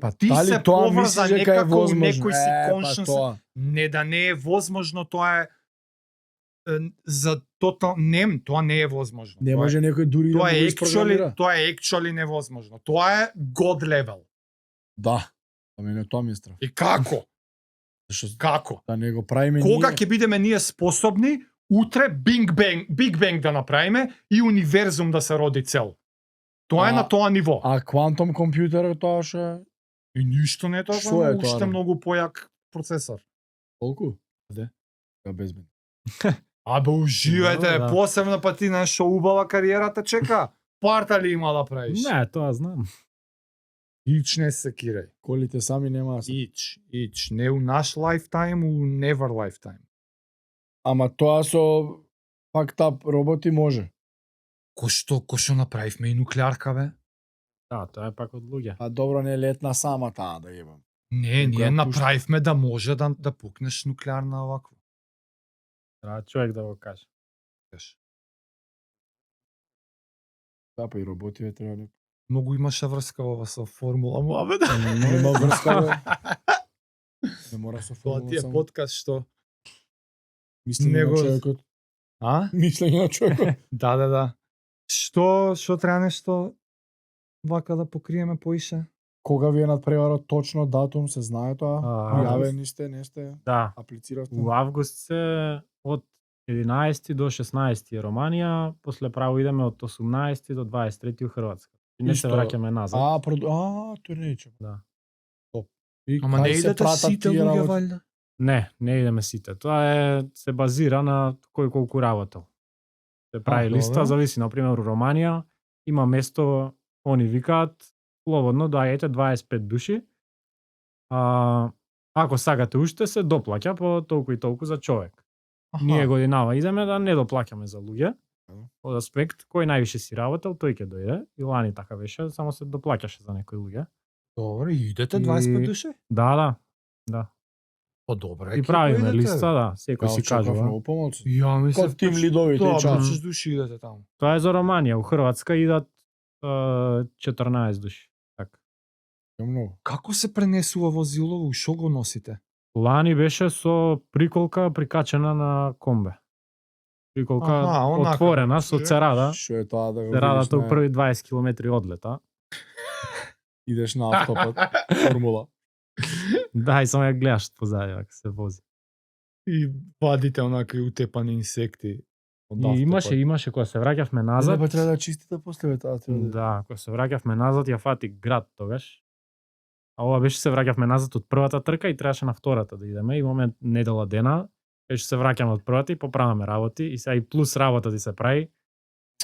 Па ти дали се тоа поврза мислиш дека е некако у возможно? некој си conscious. Тоа. Не да не е возможно, тоа е за тоа не е возможно. Не може некој дури да Тоа го е испрограмира. actually невозможно. Тоа е god level. Да. За мене тоа ми е страв. И како? Зашто Како? да не го правиме Кога ние? ќе бидеме ние способни утре Big Bang да направиме и универзум да се роди цел? Тоа е на тоа ниво. А квантом компјутерот тоа што е И ништо не е тоа, Што е тоа, уште бе? многу појак процесор. толку? Де? Да безбедно. Абе уживајте, Да. посебно па ти нешто убава кариерата чека. Парта ли има да правиш? Не, тоа знам. Ич не се кирај. Колите сами нема да се. Ич. Не у наш lifetime, у never lifetime. Ама тоа со fucked up роботи може. Кој што направивме и нуклеарка, бе? Да, тоа е пак од луѓе. А добро не летна сама таа да јебам. Не, Некоја ние пушта. направивме да може да пукнеш нуклеарна овакво. Треба човек да го каже. Да, па и роботи треба да. Многу имаше врска ова со формула муабет. Нема врска, бе. Не мора со Тоа формула ти е само. подкаст што... Мислење него- на човекот. А? Мислење на човекот. Да. Што треба нешто вака да покриеме поише? Кога ви е надпреварот точно датум, се знае тоа? Август. Јавени сте, не сте? Да, Аплициравте? у август се од 11 до 16 е Романија, после право идеме од 18 до 23 у Хрватска. И не се Исто. враќаме назад. турнејче. Да. И Ама кај не се идете пратат сите тие луѓе, работи? валјда? Не идеме сите. Тоа се базира на кој колку работел. Се прави добро. листа, зависи, например, у Романија има место, они викаат, слободно доаѓајте 25 души. Ако сакате уште се доплаќа по толку и толку за човек. Ние годинава идеме да не доплаќаме за луѓе. Од аспект кој највише си работел, тој ќе дојде. И лани така беше, само се доплаќаше за некои луѓе. Добре, идете 25 И- души? Да. Па добре, И ќе правиме поидете. листа, да, секој си кажува. Многу помалци. Ја мислев Код тим лидовите и тоа, чао. 6 души идете таму. Тоа е за Романија, у Хрватска идат 14 души. Така. Е многу. Како се пренесува возилово, што го носите? Лани беше со приколка прикачена на комбе. Приколка онака, отворена со церада. Што е тоа да го Церадата у видиш на... први 20 км одлета. Идеш на автопат, формула. Да, и само ја гледаш позади ако се вози. И вадите онака и утепани инсекти. од И автопат. имаше кога се враќавме Назад. назад. Па треба да чистите после бе таа треба. Да, кога се враќавме назад ја фати град тогаш. А ова беше се враќавме назад од првата трка и требаше на втората да идеме. Имаме недела дена, беше се враќаме од првата и поправаме работи и сега и плюс работа ти се прави.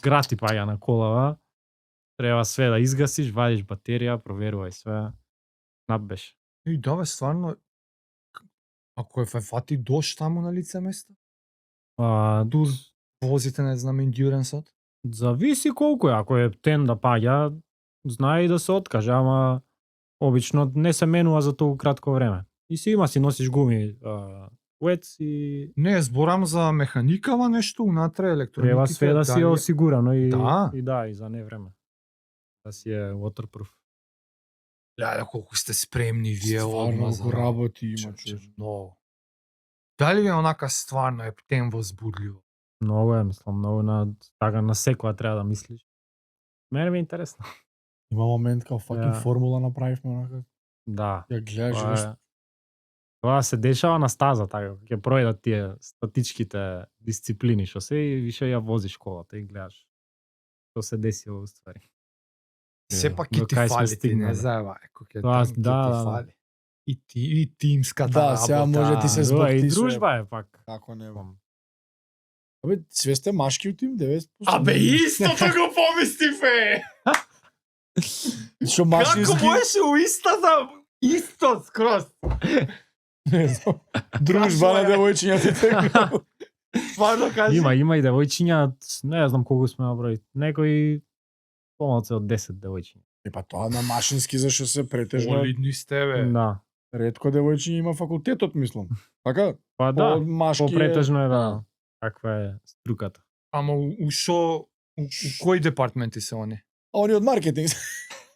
Град ти паѓа на колава. Треба све да изгасиш, вадиш батерија, проверувај све. Нап беше. И да бе, стварно, ако е фати дошт таму на лице место, Тур возите, не знам, ендюренсот, зависи колку е, ако е тен да паѓа, знае и да се откаже, ама обично не се менува за толку кратко време. И си носиш гуми уец и не, зборам за механикава нешто, унатре електрониките. треба све да си е дали- осигурано и Да. и за не време. Да си е waterproof. Леле, колку сте спремни вие Стварно одма за колку работи има човече, човече. многу. Дали е онака стварно е птен возбудливо? Многу е, мислам, многу на така на секоја треба да мислиш. Мене ми е интересно. Има момент као fucking Ја. формула направивме онака. Да. Ја гледаш Тоа веш. е- Тоа се дешава на стаза, така, ќе пројдат тие статичките дисциплини што се и више ја возиш колата и гледаш. што се десило уствари. Сепак До и ти кај сме фали, ти не стигнале. заеба, ќе Тоа, ти да. фали. И тимската Да, работа. сега може ти се Да, и збогти со- дружба е пак. Како не бам. Абе, све сте машки у тим, 90%. Абе, истото го помисливе! Што Како машински... можеше у истата? Исто, скроз. Не знам. Дружба на девојчињата текнува. Стварно кажи. Има и девојчиња, не знам колку сме на број. Некои помалку од 10 девојчиња. Па тоа на машински зашто се претежно Олидни сте, бе. Да. ретко девојчиња има факултетот, мислам. Така? Па да, машки попретежно е Да. да. Каква е струката? Ама у шо, у кои департменти се они? А они од маркетинг.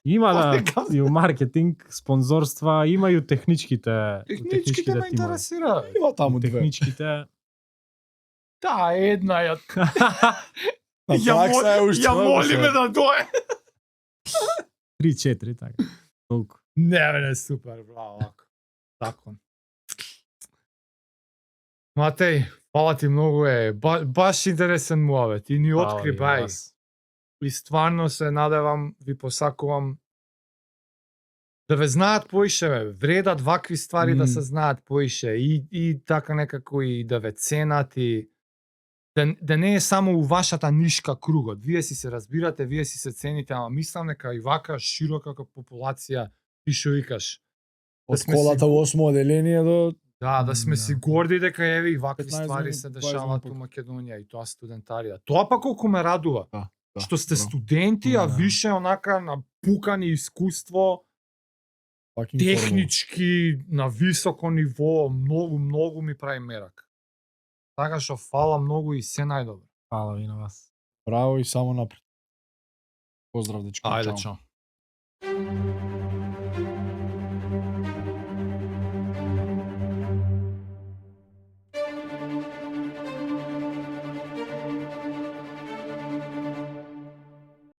Има Па, да нека- и у маркетинг, спонзорства, има и у техничките. Техничките ме тимови. интересира. Има таму две. Техничките. Да, една ја. На такса е уште. Ја молиме да дое. 3-4 така. Толку. Не, бе, супер, браво, вако. Закон. Матеј, фала ти многу е. Баш интересен муавет. И ни откри бај. И стварно се надевам, ви посакувам да ве знаат поише, бе. Вредат вакви ствари да се знаат поише. И така некако и да ве ценат и да не е само у вашата нишка кругот. Вие си се разбирате, вие си се цените, ама мислам дека и вака широка популација, ти што викаш. Од сме колата си- во 8 оделение до Да сме си горди дека еве и вакви 15 ствари години, се 20 дешаваат години у Македонија и тоа студентарија. Тоа па колку ме радува. Да, Што сте браво. студенти, а Да. више онака напукани искуство, технички, на високо ниво, многу ми прави мерак. Така што фала многу и се најдобро. Фала ви на вас. Браво и само напред. Поздрав, дечки. Ајде, чао. чао.